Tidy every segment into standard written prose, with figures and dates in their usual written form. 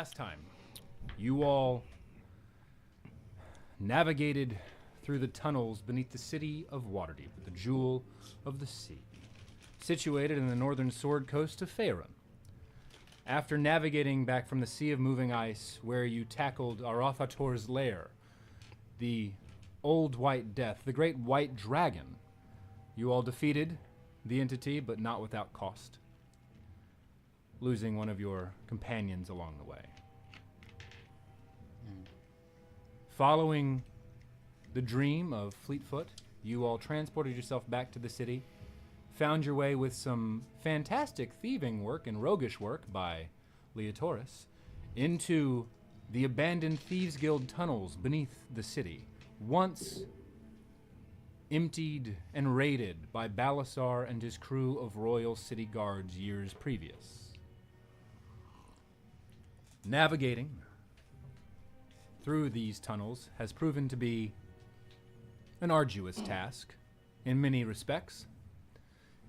last time, you all navigated through the tunnels beneath the city of Waterdeep, the jewel of the sea, situated in the northern sword coast of Faerun. After navigating back from the Sea of Moving Ice, where you tackled Arathator's lair, the Old White Death, the Great White Dragon, you all defeated the entity, but not without cost, losing one of your companions along the way. Following the dream of Fleetfoot, you all transported yourself back to the city, found your way with some fantastic thieving work and roguish work by Leotoris into the abandoned Thieves Guild tunnels beneath the city, once emptied and raided by Balysar and his crew of royal city guards years previous. Navigating through these tunnels has proven to be an arduous task in many respects,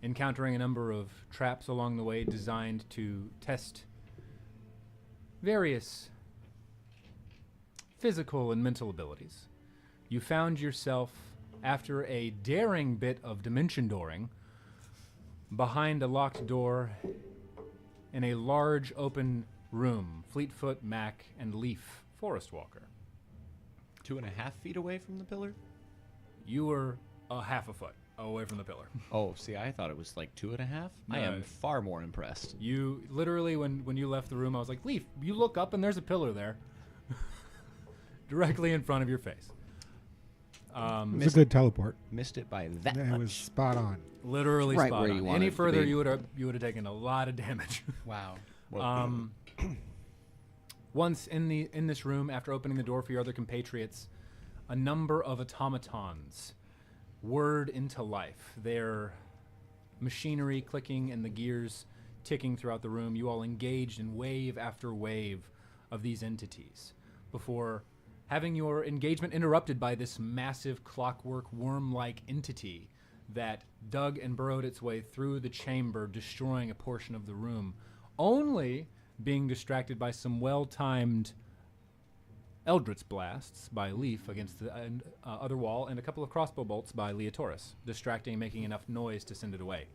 encountering a number of traps along the way designed to test various physical and mental abilities. You found yourself, after a daring bit of dimension dooring, behind a locked door in a large open room. Fleetfoot, Mac, and Leaf, Forest Walker. 2.5 feet away from the pillar? You were a half a foot away from the pillar. Oh, see, I thought it was like 2.5. I No. am far more impressed. You literally, when you left the room, I was like, Leaf, you look up and there's a pillar there. Directly in front of your face. It's a good teleport. Missed it by that It much. was spot on. Literally Right spot where on. you wanted Any it to further, be. you would have taken a lot of damage. Wow. Once in this room, after opening the door for your other compatriots, a number of automatons whirred into life. Their machinery clicking and the gears ticking throughout the room. You all engaged in wave after wave of these entities before having your engagement interrupted by this massive clockwork worm-like entity that dug and burrowed its way through the chamber, destroying a portion of the room, only being distracted by some well-timed Eldritch blasts by Leaf against the other wall and a couple of crossbow bolts by Leotoris, distracting and making enough noise to send it away.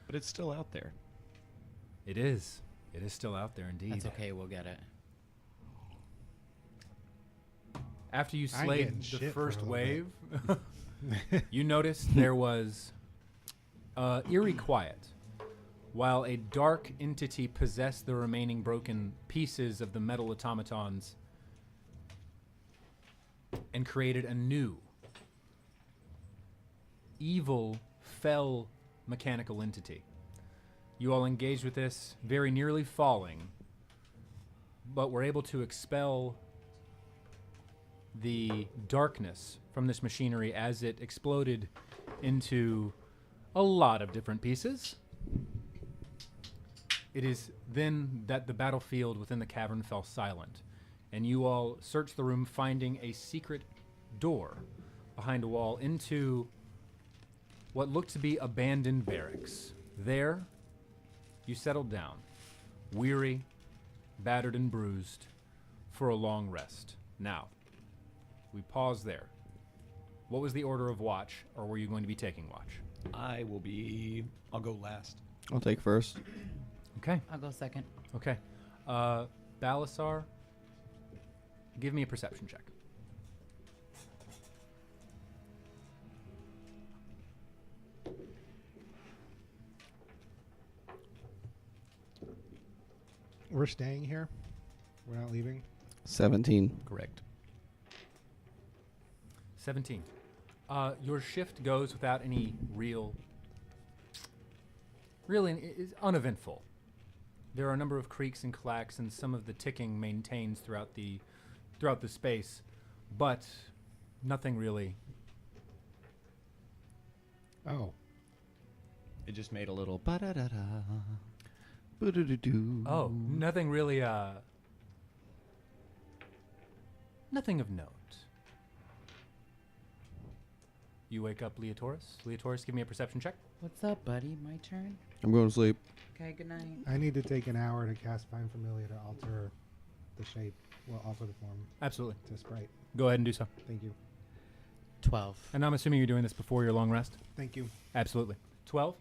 But it's still out there. It is. It is still out there, indeed. That's okay. We'll get it. After you I ain't slayed getting the shit for a first little wave, you noticed there was eerie quiet while a dark entity possessed the remaining broken pieces of the metal automatons and created a new, evil, fell mechanical entity. You all engaged with this, very nearly falling, but were able to expel the darkness from this machinery as it exploded into a lot of different pieces. It is then that the battlefield within the cavern fell silent, and you all searched the room, finding a secret door behind a wall into what looked to be abandoned barracks. There, you settled down, weary, battered and bruised, for a long rest. Now, we pause there. What was the order of watch, or were you going to be taking watch? I'll go last. I'll take first. Okay. I'll go second. Okay. Balysar, give me a perception check. We're staying here. We're not leaving. 17. Correct. 17. Your shift goes without any is uneventful. There are a number of creaks and clacks, and some of the ticking maintains throughout the space, but nothing really. Oh. It just made a little ba-da-da-da. Boo-doo-doo-doo. Oh, nothing really. Nothing of note. You wake up, Leotoris. Leotoris, give me a perception check. What's up, buddy? My turn. I'm going to sleep. Okay, good night. I need to take an hour to cast Find Familiar to alter the shape, well, alter the form Absolutely. to sprite. Go ahead and do so. Thank you. 12. And I'm assuming you're doing this before your long rest? Thank you. Absolutely. 12.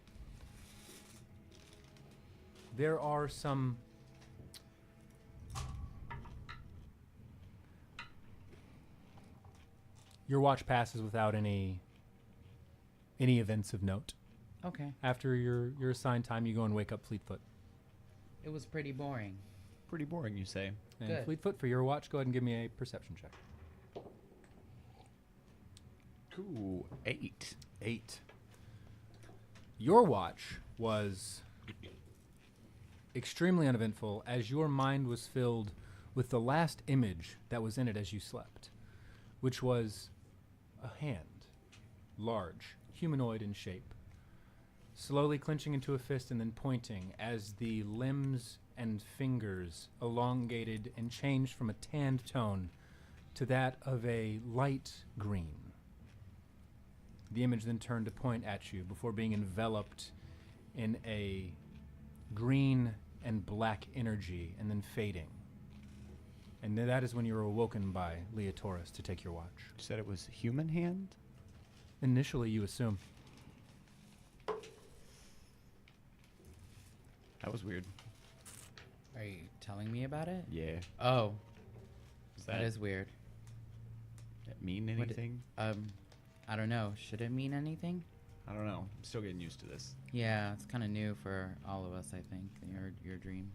There are some your watch passes without any events of note. Okay. After your assigned time, you go and wake up Fleetfoot. It was pretty boring. Pretty boring, you say. And Good. Fleetfoot, for your watch, go ahead and give me a perception check. Ooh, 8. 8. Your watch was extremely uneventful as your mind was filled with the last image that was in it as you slept, which was a hand, large, humanoid in shape, slowly clenching into a fist and then pointing as the limbs and fingers elongated and changed from a tanned tone to that of a light green. The image then turned to point at you before being enveloped in a green and black energy and then fading. And that is when you were awoken by Leotaurus to take your watch. You said it was human hand? Initially, you assume. That was weird. Are you telling me about it? Yeah. Oh, Does that is weird. that mean What anything? I don't know. Should it mean anything? I don't know. I'm still getting used to this. Yeah, it's kind of new for all of us, I think. Your dreams.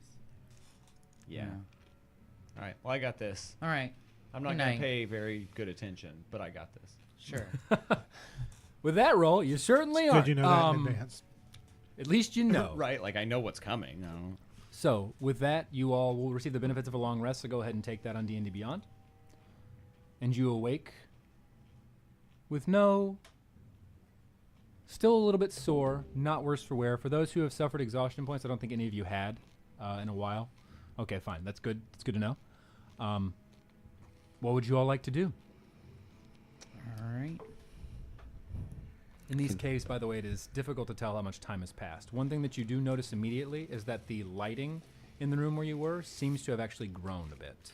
Yeah. All right. Well, I got this. All right. I'm not Good going night. to pay very good attention, but I got this. Sure. With that roll, you certainly are. Did you know that in advance? At least you know. Right. Like, I know what's coming. I don't. So, with that, you all will receive the benefits of a long rest, so go ahead and take that on D&D Beyond. And you awake with still a little bit sore, not worse for wear. For those who have suffered exhaustion points, I don't think any of you had in a while. Okay, fine. That's good. It's good to know. What would you all like to do? All right. In these caves, by the way, it is difficult to tell how much time has passed. One thing that you do notice immediately is that the lighting in the room where you were seems to have actually grown a bit.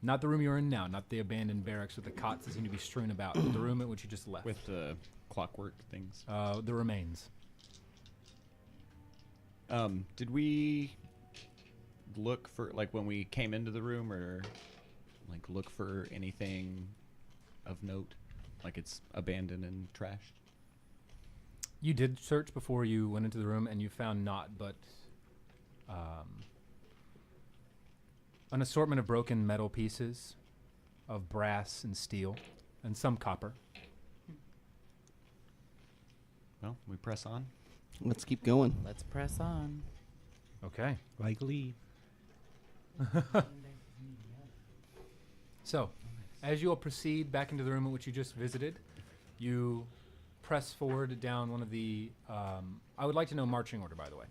Not the room you're in now, not the abandoned barracks with the cots that seem to be strewn about, but the room at which you just left. With the clockwork things. The remains. Did we look for, like, when we came into the room, or, like, look for anything of note? Like it's abandoned and trashed? You did search before you went into the room, and you found naught but an assortment of broken metal pieces of brass and steel, and some copper. Well, we press on. Let's keep going. Let's press on. Okay. Like Lee. So, as you all proceed back into the room in which you just visited, you press forward down one of the... I would like to know marching order, by the way.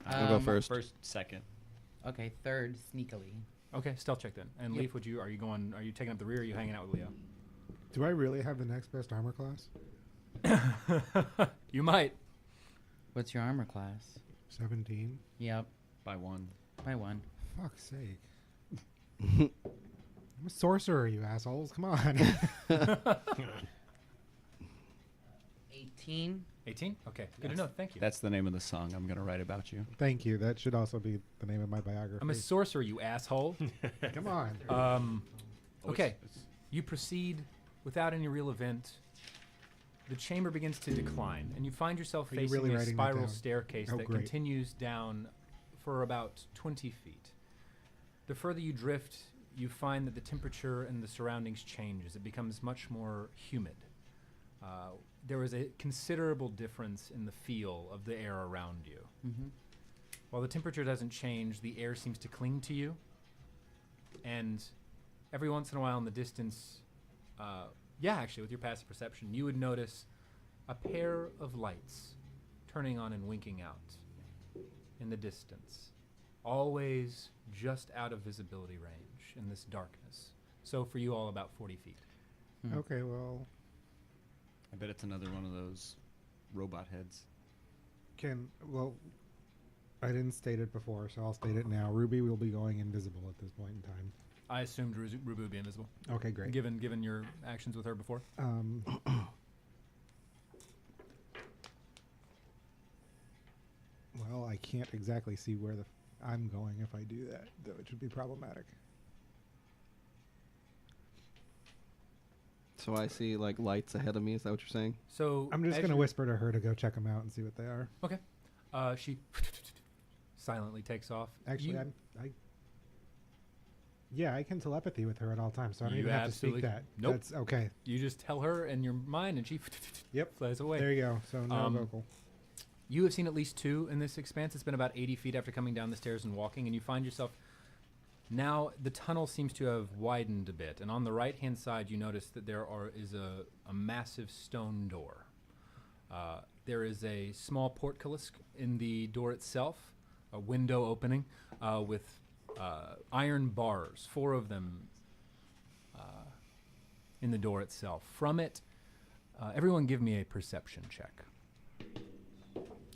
I'll go first. First, second. Okay, third, sneakily. Okay, stealth check then. And Yep. Leaf, are you taking up the rear, or are you hanging out with Leo? Do I really have the next best armor class? You might. What's your armor class? 17. Yep, By one. by one. Fuck's sake. I'm a sorcerer, you assholes. Come on. 18. 18? Okay, good to know. Thank you. That's the name of the song I'm going to write about you. Thank you. That should also be the name of my biography. I'm a sorcerer, you asshole. Come on. Okay. You proceed without any real event. The chamber begins to decline, and you find yourself Are you facing really a writing that spiral down? staircase Oh, that great. continues down for about 20 feet. The further you drift, you find that the temperature and the surroundings changes. It becomes much more humid. There is a considerable difference in the feel of the air around you. Mm-hmm. While the temperature doesn't change, the air seems to cling to you. And every once in a while in the distance, actually, with your passive perception, you would notice a pair of lights turning on and winking out in the distance. Always just out of visibility range in this darkness. So for you all, about 40 feet. Okay, well, I bet it's another one of those robot heads. I didn't state it before, so I'll state it now. Ruby will be going invisible at this point in time. I assumed Ruby would be invisible. Okay, great. Given your actions with her before. Well, I can't exactly see where I'm going if I do that, though it should be problematic. So I see like lights ahead of me. Is that what you're saying? So I'm just as going to you're- whisper to her to go check them out and see what they are. Okay. She silently takes off. Actually, You- yeah, I can telepathy with her at all times, so I don't You even have to speak absolutely- that. Nope. That's okay. You just tell her in your mind, and she Yep. flies away. There you go. So no vocal. You have seen at least 2 in this expanse. It's been about 80 feet after coming down the stairs and walking, and you find yourself now. The tunnel seems to have widened a bit, and on the right-hand side, you notice that there is a massive stone door. There is a small portcullis in the door itself, a window opening with iron bars, 4 of them in the door itself. From it, everyone give me a perception check.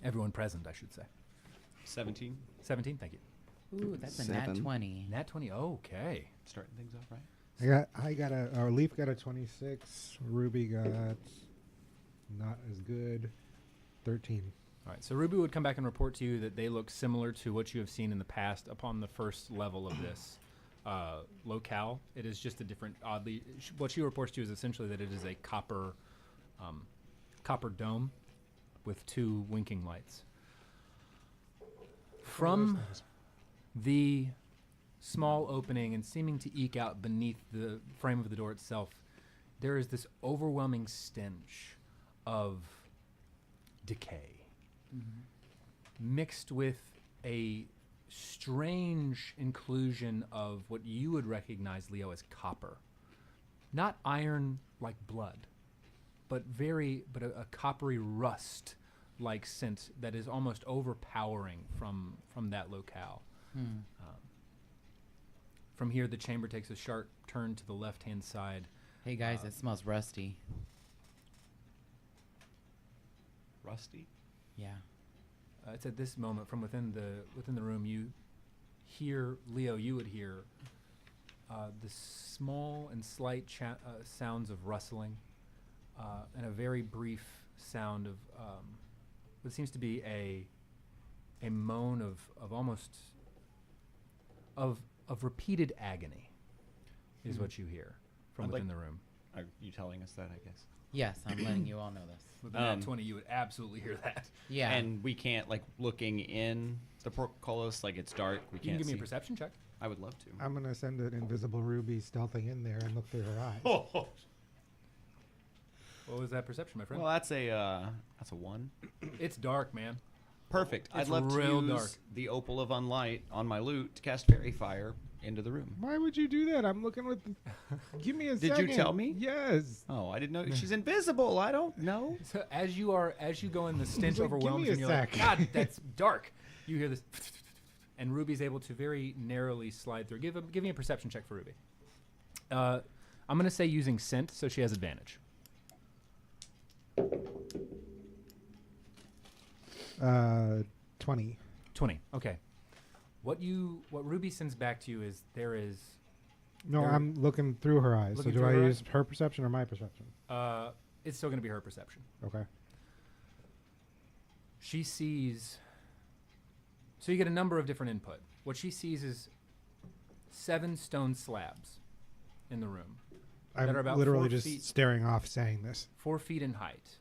Everyone present, I should say. 17. 17, thank you. Ooh, that's a nat 7. 20. Nat 20, okay. Starting things off right. Leaf got a 26. Ruby got not as good. 13. All right, so Ruby would come back and report to you that they look similar to what you have seen in the past upon the first level of this locale. It is just a different, oddly, what she reports to you is essentially that it is a copper dome with 2 winking lights. From the small opening and seeming to eke out beneath the frame of the door itself, there is this overwhelming stench of decay, mixed with a strange inclusion of what you would recognize, Leo, as copper. Not iron like blood, but a coppery rust-like scent that is almost overpowering from that locale. From here, the chamber takes a sharp turn to the left-hand side. Hey guys, it smells rusty. Rusty. Yeah. It's at this moment, from within the room, you hear, Leo, you would hear the small and slight sounds of rustling, and a very brief sound of what seems to be a moan of almost of repeated agony, is what you hear from I'd within like- the room. Are you telling us that, I guess? Yes, I'm letting you all know this. With the nat 20, you would absolutely hear that. Yeah. And we can't, like, looking in the portcullis, like, it's dark. We You can't can give me see. a perception check. I would love to. I'm going to send an invisible Ruby stealthing in there and look through her eyes. Oh. What was that perception, my friend? Well, that's a 1. It's dark, man. Perfect. It's I'd love to real use dark. the Opal of Unlight on my loot to cast Fairy Fire into the room. Why would you do that? I'm looking with... Give me a Did you second. tell me? Yes. Oh, I didn't know. She's invisible. I don't know. So as you go in, the stench like, "Give overwhelms me you, a and you're like, sec." God, that's dark. You hear this, and Ruby's able to very narrowly slide through. Give me a perception check for Ruby. I'm going to say using scent, so she has advantage. 20. 20. Okay. What Ruby sends back to you is there is. No, There- I'm looking through her eyes. So Looking do through I her use her perception or my perception? It's still going to be her perception. Okay. She sees. So you get a number of different input. What she sees is 7 stone slabs in the room. I'm That are about literally 4 just feet. staring off saying this. 4 feet in height.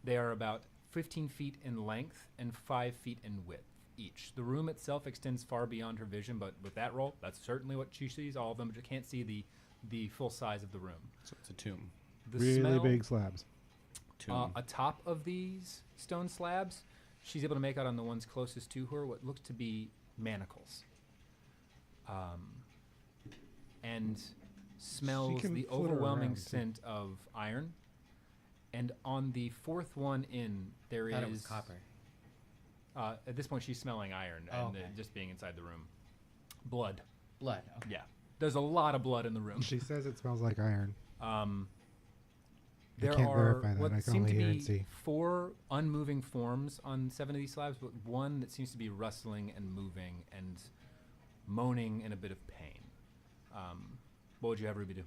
They are about 15 feet in length and 5 feet in width each. The room itself extends far beyond her vision, but with that roll, that's certainly what she sees. All of them, but you can't see the full size of the room. So it's a tomb. The Really smell, big slabs. Tomb. atop of these stone slabs, she's able to make out on the ones closest to her what looks to be manacles. And smells can the flit her overwhelming around, too. scent of iron. And on the 4th one in, there I thought is it was copper. At this point, she's smelling iron Oh, and okay. just being inside the room. Blood. Blood. Okay. Yeah. There's a lot of blood in the room. She says it smells like iron. There can't are verify that. what I can seem only to hear be and see. 4 unmoving forms on 7 of these slabs, but one that seems to be rustling and moving and moaning in a bit of pain. What would you have Ruby do?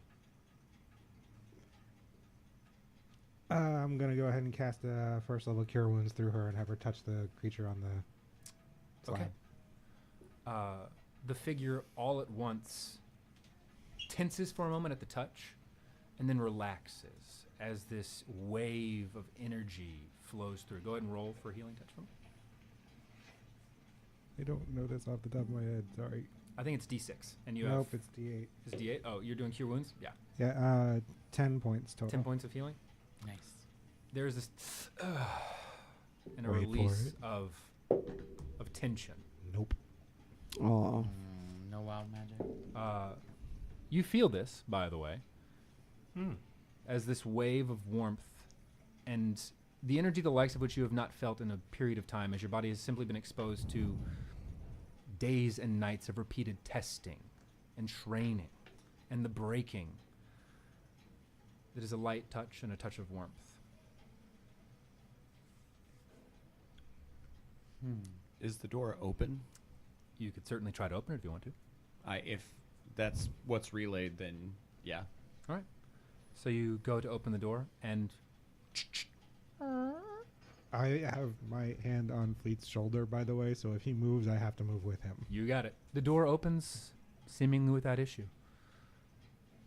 I'm gonna go ahead and cast a first level cure wounds through her and have her touch the creature on the slab. Okay. The figure all at once tenses for a moment at the touch and then relaxes as this wave of energy flows through. Go ahead and roll for healing touch for me. I don't know this off the top of my head. Sorry. I think it's D6. And you Nope, have... it's D8. It's D8? Oh, you're doing cure wounds? Yeah. Yeah, 10 points total. 10 points of healing. Nice. There's this... and a Wait for release it. of tension. Nope. Oh. No wild magic. You feel this, by the way, as this wave of warmth and the energy the likes of which you have not felt in a period of time, as your body has simply been exposed to days and nights of repeated testing and training and the breaking. It is a light touch and a touch of warmth. Is the door open? You could certainly try to open it if you want to. If that's what's relayed, then yeah. All right. So you go to open the door, and I have my hand on Fleet's shoulder, by the way, so if he moves, I have to move with him. you got it. The door opens seemingly without issue.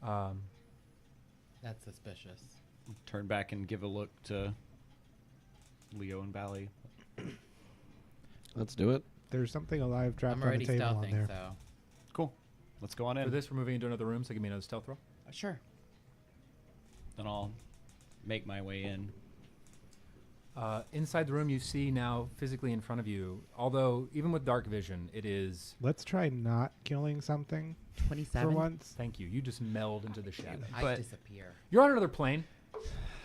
That's suspicious. Turn back and give a look to Leo and Bally. Let's do it. There's something alive trapped I'm on already the table on stealthing, there. so Cool. Let's go on in. For this, we're moving into another room, so give me another stealth roll. sure. Then I'll make my way in. Inside the room, you see now physically in front of you, although even with dark vision, it is... Let's try not killing something 27. for once. Thank you. You just meld into the shadow. I But- disappear. You're on another plane.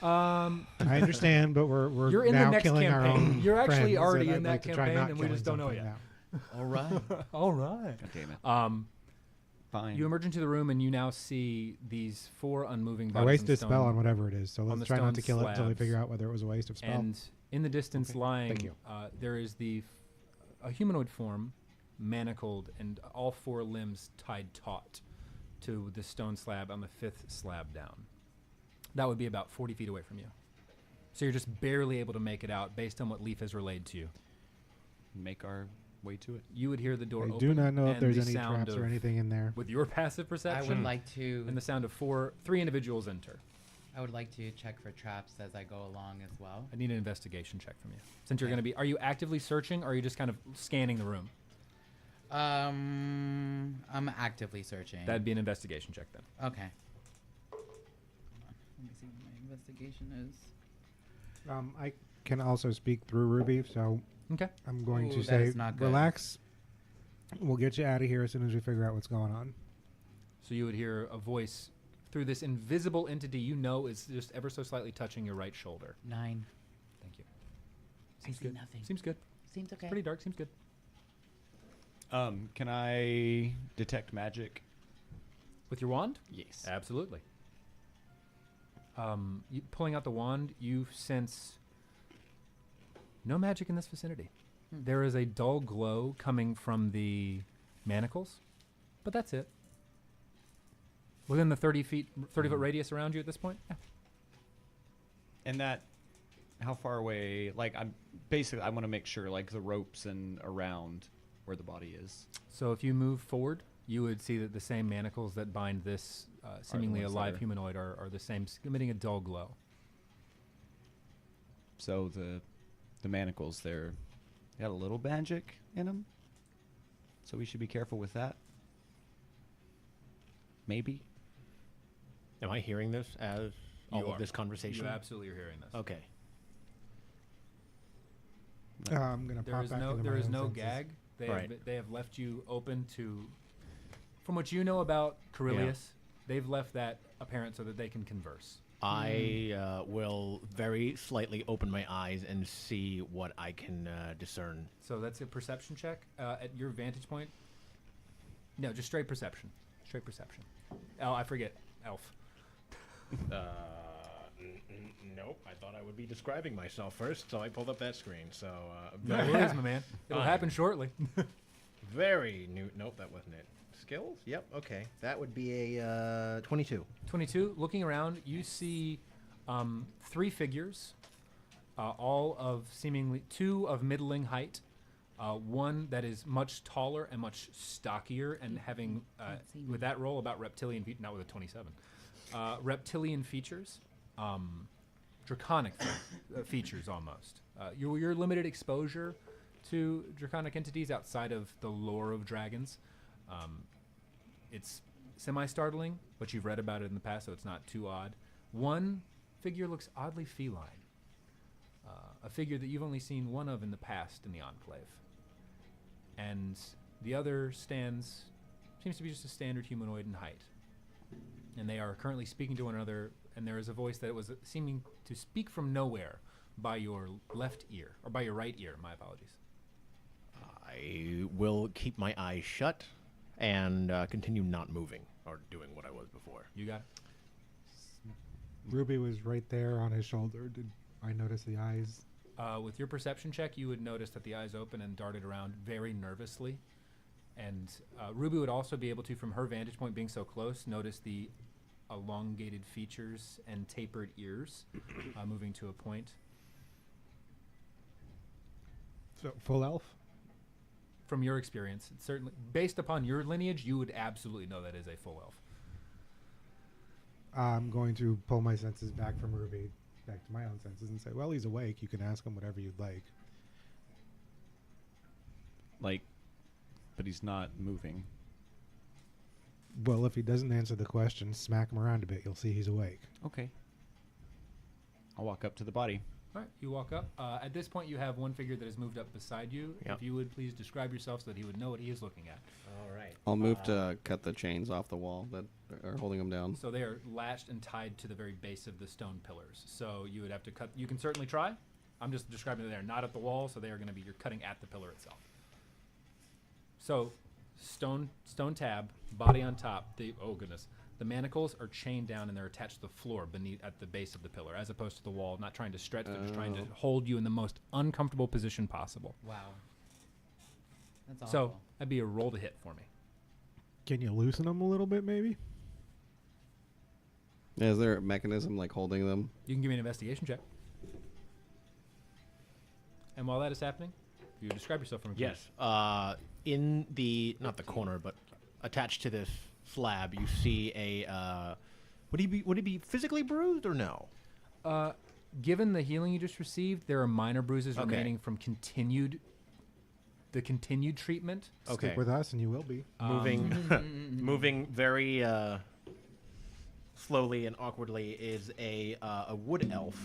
I understand, but we're You're in the now next killing our campaign. own You're actually friends, already and in I'd that like to try campaign, not and we just don't know killing yet. something All right. All right. God damn it. Fine. You emerge into the room, and you now see these 4 unmoving now. I bodies wasted in spell on stone, whatever it is, so on let's the try not to stone kill it until we slabs. figure out whether it was a waste of spell. and in the distance Okay. lying, Thank you. there is a humanoid form, manacled, and all 4 limbs tied taut to the stone slab on the 5th slab down. That would be about 40 feet away from you. So you're just barely able to make it out based on what Leaf has relayed to you. Make our way to it. You would hear the door I open. do not know if and there's the any sound traps or of- anything in there. With your passive I perception, would like to. and the sound of 3 individuals enter. I would like to check for traps as I go along as well. I need an investigation check from you. Since you're going to be, are you actively searching, or are you just kind of scanning the room? I'm actively searching. That'd be an investigation check then. Okay. Hold on. Let me see what my investigation is. I can also speak through Ruby, so Okay. I'm going Ooh, to that say, is not good. relax. We'll get you out of here as soon as we figure out what's going on. So you would hear a voice through this invisible entity you know is just ever so slightly touching your right shoulder. 9. Thank you. I Seems see good. nothing. Seems good. Seems okay. Pretty dark. Seems good. Can I detect magic? With your wand? Yes. Absolutely. Pulling out the wand, you sense no magic in this vicinity. There is a dull glow coming from the manacles, but that's it. Within the 30 foot radius around you at this point? Yeah. And that, how far away? Like, I want to make sure, like, the ropes and around where the body is. So if you move forward, you would see that the same manacles that bind this seemingly ones that alive are- humanoid are the same, emitting a dull glow. So the manacles, they got a little magic in them. So we should be careful with that. Maybe. Am I hearing this as all You of are. this conversation? You absolutely are hearing this. Okay. I'm going to pop back into There my is own no senses. gag. Right. They have left you open to, from what you know about Corellius, they've left that apparent so that they can converse. I will very slightly open my eyes and see what I can discern. So that's a perception check at your vantage point. No, just straight perception. Straight perception. Oh, I forget. Elf. Nope. I thought I would be describing myself first, so I pulled up that screen. So No worries, my man. It'll Fine. happen shortly. very new. Nope, that wasn't it. Skills? Yep. Okay. That would be a 22. 22. Looking around, you see 3 figures, all of seemingly 2 of middling height, one that is much taller and much stockier, and having with that roll about reptilian not with a 27, reptilian features, draconic features almost. Your limited exposure to draconic entities outside of the lore of dragons. It's semi-startling, but you've read about it in the past, so it's not too odd. One figure looks oddly feline, a figure that you've only seen one of in the past in the Enclave. And the other seems to be just a standard humanoid in height. And they are currently speaking to one another, and there is a voice that was seeming to speak from nowhere by your left ear, or by your right ear, my apologies. I will keep my eyes shut and continue not moving or doing what I was before. You got it? Ruby was right there on his shoulder. Did I notice the eyes? With your perception check, you would notice that the eyes open and darted around very nervously. And Ruby would also be able to, from her vantage point being so close, notice the elongated features and tapered ears moving to a point. So full elf? From your experience, it's certainly, based upon your lineage, you would absolutely know that is a full elf. I'm going to pull my senses back from Ruby, back to my own senses, and say, well, he's awake. You can ask him whatever you'd like. Like, but he's not moving. Well, if he doesn't answer the question, smack him around a bit. You'll see he's awake. Okay. I'll walk up to the body. All right, you walk up. At this point, you have one figure that has moved up beside you. Yep. If you would please describe yourself so that he would know what he is looking at. All right. I'll move to cut the chains off the wall that are holding him down. So they are latched and tied to the very base of the stone pillars. So you would have to cut. You can certainly try. I'm just describing that they're not at the wall, so they are going to be, you're cutting at the pillar itself. So stone tab, body on top. Oh goodness. The manacles are chained down and they're attached to the floor beneath at the base of the pillar, as opposed to the wall. Not trying to stretch, they're just trying to hold you in the most uncomfortable position possible. Wow. That's awful. So that'd be a roll to hit for me. Can you loosen them a little bit, maybe? Yeah, is there a mechanism like holding them? You can give me an investigation check. And while that is happening, you describe yourself for me. please. Yes. In the, not the corner, but attached to this slab, you see a. Would he be physically bruised or no? Given the healing you just received, there are minor bruises Okay. remaining from continued treatment. Okay. Stick with us and you will be. Moving very slowly and awkwardly is a wood elf,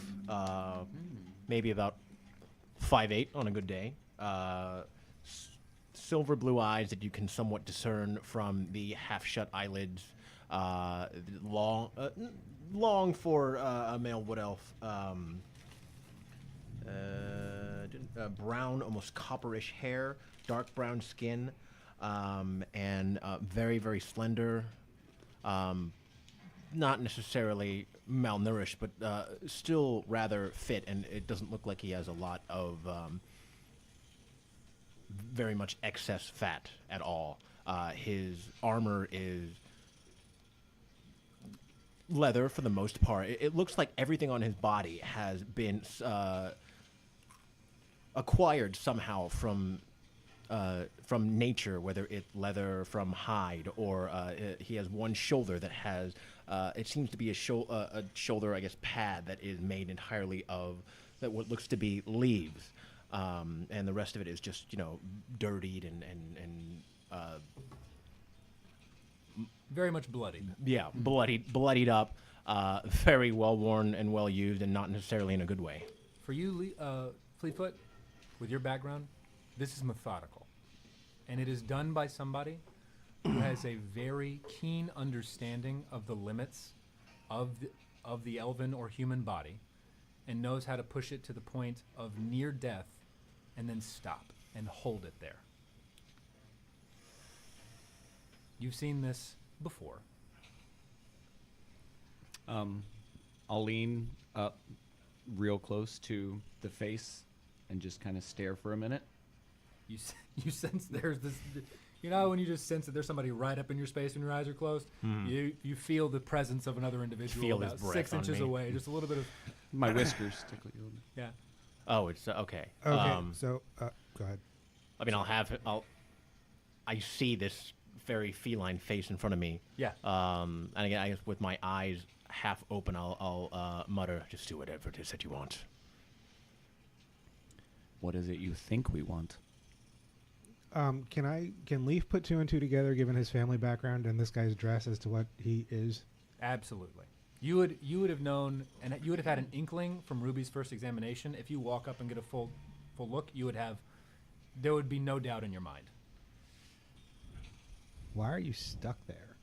maybe about 5'8" on a good day. Silver blue eyes that you can somewhat discern from the half-shut eyelids. Long for a male wood elf. Brown, almost copperish hair, dark brown skin, and very, very slender. Not necessarily malnourished, but still rather fit, and it doesn't look like he has a lot of very much excess fat at all. His armor is leather for the most part. It looks like everything on his body has been acquired somehow from nature, whether it's leather from hide or he has one shoulder that has it seems to be a shoulder, I guess, pad that is made entirely of what looks to be leaves. And the rest of it is just, dirtied and Very much bloodied. yeah, bloodied up, very well worn and well used, and not necessarily in a good way. For you, Fleetfoot, with your background, this is methodical. And it is done by somebody who has a very keen understanding of the limits of the elven or human body and knows how to push it to the point of near death and then stop and hold it there. You've seen this before. I'll lean up real close to the face and just kind of stare for a minute. You sense there's this. You know when you just sense that there's somebody right up in your space when your eyes are closed. You feel the presence of another individual Feel his about breath 6 on inches me. away. Just a little bit of My whiskers tickle you a little bit. yeah. Oh, it's okay. Okay, so go ahead. I mean, I see this very feline face in front of me. Yeah. And again, I guess with my eyes half open, I'll mutter, "Just do whatever it is that you want." What is it you think we want? Can Leaf put 2 and 2 together, given his family background and this guy's dress, as to what he is? Absolutely. You would have known, and you would have had an inkling from Ruby's first examination. If you walk up and get a full look, there would be no doubt in your mind. Why are you stuck there?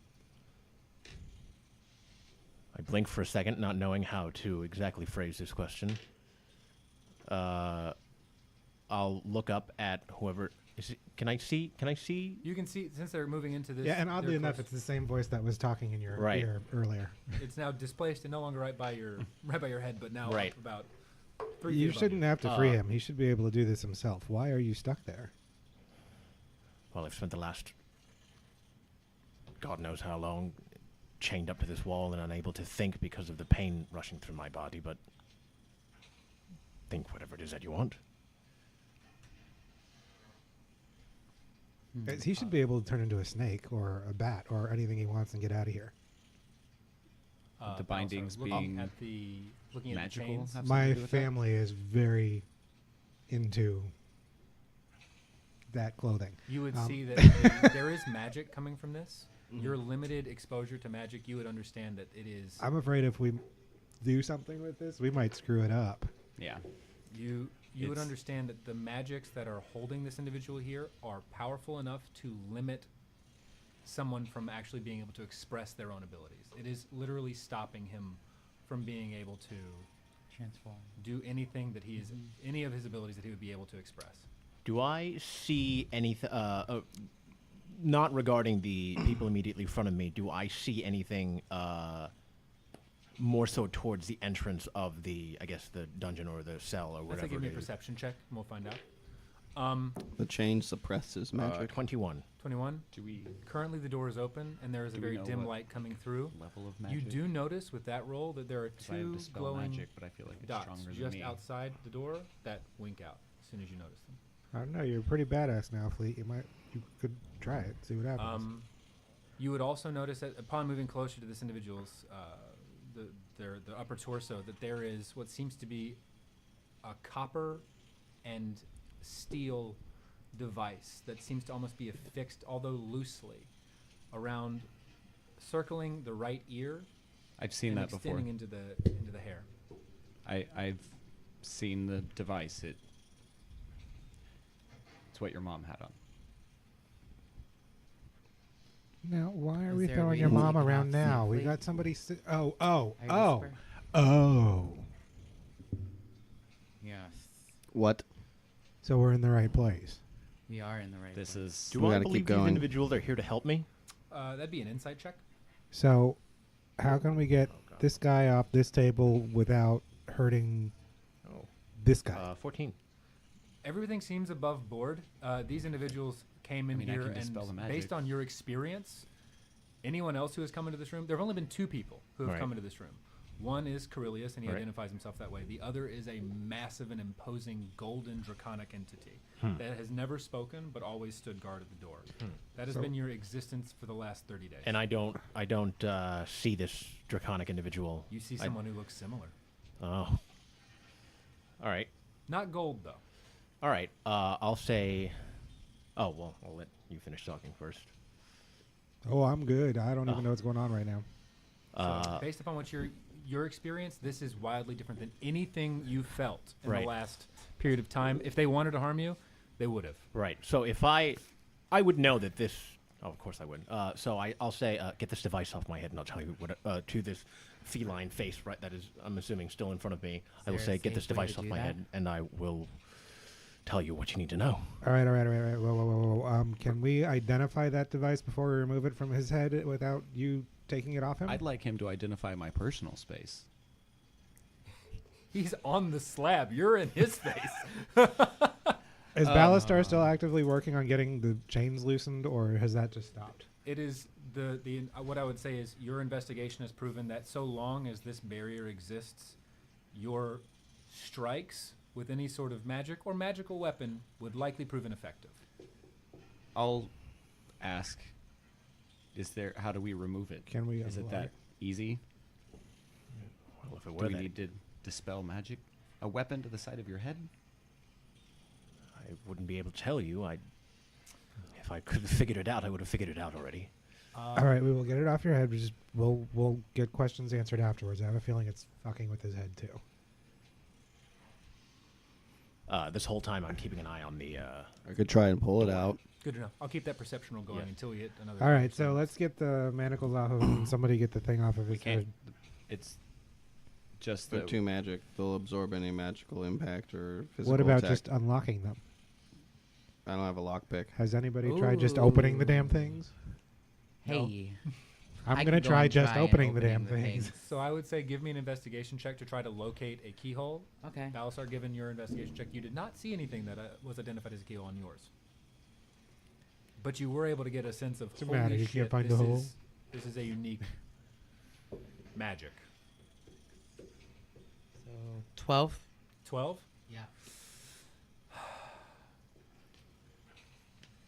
I blink for a second, not knowing how to exactly phrase this question. I'll look up at whoever. Can I see? You can see since they're moving into this. Yeah, and oddly they're enough, close- it's the same voice that was talking in your Right. ear earlier. it's now displaced and no longer right by your head, but now Right. up about 3 feet You above shouldn't have to free him. He should be able to do this himself. Why are you stuck there? Well, I've spent the last God knows how long chained up to this wall and unable to think because of the pain rushing through my body, but think whatever it is that you want. He should be able to turn into a snake or a bat or anything he wants and get out of here. The bindings looking being at the magical. chains. have something My to do with that? family is very into that clothing. You would Um, see that there is magic coming from this. Your limited exposure to magic, you would understand that it is. I'm afraid if we do something with this, we might screw it up. Yeah. You would It's- understand that the magics that are holding this individual here are powerful enough to limit someone from actually being able to express their own abilities. It is literally stopping him from being able to Transform. do anything that he is, any of his abilities that he would be able to express. Do I see anything? Not regarding the people immediately in front of me. Do I see anything more so towards the entrance of the, I guess, the dungeon or the cell or Let's whatever give me a it is? perception check, and we'll find out. The chain suppresses magic. 21. 21. Do we Currently, the door is open, and there is a Do we very know dim what light coming through. level of You magic? do notice with that roll that there are 'Cause I have two dispel glowing magic, but I feel like it's dots stronger than just me. outside the door that wink out as soon as you notice them. I don't know. You're pretty badass now, Fleet. You could try it. See what happens. You would also notice that upon moving closer to this individual's the upper torso, that there is what seems to be a copper and steel device that seems to almost be affixed, although loosely, around, circling the right ear I've seen and that before. extending into the hair. I've seen the device. It's what your mom had on. Now, why are Is we there a throwing way your to mom take it around off now? We safely? got somebody. I whisper. Yes, What? So we're in the right place. we are in the right This place. is Do We I gotta believe keep these going. individuals are here to help me? That'd be an insight check. So, how can we get God. this guy off this table without hurting Oh. this guy? 14. Everything seems above board. These individuals came in I mean, I here can dispel the and magic. based on your experience, anyone else who has come into this room, there have only been 2 people who have Right. come into this room. One is Corellius, and he Right. identifies himself that way. The other is a massive and imposing golden draconic entity that has never spoken but always stood guard at the door. That has So- been your existence for the last 30 days. And I don't see this draconic individual. You see someone who looks similar. Oh. All right. Not gold, though. All right. I'll say. Oh well, I'll let you finish talking first. Oh, I'm good. I don't even know what's going on right now. So based upon what your experience, this is wildly different than anything you felt in Right. the last period of time. If they wanted to harm you, they would have. Right. So if I would know that this. Oh, of course I would. So I'll say, get this device off my head, and I'll tell you what to this feline face, right? That is, I'm assuming, still in front of me. I will there a say, get this safe way device to off do my that? head, and I will tell you what you need to know. All right. Whoa. Can we identify that device before we remove it from his head without you taking it off him? I'd like him to identify my personal space. He's on the slab. You're in his face. Is Balysar still actively working on getting the chains loosened, or has that just stopped? It is the what I would say is your investigation has proven that so long as this barrier exists, your strikes with any sort of magic or magical weapon would likely prove ineffective. I'll ask. How do we remove it? Can we Is it unlock that it? easy? Well, if it Do were we that, need to dispel magic? A weapon to the side of your head? I wouldn't be able to tell you. If I could have figured it out, I would have figured it out already. All right, we will get it off your head. We'll get questions answered afterwards. I have a feeling it's fucking with his head too. This whole time, I'm keeping an eye on the. I could try and pull it out. Good to know. I'll keep that perception roll going Yeah. until we hit another. All right, so let's get the manacles off of him. And somebody get the thing off of We his can't. head. It's just They're the too magic. They'll absorb any magical impact or physical What about attack. just unlocking them? I don't have a lockpick. Has anybody tried just opening the damn Ooh. things? Hey. I'm I gonna could go try and just try opening the opening damn the things. things. So I would say give me an investigation check to try to locate a keyhole. Okay. Balysar, given your investigation check, you did not see anything that was identified as a keyhole on yours. But you were able to get a sense of Doesn't holy matter, you shit, can't find this the hole. This is a unique magic. So 12. 12? Yeah.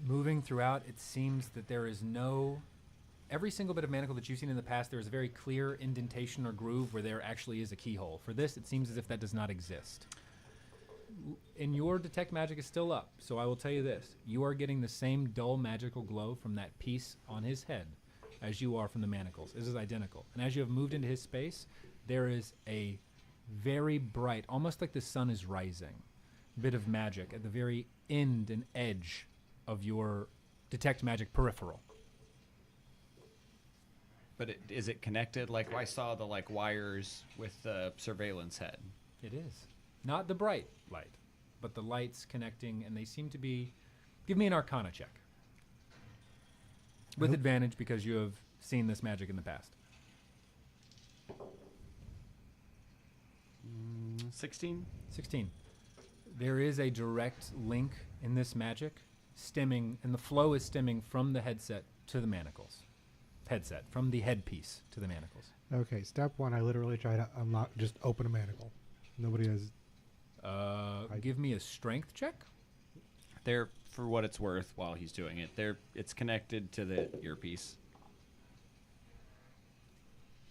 Moving throughout, it seems that there is no... Every single bit of manacle that you've seen in the past, there is a very clear indentation or groove where there actually is a keyhole. For this, it seems as if that does not exist. And your detect magic is still up, so I will tell you this. You are getting the same dull magical glow from that piece on his head as you are from the manacles. This is identical. And as you have moved into his space, there is a very bright, almost like the sun is rising, bit of magic at the very end and edge of your detect magic peripheral. But is it connected? Like I saw the wires with the surveillance head. It is. Not the bright light, but the lights connecting, and they seem to be... Give me an Arcana check. With advantage because you have seen this magic in the past. 16. 16. There is a direct link in this magic stemming, and the flow is stemming from the headset to the manacles. From the headpiece to the manacles. Okay, step one, I literally try to unlock, just open a manacle. Nobody has... Give me a strength check. They're, for what it's worth, while he's doing it, it's connected to the earpiece.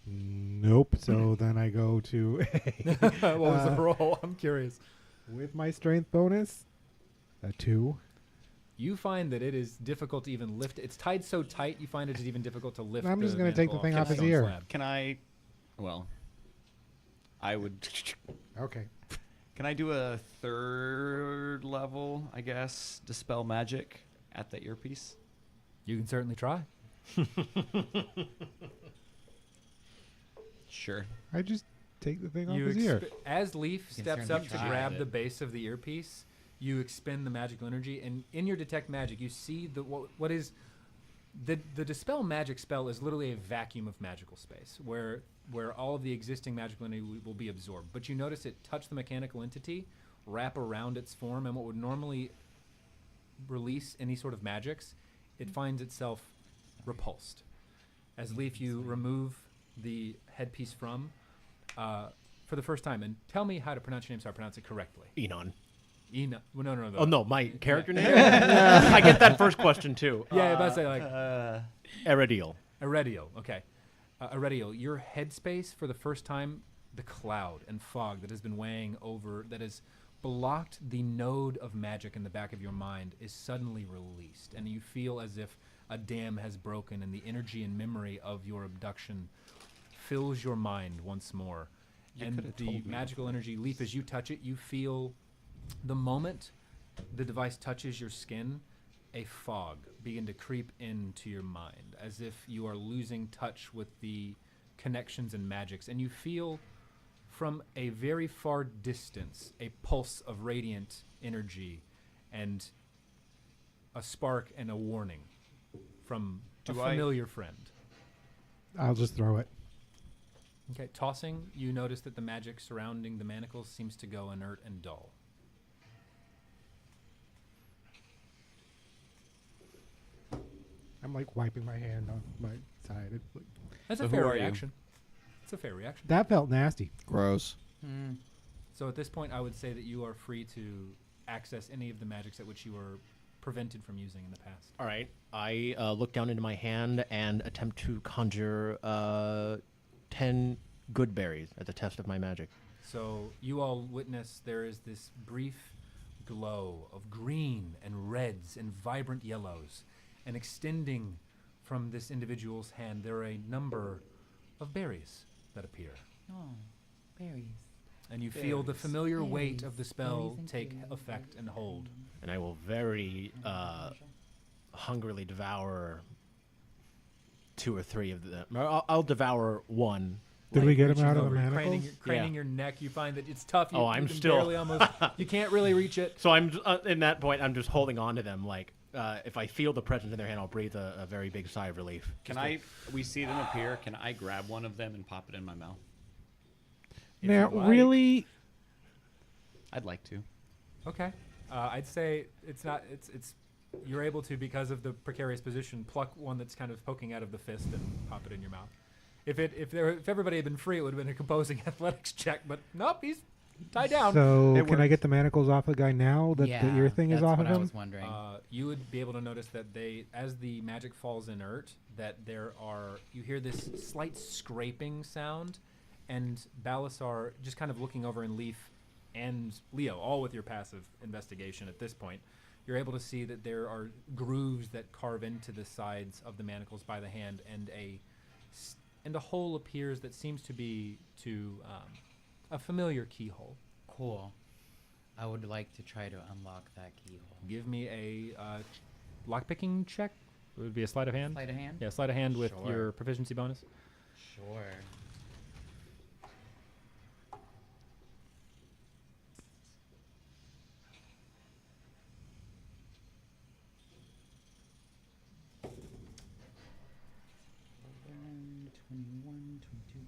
Nope, so then I go to... What was the roll? I'm curious. with my strength bonus, a 2. You find that it is difficult to even lift. It's tied so tight, you find it is even difficult to lift. I'm just gonna take the manacle thing off off his stone ear. slab. Can I? Well, I would. Okay. Can I do a third level? I guess dispel magic at the earpiece. You can certainly try. Sure. I just take the thing off You his ear. as Leaf You can steps certainly up to try grab it. the base of the earpiece, you expend the magical energy, and in your detect magic, you see what is the dispel magic spell is literally a vacuum of magical space where all of the existing magical energy will be absorbed. But you notice it touch the mechanical entity, wrap around its form, and what would normally release any sort of magics, it finds itself repulsed. As Leaf, you remove the headpiece from for the first time, and tell me how to pronounce your name so I pronounce it correctly. Enon. Well, no. Oh no, my character name. I get that first question too. Yeah, I was about to say like Erediel. Erediel. Okay, Erediel, your headspace for the first time, the cloud and fog that has been weighing over, that has blocked the node of magic in the back of your mind, is suddenly released, and you feel as if a dam has broken, and the energy and memory of your abduction fills your mind once more. You and coulda the told me magical energy, Leaf, as you touch it, you feel the moment the device touches your skin, a fog begin to creep into your mind, as if you are losing touch with the connections and magics, and you feel from a very far distance a pulse of radiant energy and a spark and a warning from a Do I- familiar friend. I'll just throw it. Okay, tossing, you notice that the magic surrounding the manacles seems to go inert and dull. I'm like wiping my hand on my side. It's like, That's So a who fair are you? reaction. It's a fair reaction. that felt nasty. Gross. So at this point, I would say that you are free to access any of the magics at which you were prevented from using in the past. All right. I look down into my hand and attempt to conjure 10 good berries as a test of my magic. So you all witness there is this brief glow of green and reds and vibrant yellows, and extending from this individual's hand, there are a number of berries that appear. Oh, berries. And you feel the familiar weight of the Berries, spell berries and take berries, effect and hold. And I will very hungrily devour 2 or 3 of them. Or I'll devour one. Did we get him reaching out of the over, manacles? craning your neck, you find that it's tough. You, Oh, you I'm can still- barely almost. You can't really reach it. So I'm in that point. I'm just holding on to them. Like if I feel the presence in their hand, I'll breathe a very big sigh of relief. We see them appear. Can I grab one of them and pop it in my mouth? If Now, you like. really, I'd like to. Okay. I'd say it's not. It's. You're able to, because of the precarious position, pluck one that's kind of poking out of the fist and pop it in your mouth. If everybody had been free, it would have been a composing athletics check. But nope, he's tied down. so It can I works. get the manacles off the guy now that the ear thing is that's off what of I him? was wondering. You would be able to notice that as the magic falls inert, that you hear this slight scraping sound, and Balysar, just kind of looking over, and Leaf and Leo, all with your passive investigation at this point, you're able to see that there are grooves that carve into the sides of the manacles by the hand, and a hole appears that seems to be a familiar keyhole. Cool. I would like to try to unlock that keyhole. Give me a lockpicking check. It would be a sleight of hand. Sleight of hand? Yeah, sleight of hand with Sure. your proficiency bonus. Sure.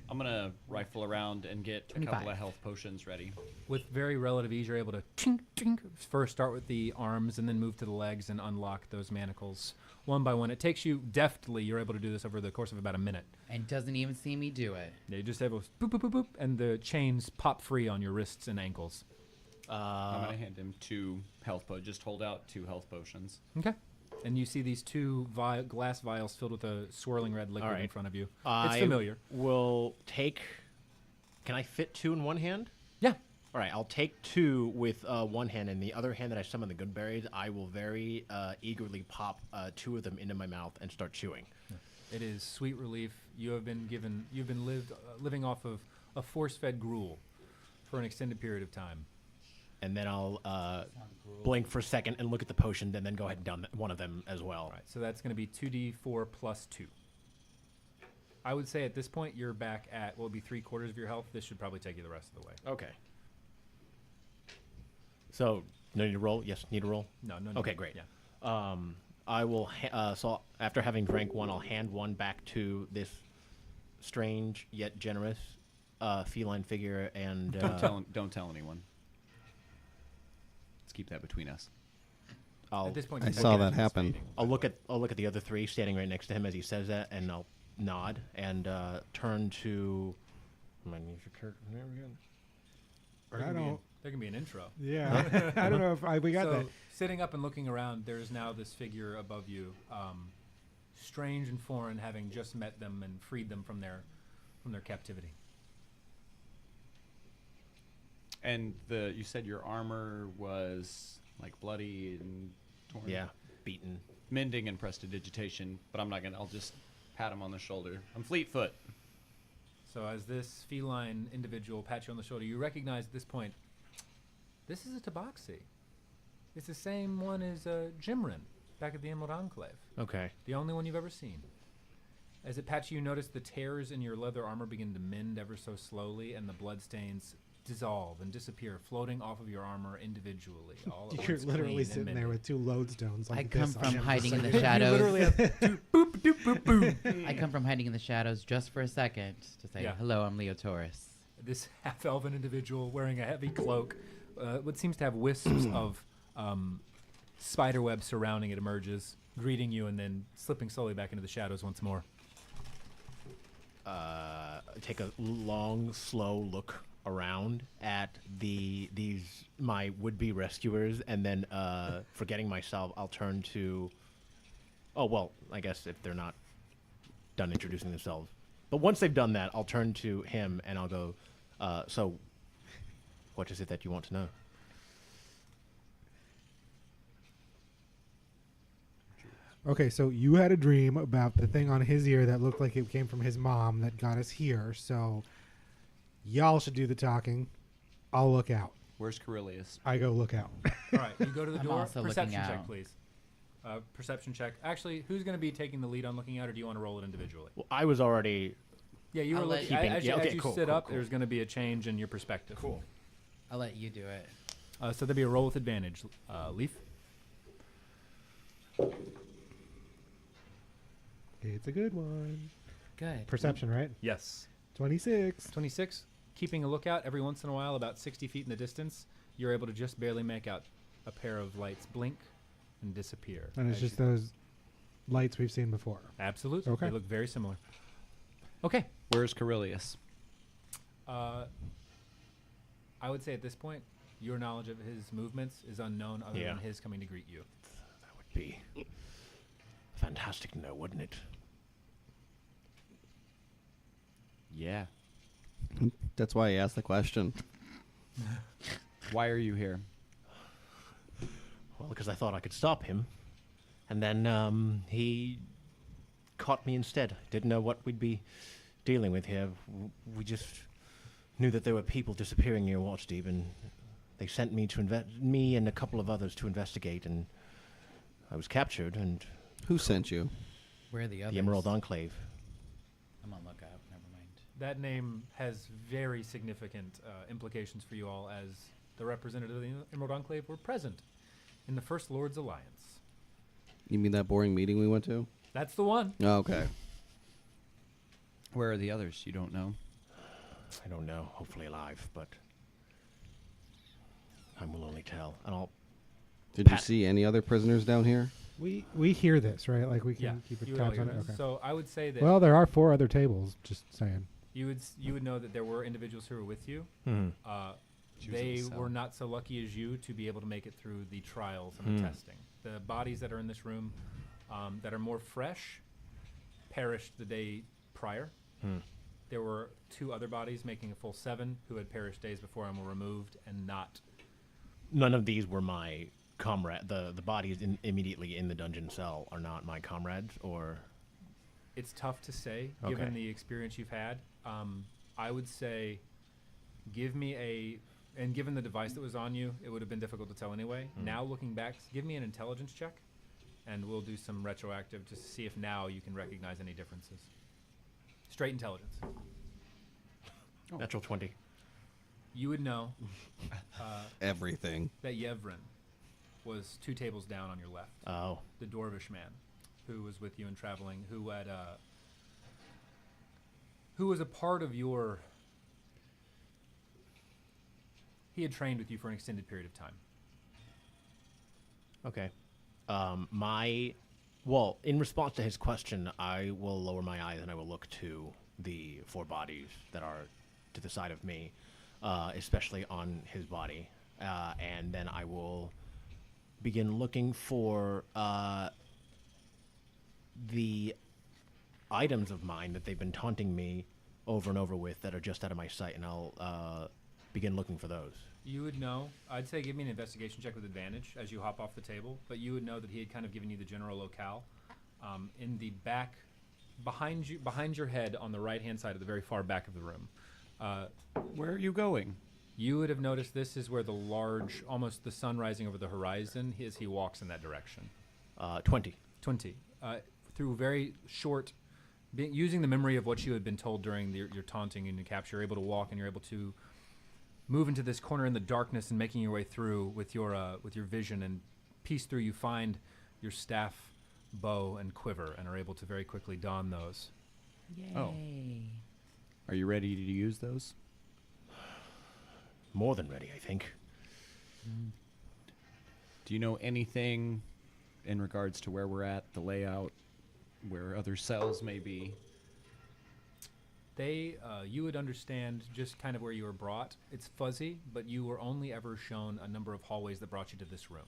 I'm gonna rifle around and get a 25. couple of health potions ready. With very relative ease, you're able to tink, tink, first start with the arms and then move to the legs and unlock those manacles one by one. It takes you deftly. You're able to do this over the course of about a minute. And doesn't even see me do it. You just able to boop, boop, boop, boop, and the chains pop free on your wrists and ankles. I'm gonna hand him 2 health potions. Just hold out 2 health potions. Okay. And you see these 2 glass vials filled with a swirling red liquid All in right. front of you. I It's familiar. will take. Can I fit 2 in one hand? Yeah. All right, I'll take 2 with one hand, and the other hand that I summon the good berries, I will very eagerly pop 2 of them into my mouth and start chewing. It is sweet relief. You've been living off of a force-fed gruel for an extended period of time. And then I'll blink for a second and look at the potion, and then go ahead and down one of them as well. All right, so that's going to be 2d4 plus 2. I would say at this point you're back at, well, it'll be 3/4 of your health. This should probably take you the rest of the way. Okay. So, no need to roll? Yes, need to roll? No. Okay, great. Yeah. I will, so after having drank one, I'll hand one back to this strange yet generous feline figure, and Don't tell anyone. Let's keep that between us. At this point, I you saw look that at him happen. speeding. I'll look at the other 3 standing right next to him as he says that, and I'll nod and turn to my ninja character name again. There can be an intro. Yeah, I don't know if we got So, that. sitting up and looking around, there is now this figure above you, strange and foreign, having just met them and freed them from their captivity. And you said your armor was like bloody and torn. Yeah, beaten. Mending and prestidigitation, but I'll just pat him on the shoulder. I'm Fleetfoot. So as this feline individual pats you on the shoulder, you recognize at this point, this is a tabaxi. It's the same one as Jimrin back at the Emerald Enclave. Okay. The only one you've ever seen. As it pats you notice the tears in your leather armor begin to mend ever so slowly, and the bloodstains dissolve and disappear, floating off of your armor individually. All at You're once, literally clean and sitting there mended. with 2 lodestones. Like I come this on from every hiding in the second. shadows. You literally have 2 boop doop, boop, boom. I come from hiding in the shadows just for a second to say, Yeah. hello, I'm Leo Taurus. This half-elven individual wearing a heavy cloak, what seems to have wisps of spiderweb surrounding it, emerges, greeting you, and then slipping slowly back into the shadows once more. Take a long, slow look around at these my would-be rescuers, and then forgetting myself, I'll turn to. Oh well, I guess if they're not done introducing themselves, but once they've done that, I'll turn to him and I'll go. So, what is it that you want to know? Okay, so you had a dream about the thing on his ear that looked like it came from his mom that got us here. So, y'all should do the talking. I'll look out. Where's Corellius? I go look out. All right, you go to the I'm door. also looking Perception check, out. please. Perception check. Actually, who's going to be taking the lead on looking out, or do you want to roll it individually? Well, I was already. Yeah, you I'll were let looking. keeping- As, yeah, as okay, you cool, sit cool, up, cool. there's going to be a change in your perspective. Cool. I'll let you do it. So there'll be a roll with advantage. Leaf. It's a good one. Good. Perception, right? Yes. 26. 26. Keeping a lookout every once in a while, about 60 feet in the distance, you're able to just barely make out a pair of lights blink and disappear. And it's as just you- those lights we've seen before. Absolutely. Okay. They look very similar. Okay. Where's Corellius? I would say at this point, your knowledge of his movements is unknown other Yeah. than his coming to greet you. That would be fantastic to know, wouldn't it? Yeah. That's why he asked the question. Why are you here? Well, because I thought I could stop him, and then he caught me instead. Didn't know what we'd be dealing with here. We just knew that there were people disappearing near Waterdeep, and they sent me to me and a couple of others to investigate, and I was captured, and Who sent you? Where are the others? the Emerald Enclave. I'm on lookout. Never mind. That name has very significant implications for you all, as the representatives of the Emerald Enclave were present in the First Lord's Alliance. You mean that boring meeting we went to? That's the one. Oh, okay. Where are the others? You don't know? I don't know, hopefully alive, but time will only tell. And I'll Did you Pat. see any other prisoners down here? We hear this, right? Like we can Yeah. keep you a would all tabs on hear it. this. Okay. So I would say that Well, there are 4 other tables. Just saying. you would know that there were individuals who were with you. Mhm. She was in They the cell. were not so lucky as you to be able to make it through the trials and the testing. The bodies that are in this room that are more fresh perished the day prior. There were 2 other bodies, making a full 7, who had perished days before and were removed and not. None of these were my comrade. The bodies immediately in the dungeon cell are not my comrades, or It's tough to say, given Okay. the experience you've had. I would say, and given the device that was on you, it would have been difficult to tell anyway. Now looking back, give me an intelligence check, and we'll do some retroactive just to see if now you can recognize any differences. Straight intelligence. natural 20. You would know Everything. that Yevrin was 2 tables down on your left. Oh, The dwarvish man who was with you and traveling, who was a part of your. He had trained with you for an extended period of time. okay. Well, in response to his question, I will lower my eyes and I will look to the 4 bodies that are to the side of me, especially on his body, and then I will begin looking for the items of mine that they've been taunting me over and over with that are just out of my sight, and I'll begin looking for those. You would know. I'd say give me an investigation check with advantage as you hop off the table. But you would know that he had kind of given you the general locale. In the back, behind your head on the right-hand side of the very far back of the room. Where are you going? You would have noticed this is where the large, almost the sun rising over the horizon, as he walks in that direction. 20. 20. Through very short, using the memory of what you had been told during your taunting and your capture, you're able to walk and you're able to move into this corner in the darkness and making your way through with your vision and piece through. You find your staff bow and quiver and are able to very quickly don those. Yay. Oh. Are you ready to use those? More than ready, I think. Do you know anything in regards to where we're at, the layout, where other cells may be? You would understand just kind of where you were brought. It's fuzzy, but you were only ever shown a number of hallways that brought you to this room.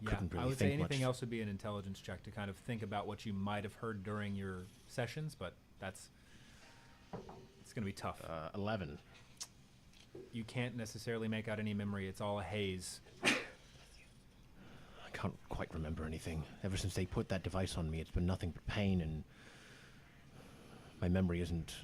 Yeah, Couldn't really I would say think anything much. else would be an intelligence check to kind of think about what you might have heard during your sessions, but it's going to be tough. 11. You can't necessarily make out any memory. It's all a haze. I can't quite remember anything. Ever since they put that device on me, it's been nothing but pain, and my memory isn't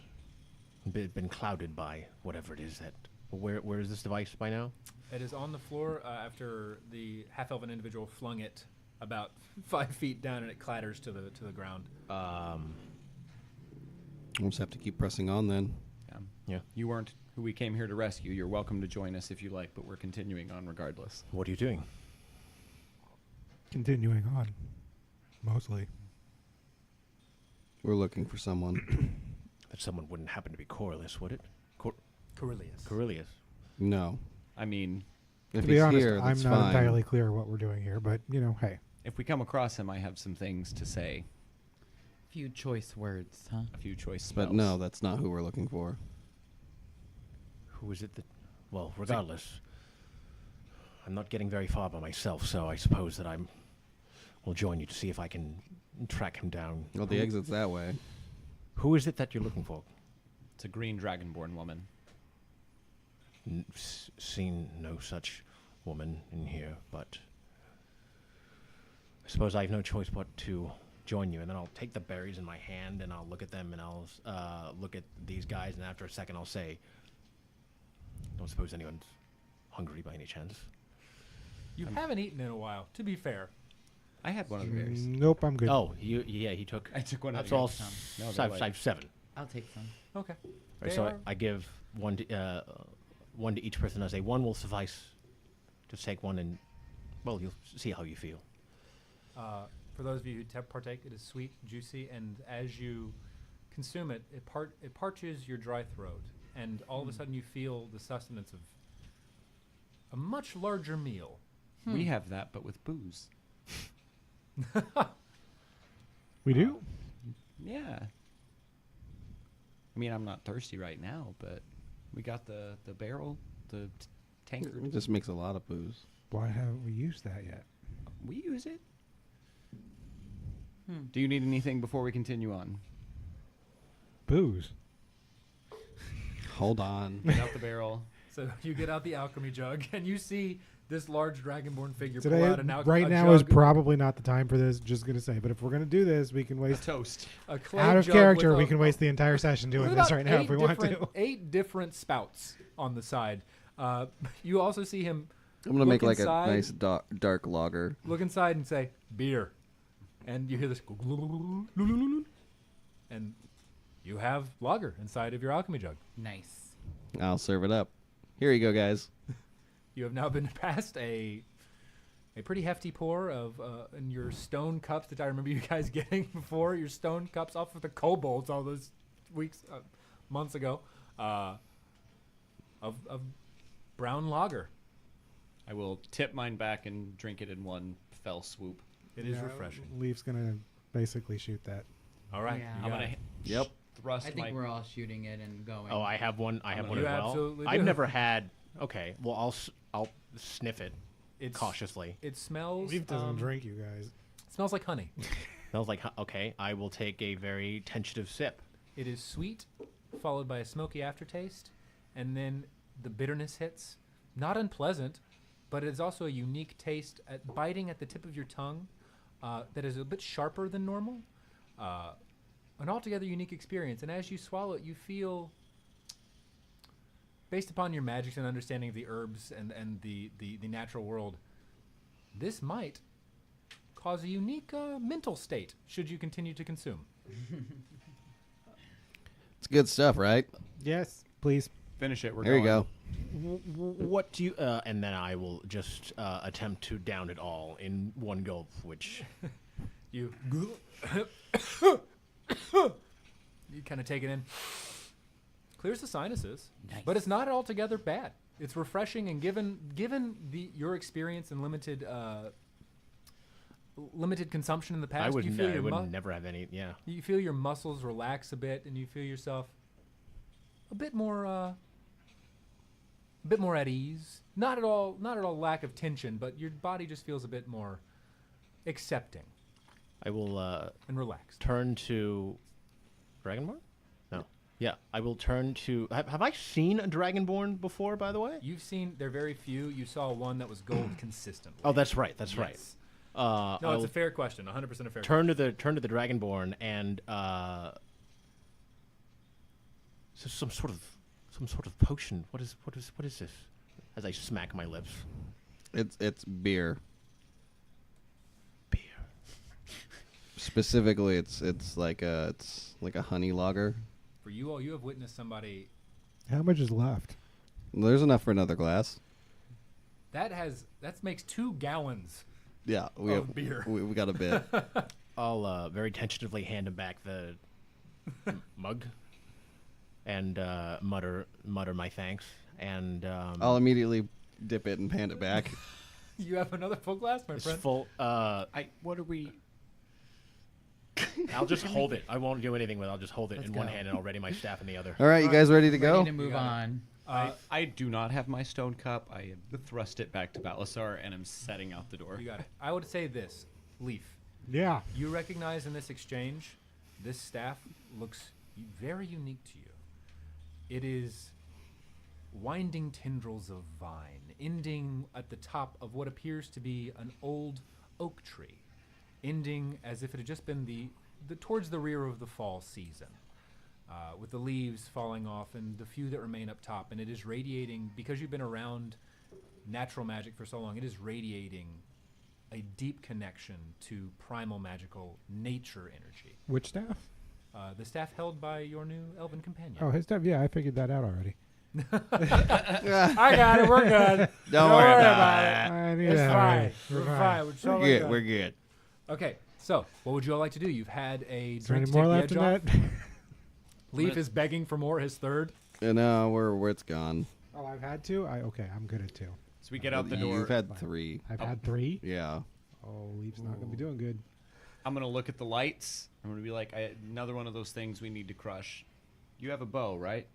been clouded by whatever it is that. Where is this device by now? It is on the floor after the half-elven individual flung it about 5 feet down, and it clatters to the ground. We'll just have to keep pressing on then. Yeah. You weren't who we came here to rescue. You're welcome to join us if you like, but we're continuing on regardless. What are you doing? Continuing on, mostly. We're looking for someone. That someone wouldn't happen to be Corliss, would it? Corellius. Corellius. No. I mean, If To be he's honest, here, I'm that's not fine. entirely clear what we're doing here, but hey. if we come across him, I have some things to say. Few choice words, huh? A few choice spells. But no, that's not who we're looking for. Who is it that... Well, regardless, I'm not getting very far by myself, so I suppose that will join you to see if I can track him down. Well, the exit's that way. Who is it that you're looking for? It's a green dragonborn woman. Seen no such woman in here, but I suppose I have no choice but to join you, and then I'll take the berries in my hand and I'll look at them and I'll look at these guys, and after a second I'll say, don't suppose anyone's hungry by any chance? You haven't eaten in a while, to be fair. I had one of the berries. Nope, I'm good. Oh, he took... I took one of That's the all. berries. No, I they're have like- 7. I'll take some. Okay. Right, They so are- I give one to each person. I say one will suffice. Just take one, and well, you'll see how you feel. For those of you who partake, it is sweet, juicy, and as you consume it, it parches your dry throat, and all of a sudden you feel the sustenance of a much larger meal. We have that, but with booze. We do? Yeah. I mean, I'm not thirsty right now, but we got the barrel, the tankard. It just makes a lot of booze. Why haven't we used that yet? We use it. Do you need anything before we continue on? Booze. Hold on. Get out the barrel. So you get out the alchemy jug, and you see this large dragonborn figure Today, pull out an right a now is jug, probably not the time for this. Just gonna say, but if we're gonna do this, we can A waste toast. a clay out of jug character. with We a- can waste the entire session doing with this about right now if we want to. 8 different spouts on the side. You also see him I'm gonna Look make like inside. a nice dark lager. look inside and say, beer. And you hear this, and you have lager inside of your alchemy jug. Nice. I'll serve it up. Here you go, guys. You have now been past a pretty hefty pour of in your stone cups that I remember you guys getting before, your stone cups off of the kobolds all those months ago, of brown lager. I will tip mine back and drink it in one fell swoop. It is Yeah, refreshing. Leaf's gonna basically shoot that. All right. Yeah. you I'm got gonna it. Yep. thrust I think my. we're all shooting it and going. Oh, I have one. I have You one as well. absolutely I've do. never had. Okay, well, I'll sniff it It's cautiously. It smells. Leaf doesn't drink, you guys. Smells like honey. Smells like okay. I will take a very tentative sip. It is sweet, followed by a smoky aftertaste, and then the bitterness hits. Not unpleasant, but it is also a unique taste at biting at the tip of your tongue that is a bit sharper than normal. An altogether unique experience. And as you swallow it, you feel, based upon your magics and understanding of the herbs and the natural world, this might cause a unique mental state should you continue to consume. It's good stuff, right? Yes, please. Finish it. We're Here you going. go. What do you? And then I will just attempt to down it all in one gulp, which You you kind of take it in. Clears the sinuses, but it's not altogether bad. It's refreshing, and given your experience and limited consumption in the past, I would, you feel your never have any. Yeah. you feel your muscles relax a bit, and you feel yourself a bit more at ease. Not at all lack of tension, but your body just feels a bit more accepting I will and relaxed. turn to Dragonborn. No. Yeah, I will turn to. Have I seen a Dragonborn before? By the way. You've seen they're very few. You saw one that was gold consistently. Oh, that's right. That's right. Yes. No, No, it's a fair question. 100% a fair question. turn to the Dragonborn and so some sort of potion. What is this? As I smack my lips. It's beer. Beer. Specifically, it's like a honey lager. For you all, you have witnessed somebody How much is left? There's enough for another glass. that makes 2 gallons. Yeah, we Of have beer. We got a bit. I'll very tentatively hand him back the mug and mutter my thanks. And I'll immediately dip it and hand it back. You have another full glass, my it's friend. full. What are we? I'll just hold it. I won't do anything with it. I'll just hold it Let's in one go. hand and I'll ready my staff in the other. All right, you guys ready to go? Ready to move got it. on. I do not have my stone cup. I thrust it back to Balysar and I'm setting out the door. You got it. I would say this, Leaf. Yeah. You recognize in this exchange, this staff looks very unique to you. It is winding tendrils of vine, ending at the top of what appears to be an old oak tree, ending as if it had just been the towards the rear of the fall season, with the leaves falling off and the few that remain up top. And it is radiating, because you've been around natural magic for so long, it is radiating a deep connection to primal magical nature energy. Which staff? The staff held by your new elven companion. Oh, his staff. Yeah, I figured that out already. I got it. We're good. Don't worry about about I knew It's that fine. already. We're fine. We're totally good. We're good. Okay, so what would you all like to do? You've had a Is there drink any to more take left the in edge that? off. Leaf is begging for more. His third. No, where it's gone. Oh, I've had 2. Okay, I'm good at 2. So we get out the door. You've had 3. I've had 3. Yeah. Oh, Leaf's not gonna be doing good. I'm gonna look at the lights. I'm gonna be like, another one of those things we need to crush. You have a bow, right?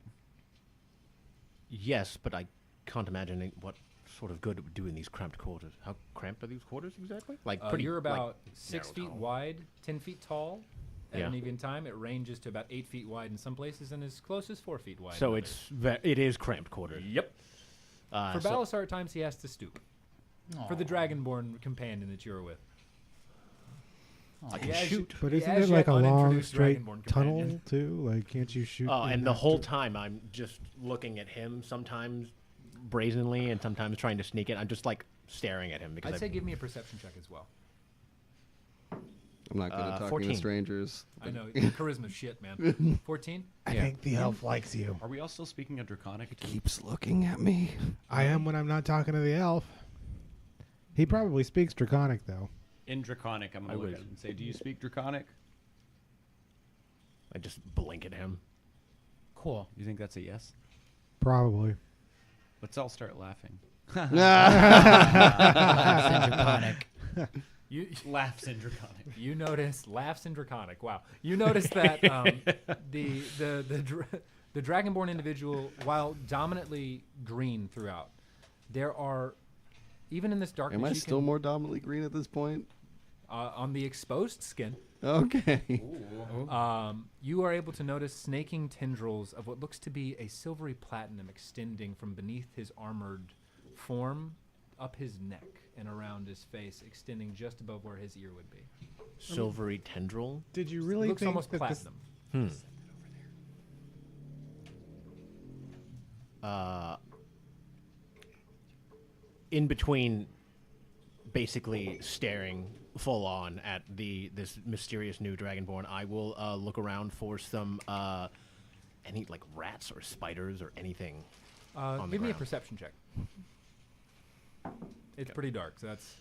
Yes, but I can't imagine what sort of good it would do in these cramped quarters. How cramped are these quarters exactly? Like pretty. You're about like, 6 narrow feet tunnel. wide, 10 feet tall. At Yeah. any given time, it ranges to about 8 feet wide in some places and as close as 4 feet wide. So in it's it is cramped quarters. Yep. For so- Balysar, at times he has to stoop. For the dragonborn companion that you're with. I can Yeah, as you- shoot. But The isn't as it like yet a long unintroduced straight Dragonborn tunnel companion. too? Like, can't you shoot? Oh, in and the that whole too? time I'm just looking at him, sometimes brazenly and sometimes trying to sneak it. I'm just like staring at him because I'd say give me a perception check as well. I'm not good at talking 14. to strangers. I know. Your charisma's shit, man. 14? I think the elf likes you. Are we all still speaking of Draconic? Keeps looking at me. I am when I'm not talking to the elf. He probably speaks Draconic though. In Draconic, I'm gonna I look would. at it and say, "Do you speak Draconic?" I just blink at him. Cool. You think that's a yes? Probably. Let's all start laughing. Laughs in Draconic. You Laughs in Draconic. you notice laughs in Draconic. Wow. You notice that the Dragonborn individual, while dominantly green throughout, there are, even in this darkness, Am I you still can, more dominantly green at this point? on the exposed skin, Okay. you are able to notice snaking tendrils of what looks to be a silvery platinum extending from beneath his armored form up his neck and around his face, extending just above where his ear would be. Silvery tendril. Did you It really looks think almost that this, platinum. In between basically staring full on at this mysterious new dragonborn, I will look around for some any like rats or spiders or anything on the Give me a ground. perception check. It's pretty dark, so that's...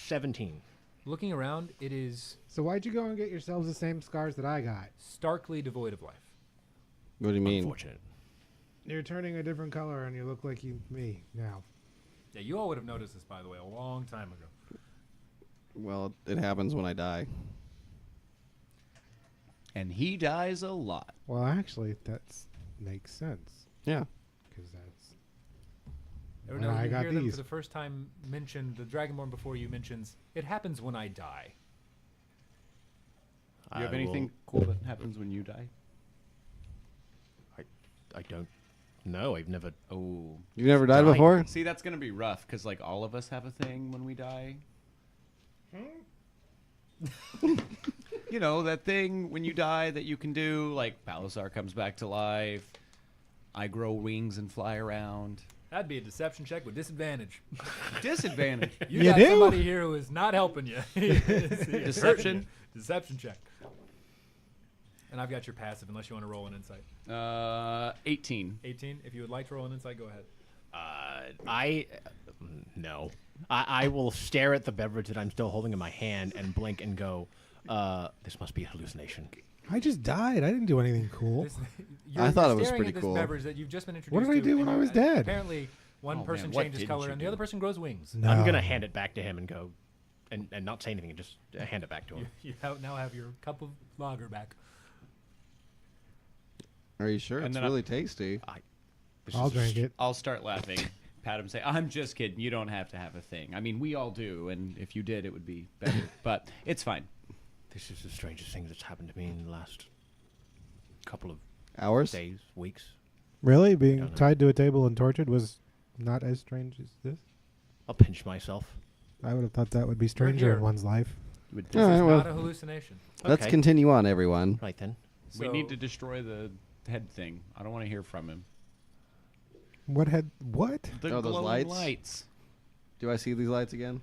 17. looking around, it is So why'd you go and get yourselves the same scars that I got? starkly devoid of life. What do you mean? Unfortunate. You're turning a different color and you look like me now. Yeah, you all would have noticed this, by the way, a long time ago. Well, it happens when I die. And he dies a lot. Well, actually, that makes sense Yeah. because that's Or when no, I you got hear them these. for the first time mentioned, the Dragonborn before you mentions, it happens when I die. Do you have I anything will- cool that happens when you die? I don't know. I've never. Oh. You never died Dying. before? See, that's going to be rough because, like, all of us have a thing when we die. You know, that thing when you die that you can do, like, Balysar comes back to life. I grow wings and fly around. That'd be a deception check with disadvantage. Disadvantage. You You got do? somebody here who is not helping you. Deception? Deception check. And I've got your passive, unless you want to roll an insight. 18. 18. If you would like to roll an insight, go ahead. No. I will stare at the beverage that I'm still holding in my hand and blink and go, this must be a hallucination. I just died. I didn't do anything cool. This, I thought you're it was staring pretty at this cool. beverage that you've just been introduced What did I to, do when and I you- was dead? Apparently, one Oh, person man, what changes didn't color you and the do? other person grows wings. No. I'm going to hand it back to him and go, and not say anything and just hand it back to him. Now have your cup of lager back. Are you sure? And It's then really tasty. I'll drink it. I'll start laughing. Pat him, say, I'm just kidding. You don't have to have a thing. I mean, we all do, and if you did, it would be better. But it's fine. This is the strangest thing that's happened to me in the last couple of Hours? days, weeks. Really? I Being don't know. tied to a table and tortured was not as strange as this? I'll pinch myself. I would have thought that would be stranger here. in one's life. You would- This All is right, well, not a hallucination. let's Okay. continue on, everyone. Right then. we So- need to destroy the head thing. I don't want to hear from him. What had what? The Oh, those glowing lights? Do I see these lights again?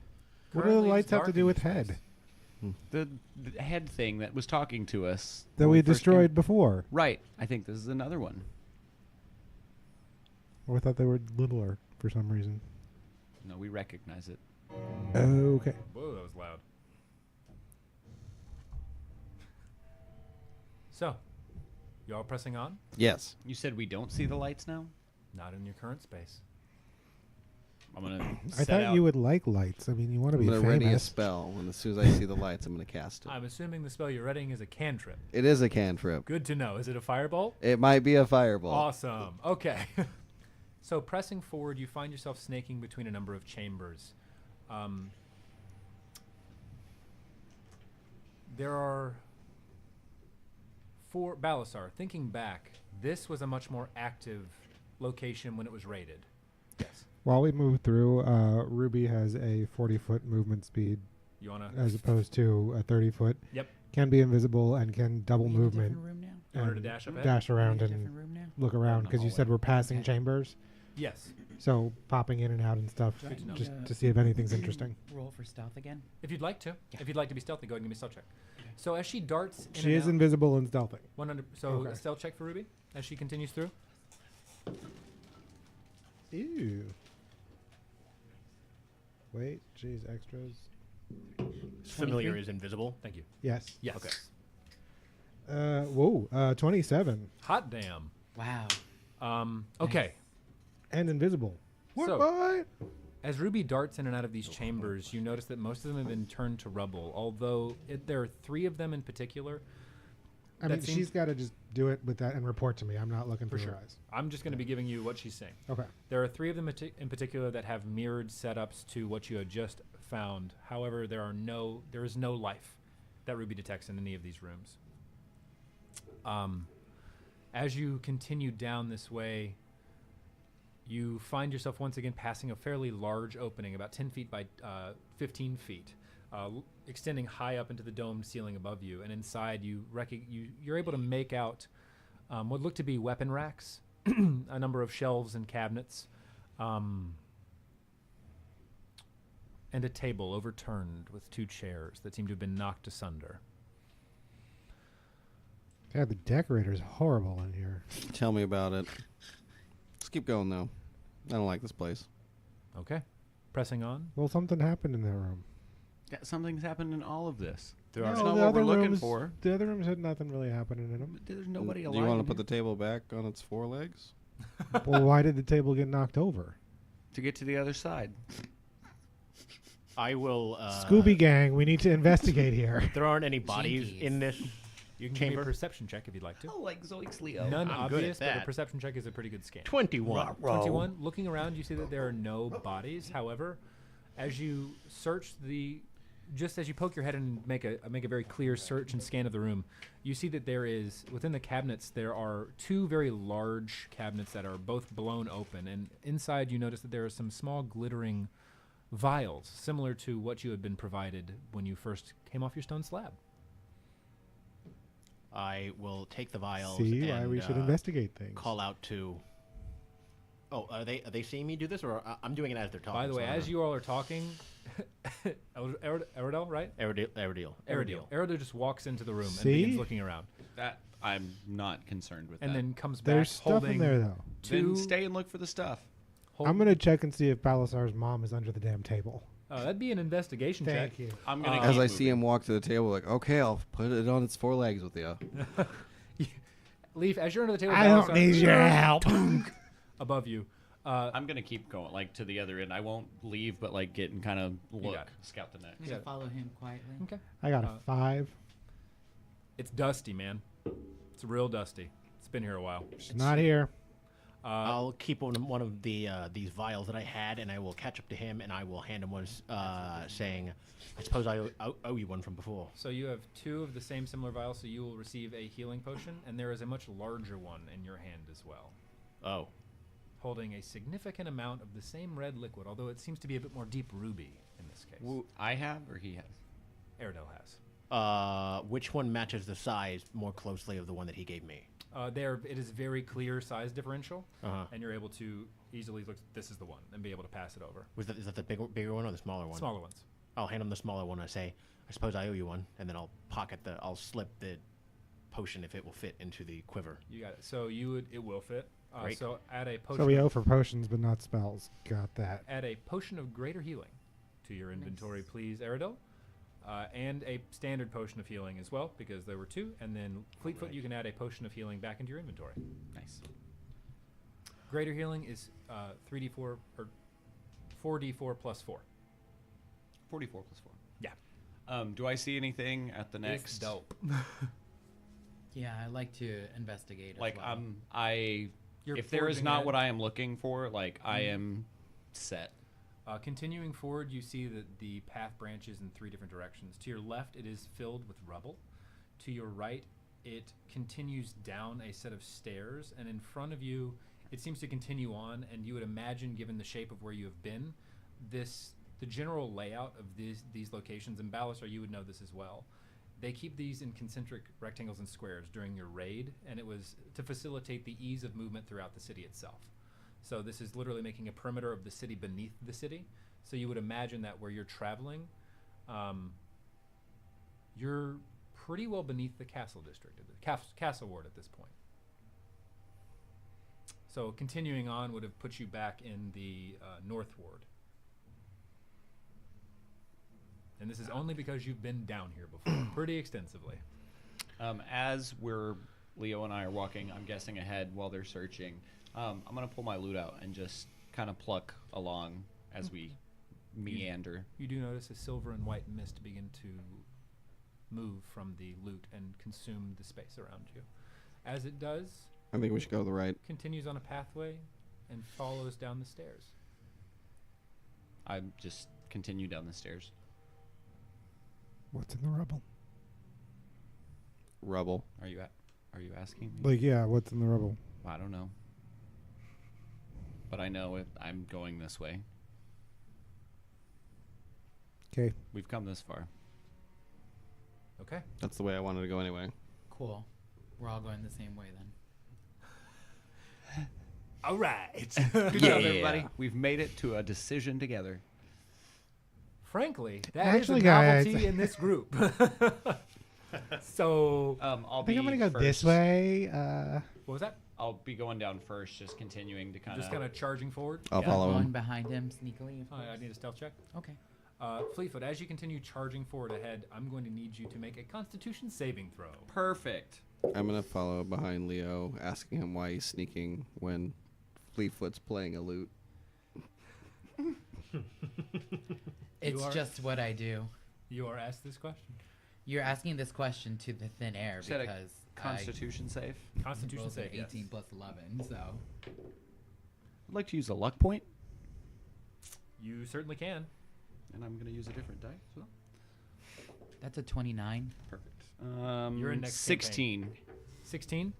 What do the Currently, lights it's have to dark do in with this head Hmm. The head thing that was talking to us. that when we first came- destroyed before? Right. I think this is another one. Or I thought they were littler for some reason. No, we recognize it. Okay. Whoa, that was loud. So, you all pressing on? Yes. You said we don't see the lights now? Not in your current space. I'm going to I thought you would like lights. I mean, you want to I'm be going to ready a famous. spell. And as soon as I see the lights, I'm going to cast it. I'm assuming the spell you're readying is a cantrip. It is a cantrip. Good to know. Is it a firebolt? It might be a fireball. Awesome. Okay. So pressing forward, you find yourself snaking between a number of chambers. There are four. Balysar, thinking back, this was a much more active location when it was raided. Yes. While we move through, Ruby has a 40-foot movement speed You wanna? as opposed to a 30-foot. Yep. Can be invisible and can double We in a movement. different room now? You want her to and dash up ahead? dash around We in a and different room now? look around because you said we're passing Okay. chambers. Yes. So popping in and out and stuff Good to know. just to see if anything's interesting. Roll for stealth again. If you'd like to. Yeah. If you'd like to be stealthy, go ahead and give me a stealth check. So as she darts in She and is out, invisible and stealthing. 100. So Okay. a stealth check for Ruby as she continues through. Ew. Wait, geez, extras. Familiar is invisible. Thank you. Yes. Yes. Okay. 27 Hot damn. Wow. Okay. and invisible. So- What? As Ruby darts in and out of these chambers, you notice that most of them have been turned to rubble. Although there are 3 of them in particular. I That mean, seems- she's got to just do it with that and report to me. I'm not looking For through her sure. eyes. I'm just going to be giving you what she's saying. Okay. There are 3 of them in particular that have mirrored setups to what you had just found. However, there is no life that Ruby detects in any of these rooms. As you continue down this way, you find yourself once again passing a fairly large opening, about 10 feet by 15 feet, extending high up into the domed ceiling above you. And inside, you're able to make out what look to be weapon racks, a number of shelves and cabinets, and a table overturned with 2 chairs that seem to have been knocked asunder. God, the decorator's horrible in here. Tell me about it. Let's keep going though. I don't like this place. Okay. Pressing on. Well, something happened in that room. Yeah, something's happened in all of this. There No, are That's not the what we're other looking rooms- for. The other rooms had nothing really happening in them. There's nobody Do alive. you want to in put the here. table back on its four legs? Well, why did the table get knocked over? To get to the other side? I will. Scooby Gang, we need to investigate here. There aren't any bodies Jinkies. in this. You can give me a Chamber? perception check if you'd like to. Oh, like Zoiks Leo. None I'm good at obvious, but a that. perception check is a pretty good scan. 21. 21. Looking around, you see that there are no bodies. However, as you search just as you poke your head and make a very clear search and scan of the room, you see that there is, within the cabinets, there are two very large cabinets that are both blown open. And inside you notice that there are some small glittering vials, similar to what you had been provided when you first came off your stone slab. I will take the vials. See and, why we should investigate things. Call out to. Oh, are they seeing me do this, or I'm doing it as they're talking? By the way, as you all are talking, Eridel, right? Aerodil. Eridel just walks into the room and See? begins looking around. That I'm not concerned with. And that. then comes back There's stuff holding in there, though. Then two. stay and look for the stuff. hold- I'm going to check and see if Balysar's mom is under the damn table. that'd be an investigation Thank check. you. I'm gonna. As keep I see moving. him walk to the table, like, okay, I'll put it on its four legs with you. Leaf, as you're under the table, I don't Balysar- need your help. above you. I'm gonna keep going, like to the other end. I won't leave, but like get and kind of look, got it. scout the next. I'm gonna follow him quietly. Okay. I got a 5. It's dusty, man. It's real dusty. It's been here a while. She's not here. I'll keep one of the these vials that I had, and I will catch up to him, and I will hand him one, saying, "I suppose I owe you one from before." So you have two of the same similar vials, so you will receive a healing potion, and there is a much larger one in your hand as well, Oh, holding a significant amount of the same red liquid, although it seems to be a bit more deep ruby in this case. I have or he has. Eridel has. which one matches the size more closely of the one that he gave me? It is very clear size differential, Uh-huh. and you're able to easily look. This is the one, and be able to pass it over. Is that the bigger one or the smaller one? Smaller ones. I'll hand him the smaller one. I say, "I suppose I owe you one," and then I'll slip the potion if it will fit into the quiver. You got it. So it will fit. Great. So add a potion. So we owe for potions, but not spells. Got that. Add a potion of greater healing to your inventory, please, Eridel. And a standard potion of healing as well, because there were two. And then Fleetfoot, you can add a potion of healing back into your inventory. Nice. Greater healing is 3d4 or 4d4 plus 4. 44 plus 4. Yeah. Do I see anything at the next? It's dope. Yeah, I like to investigate. Like as well. You're if there is forging not ahead. what I am looking for, like I am set. Continuing forward, you see that the path branches in three different directions. To your left, it is filled with rubble. To your right, it continues down a set of stairs, and in front of you, it seems to continue on. And you would imagine, given the shape of where you have been, the general layout of these locations. And Balysar, you would know this as well. They keep these in concentric rectangles and squares during your raid, and it was to facilitate the ease of movement throughout the city itself. So this is literally making a perimeter of the city beneath the city. So you would imagine that where you're traveling, you're pretty well beneath the castle district, castle ward at this point. So continuing on would have put you back in the north ward. And this is only because you've been down here before, pretty extensively. As Leo and I are walking, I'm guessing ahead while they're searching. I'm gonna pull my loot out and just kind of pluck along as we meander. You do notice a silver and white mist begin to move from the loot and consume the space around you. As it does, I think we should go to the right. continues on a pathway and follows down the stairs. I just continue down the stairs. What's in the rubble? Rubble. Are you asking me? Like, yeah, what's in the rubble? I don't know. But I know I'm going this way. Okay. We've come this far. Okay. That's the way I wanted to go anyway. Cool. We're all going the same way then. All right. Good job, everybody. We've made it to a decision together. Frankly, that Actually, is a guys- novelty in this group. So I'll I think I'm gonna go this way. What was that? I'll be going down first, just continuing to kind Just kind of charging forward. I'll follow One him. behind him sneakily. Of Oh, I course. need a stealth check. Okay. Fleetfoot, as you continue charging forward ahead, I'm going to need you to make a Constitution saving throw. Perfect. I'm gonna follow behind Leo, asking him why he's sneaking when Fleetfoot's playing a lute. It's are- just what I do. You are asked this question. You're asking this question to the thin air Is that a because Constitution save. Constitution both save. an 18 plus 11, so I'd like to use a luck point, You certainly can. and I'm going to use a different die as well. that's a 29. Perfect. You're in next 16. 16.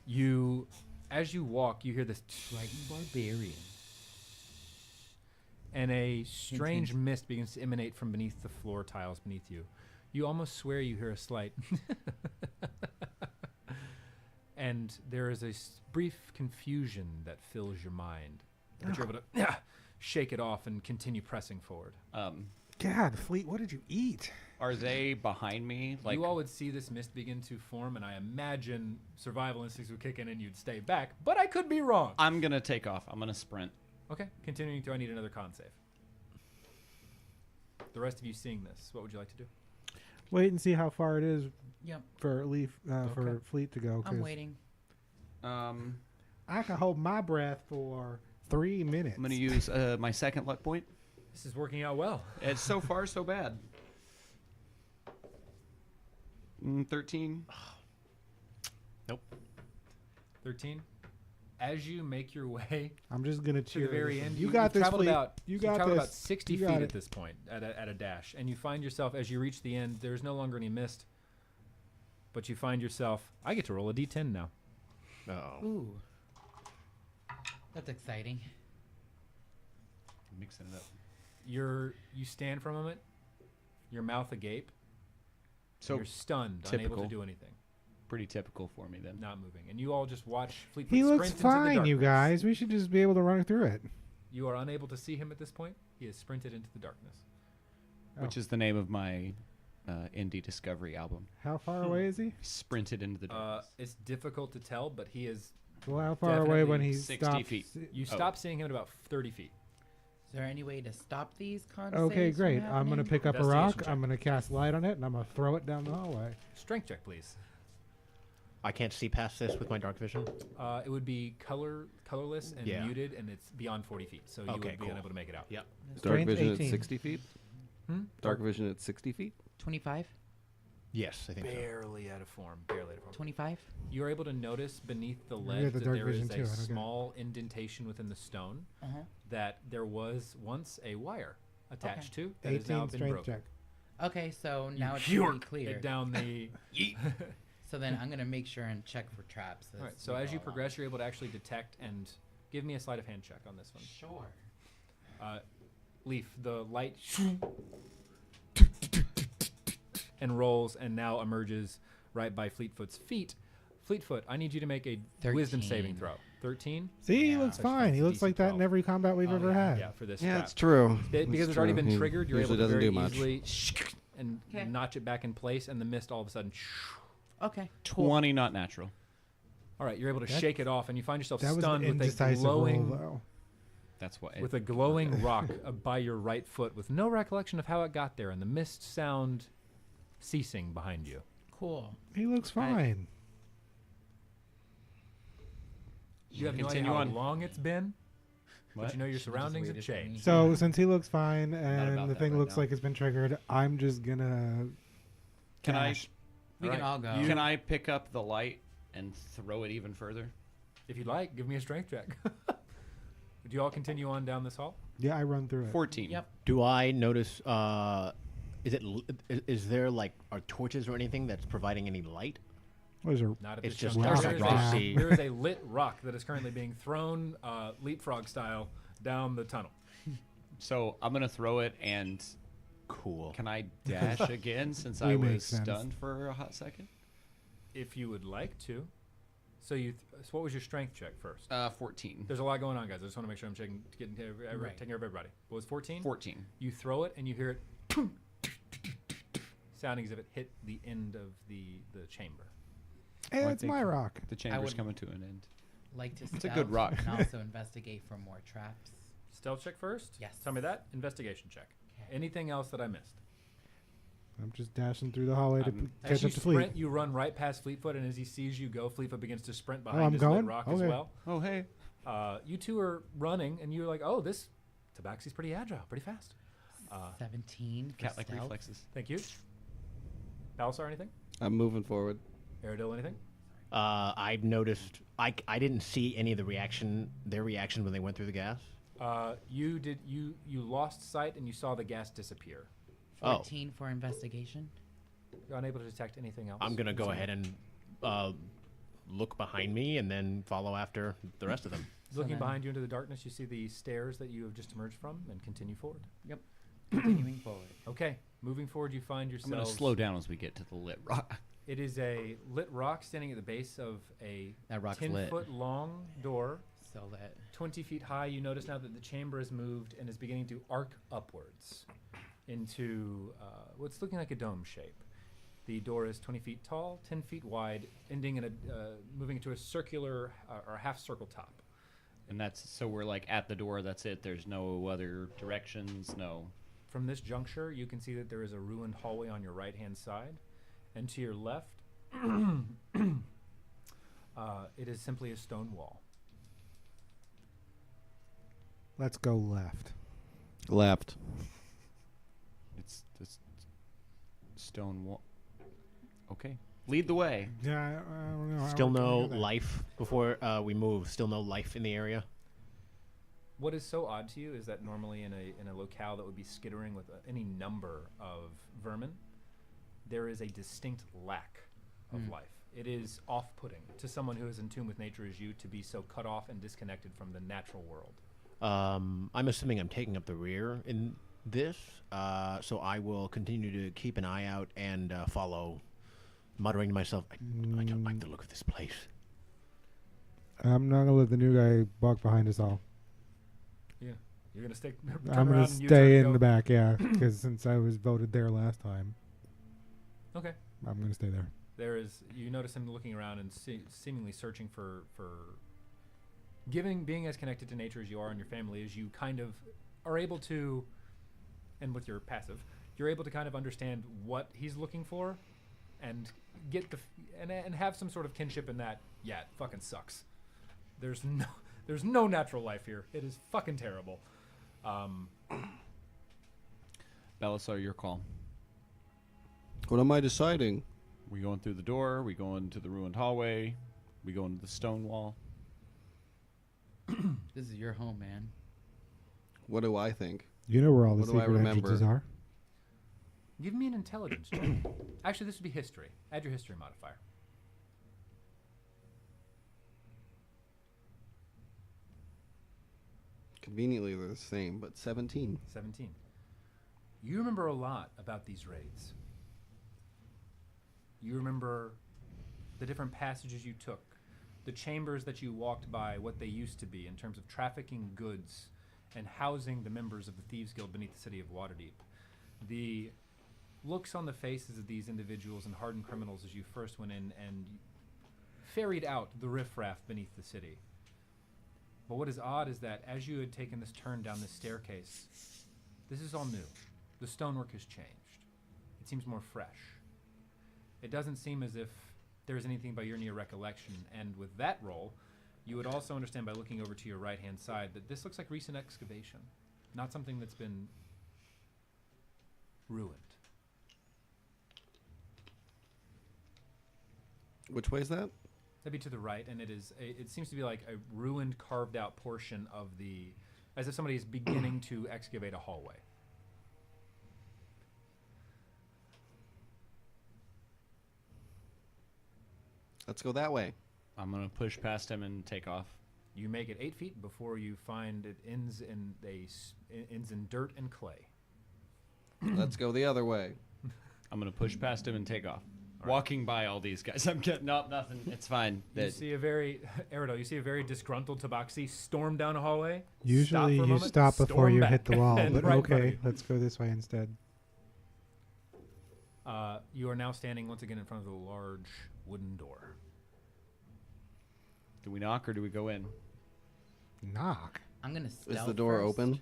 You, as you walk, you hear this, Frightened barbarian. and a strange hint. mist begins to emanate from beneath the floor tiles beneath you. You almost swear you hear a slight. And there is a brief confusion that fills your mind. But you're able to shake it off and continue pressing forward. God, Fleet, what did you eat? Are they behind me? Like, You all would see this mist begin to form, and I imagine survival instincts would kick in and you'd stay back. But I could be wrong. I'm going to take off. I'm going to sprint. Okay, continuing through. I need another con save. The rest of you seeing this, what would you like to do? Wait and see how far it is Yep, for for Fleet to go. I'm 'cause waiting. I can hold my breath for 3 minutes. I'm going to use my second luck point. This is working out well. It's so far so bad. 13. 13. As you make your way I'm just gonna to cheer. the very end, You got this, traveled Fleet. about, You got traveled this. about 60 You feet got at it. this point at a dash, and you find yourself as you reach the end. There's no longer any mist, but you find yourself. I get to roll a d10 now. Oh. Ooh, that's exciting. Mixing it up. You stand for a moment, your mouth agape. So You're stunned, unable typical. to do anything, pretty typical for me then. not moving, and you all just watch Fleetfoot He sprint looks into the fine, you darkness. guys. We should just be able to run through it. You are unable to see him at this point. He has sprinted into the darkness. Which is the name of my indie discovery album. How far away is he? Sprinted into the darkness. It's difficult to tell, but he is. Well, how far away when he 60 stops? feet. You Oh. stop seeing him at about 30 feet. Is there any way to stop these con Okay, saves from great. I'm gonna happening? pick up a Investigation rock. check. I'm gonna cast light on it, and I'm gonna throw it down the hallway. Strength check, please. I can't see past this with my dark vision. It would be colorless and Yeah. muted, and it's beyond 40 feet, so you Okay, would be cool. unable to make it out. Yep. Dark Strength vision 18. at 60 feet. Dark vision at 60 feet. 25? Yes, I think so. Barely out of form. Barely out of form. 25? You are able to notice beneath the You ledge got the that dark there is vision too, a I don't get it. small indentation within the stone Uh-huh. that there was once a wire attached to that has 18 now been strength broken. check. Okay, so now it's You really york clear. it down the. So then I'm going to make sure and check for traps. All right. So as you progress, you're able to actually detect and give me a sleight of hand check on this one. Sure. Leaf, the light and rolls and now emerges right by Fleetfoot's feet. Fleetfoot, I need you to make a wisdom saving 13. throw. 13? See, he Yeah. looks That's fine. He a looks decent like that in 12. every combat we've Oh, ever yeah. had. Yeah, for this Yeah, trap. it's true. Because it's already been triggered, you're able to doesn't very do much. easily and Okay. notch it back in place, and the mist all of a sudden. Okay. 20 not natural. All right, you're able to That- shake it off, and you find yourself That was an stunned with a indecisive roll, glowing though. That's what. with a glowing rock by your right foot, with no recollection of how it got there, and the mist sound ceasing behind you. Cool. He looks fine. You have no idea Continue how on. long it's been, but What? you know your Should've just surroundings have waited for me. changed. So since he looks fine about and the that thing right looks now. like it's been triggered, I'm just gonna. Can dash. We can all go. Can I pick up the light and throw it even further? If you'd like, give me a strength check. Would you all continue on down this hall? Yeah, I run through it. 14. Yep. Do I notice? Is there like are torches or anything that's providing any light? What is there? Not at It's this just juncture. rock There is down. rocky. There is a lit rock that is currently being thrown leapfrog style down the tunnel. So I'm gonna throw it, and Cool. can I dash again since We I make was sense. stunned for a hot second? If you would like to. So so what was your strength check first? 14. There's a lot going on, guys. I just want to make sure I'm taking care of Right. everybody. What was 14? 14. You throw it and you hear it sounding as if it hit the end of the chamber. Hey, Well, I that's think my rock. The chamber's would- coming to an end. Like to It's a stealth good rock. and also investigate for more traps. Stealth check first. Yes. Tell me that. Investigation check. Okay. Anything else that I missed? I'm just dashing through the hallway to As catch you up to Fleet. sprint, you run right past Fleetfoot, and as he sees you go, Fleetfoot begins to sprint behind I'm his going? lit rock as Okay. well. Oh, hey. You two are running, and you're like, "Oh, this Tabaxi's pretty agile, pretty fast." 17 for Cat-like stealth. reflexes. Thank you. Balysar, anything? I'm moving forward. Aerodil, anything? I've noticed. I didn't see any of their reaction when they went through the gas. You did. You lost sight, and you saw the gas disappear. 14 for investigation. You're unable to detect anything else. I'm gonna go ahead and look behind me and then follow after the rest of them. So Looking then- behind you into the darkness, you see the stairs that you have just emerged from, and continue forward. Yep. Continuing forward. Okay, moving forward, you find I'm yourselves. going to slow down as we get to the lit rock. It is a lit rock standing at the base of a That rock's lit. 10-foot long door, So that 20 feet high. You notice now that the chamber has moved and is beginning to arc upwards into what's looking like a dome shape. The door is 20 feet tall, 10 feet wide, ending in a moving into a circular or half circle top. And that's so we're like at the door. That's it. There's no other directions. No. From this juncture, you can see that there is a ruined hallway on your right-hand side, and to your left, it is simply a stone wall. Let's go left. Left. It's this stone wall. Okay. Lead the way. Yeah, I don't know. how Still we're gonna no do that. life before we move. Still no life in the area. What is so odd to you is that normally in a locale that would be skittering with any number of vermin, there is a distinct lack of life. It is off-putting to someone who is in tune with nature as you to be so cut off and disconnected from the natural world. I'm assuming I'm taking up the rear in this, so I will continue to keep an eye out and follow, muttering to myself, I don't like the look of this place. I'm not gonna let the new guy walk behind us all. Yeah, you're gonna stay. I'm gonna stay in the back, yeah, because since I was voted there last time, Okay. I'm gonna stay there. There is. You notice him looking around and seemingly searching for being as connected to nature as you are and your family as you kind of are able to, and with your passive, you're able to kind of understand what he's looking for, and get the and have some sort of kinship in that. Yeah, it fucking sucks. There's no natural life here. It is fucking terrible. Balysar, your call. What am I deciding? We going through the door? We going to the ruined hallway? We going to the stone wall? this is your home, man. What do I think? You know where all the What do I secret remember? entrances are. Give me an intelligence check. Actually, this would be history. Add your history modifier. Conveniently, they're the same, but 17. 17. You remember a lot about these raids. You remember the different passages you took, the chambers that you walked by, what they used to be in terms of trafficking goods and housing the members of the Thieves Guild beneath the city of Waterdeep. The looks on the faces of these individuals and hardened criminals as you first went in and ferried out the riffraff beneath the city. But what is odd is that as you had taken this turn down this staircase, this is all new. The stonework has changed. It seems more fresh. It doesn't seem as if there is anything by your near recollection, and with that roll, you would also understand by looking over to your right-hand side that this looks like recent excavation, not something that's been ruined. Which way is that? That'd be to the right, and it seems to be like a ruined, carved-out portion of the, as if somebody is beginning to excavate a hallway. Let's go that way. I'm going to push past him and take off. You make it 8 feet before you find it ends in dirt and clay. Let's go the other way. I'm going to push past him and take off. Walking by all these guys. I'm getting up, nothing. It's fine. You see a very, Aerodil, you see a very disgruntled Tabaxi storm down a hallway. Usually stop for a you moment, stop before storm you back, hit the wall, and but right in front of okay, you. let's go this way instead. You are now standing once again in front of the large wooden door. Do we knock or do we go in? Knock. I'm gonna stealth Is the door first. open?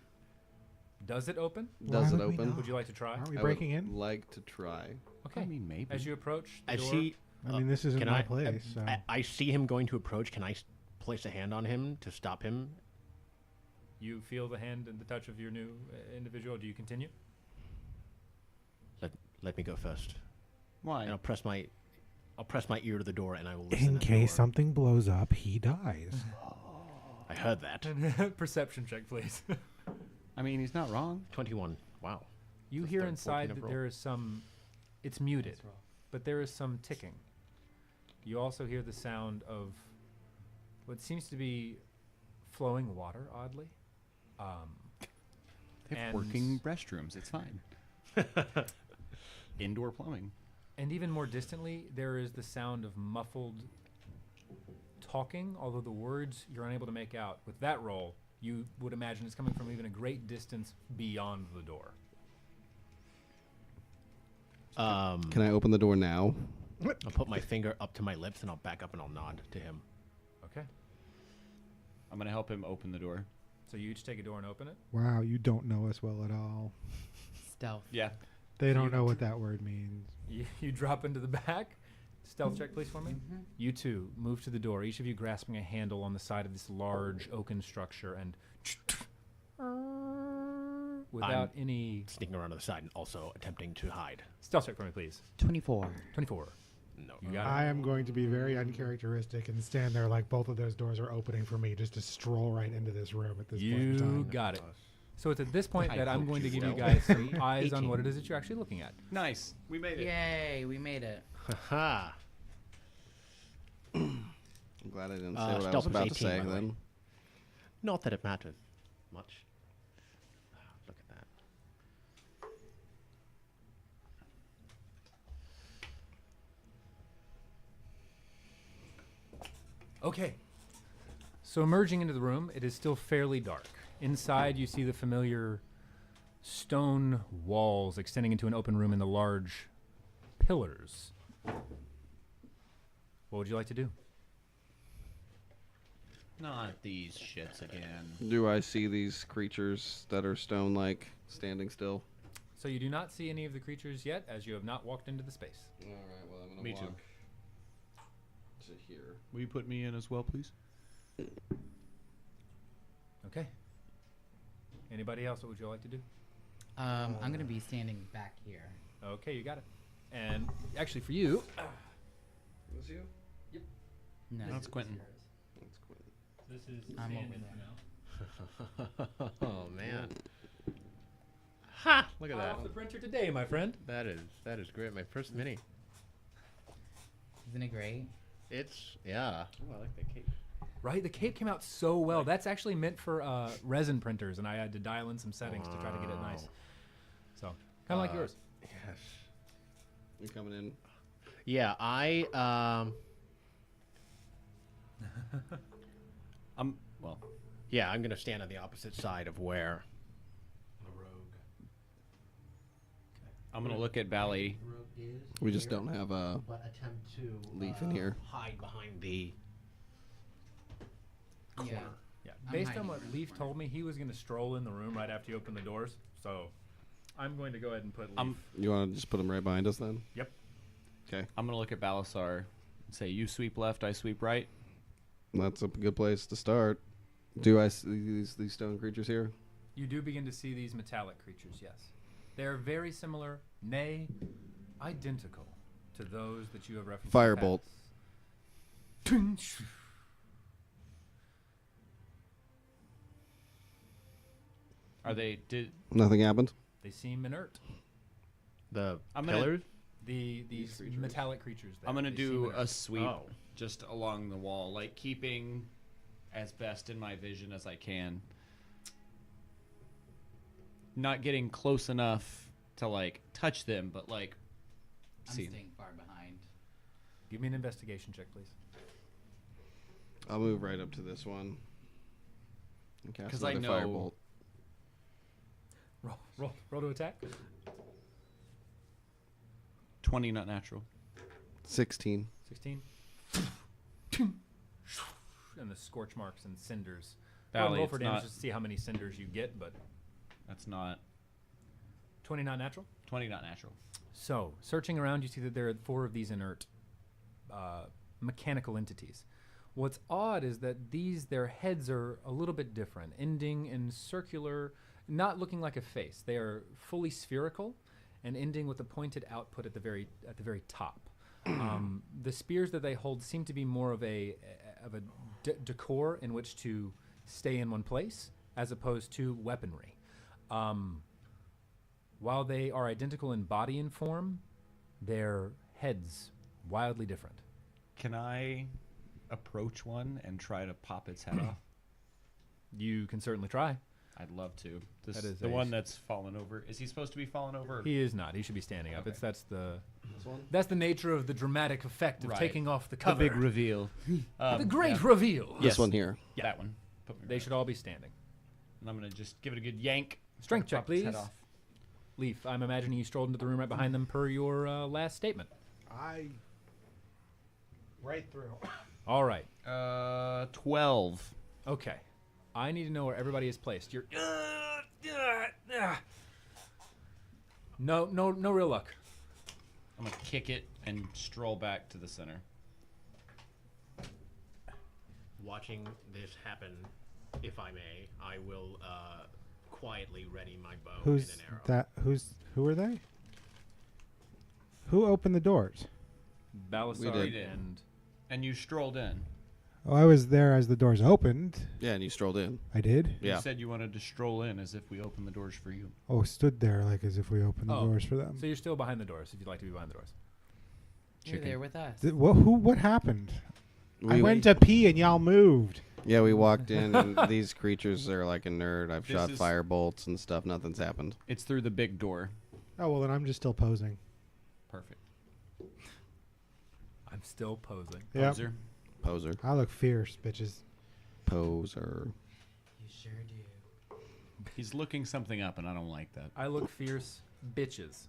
Does it open? Does Why it would we open? knock? Would you like to try? Aren't we I breaking would in? like to try. Okay. I mean, maybe. As you approach the I door, see. I mean, this isn't Can my I? place. So. I see him going to approach. Can I place a hand on him to stop him? you feel the hand and the touch of your new individual. Do you continue? Let me go first. Why? And I'll press my ear to the door, and I will listen. In at the case door. something blows up, he dies. I heard that. Perception check, please. I mean, he's not wrong. 21. Wow. You The hear third inside 14 of that roll. there is some. It's muted, but there is some ticking. You also hear the sound of what seems to be flowing water, oddly. They have And- working restrooms. It's fine. Indoor plumbing. And even more distantly, there is the sound of muffled talking, although the words you're unable to make out. With that roll, you would imagine it's coming from even a great distance beyond the door. Can I open the door now? I'll put my finger up to my lips, and I'll back up, and I'll nod to him. Okay. I'm going to help him open the door. So you each take a door and open it? Wow, you don't know us well at all. Stealth. Yeah. They don't know what that word means. You drop into the back. Stealth check, please, for me. Mm-hmm. You two move to the door, each of you grasping a handle on the side of this large oaken structure, and without any Sneaking around to the side and also attempting to hide. stealth check for me, please. 24. 24. No. You got I am going to be very uncharacteristic and stand there like both of those doors are opening for me just to stroll right into this room at it. this point in You time. got it. So it's at this point I that I'm hope going to you give you will. guys some eyes on what it is that you're actually looking at. Nice. We made it. Yay, we made it. Haha. I'm glad I didn't say what I was stealth was about to 18, say by the way. then. Not that it matters much. Look at that. Okay. So emerging into the room, it is still fairly dark. Inside, you see the familiar stone walls extending into an open room and the large pillars. What would you like to do? Not these shits again. Do I see these creatures that are stone-like standing still? So you do not see any of the creatures yet, as you have not walked into the space. All right. Well, I'm gonna Me too. walk to here. Will you put me in as well, please? Okay. Anybody else? What would you like to do? I'm gonna be standing back here. Okay, you got it. And actually, for you, Was you? No, That's Quentin. That's Quentin. this is I'm over there. Oh man. Ha! Look at that. off the printer today, my friend. That is great. My first mini. Isn't it great? It's yeah. Oh, I like that cape. Right, the cape came out so well. That's actually meant for resin printers, and I had to dial in some settings to try to get it nice. Wow. So, kind of like yours. Yes. You coming in? Yeah, I Well, yeah, I'm gonna stand on the opposite side of where I'm going to look at Bally. We just don't have a. but attempt to Leaf in here. hide behind the Yeah. Yeah. I'm Based on hiding what behind Leaf one. told me, he was going to stroll in the room right after you open the doors. So, I'm going to go ahead and put Leaf. You want to just put them right behind us then? Yep. Okay. I'm going to look at Balysar and say, you sweep left, I sweep right. That's a good place to start. Do I see these stone creatures here? You do begin to see these metallic creatures, yes. They're very similar, nay, identical to those that you have referenced. in the Firebolt. past. Are they... Nothing happened. They seem inert. the I'm gonna- pillars. These creatures. metallic creatures. There, I'm going to they do seem a inert. sweep Oh. just along the wall, like keeping as best in my vision as I can. Not getting close enough to, like, touch them, but, like, I'm see. staying far behind. Give me an investigation check, please. I'll move right up to this one. And cast 'Cause I another know- firebolt. Roll to attack. 20 not natural. 16. 16. and the scorch marks and cinders. Valley, Roll for it's damage not- just to see how many cinders you get, but That's not 20 not natural. 20, not natural. So, searching around, you see that there are 4 of these inert mechanical entities. What's odd is that their heads are a little bit different, ending in circular, not looking like a face. They are fully spherical, and ending with a pointed output at the very top. The spears that they hold seem to be more of a decor in which to stay in one place, as opposed to weaponry. While they are identical in body and form, their heads wildly different. Can I approach one and try to pop its head off? You can certainly try. I'd love to. That is the a- one that's fallen over. Is he supposed to be fallen over? He is not. He should be standing up. Okay. That's the This one? that's the nature of the dramatic effect of Right. taking off the the cover. big reveal. The great yeah. reveal. This one here. Yeah. That one. Put me They right. should all be standing. And I'm gonna just give it a good yank. Strength check, Pop its head please. off. Leaf, I'm imagining you strolled into the room right behind them per your last statement. Right through. All right. 12. Okay. I need to know where everybody is placed. You're. No real luck. I'm gonna kick it and stroll back to the center. Watching this happen, if I may, I will quietly ready my bow Who's and an arrow. that? Who are they? Who opened the doors? Balysar did. and And you strolled in. Oh, I was there as the doors opened. Yeah, and you strolled in. I did. Yeah. You said you wanted to stroll in as if we opened the doors for you. Oh, stood there like as if we opened the Oh, doors for them. so you're still behind the doors if you'd like to be behind the doors. You're there with us. What happened? I We- went to pee and y'all moved. Yeah, we walked in, and these creatures are like a nerd. I've This shot is- fire bolts and stuff. Nothing's happened. It's through the big door. Oh well, then I'm just still posing. Perfect. I'm still posing. Yeah, Poser. Poser. I look fierce, bitches. Poser. You sure do. He's looking something up, and I don't like that. I look fierce, bitches.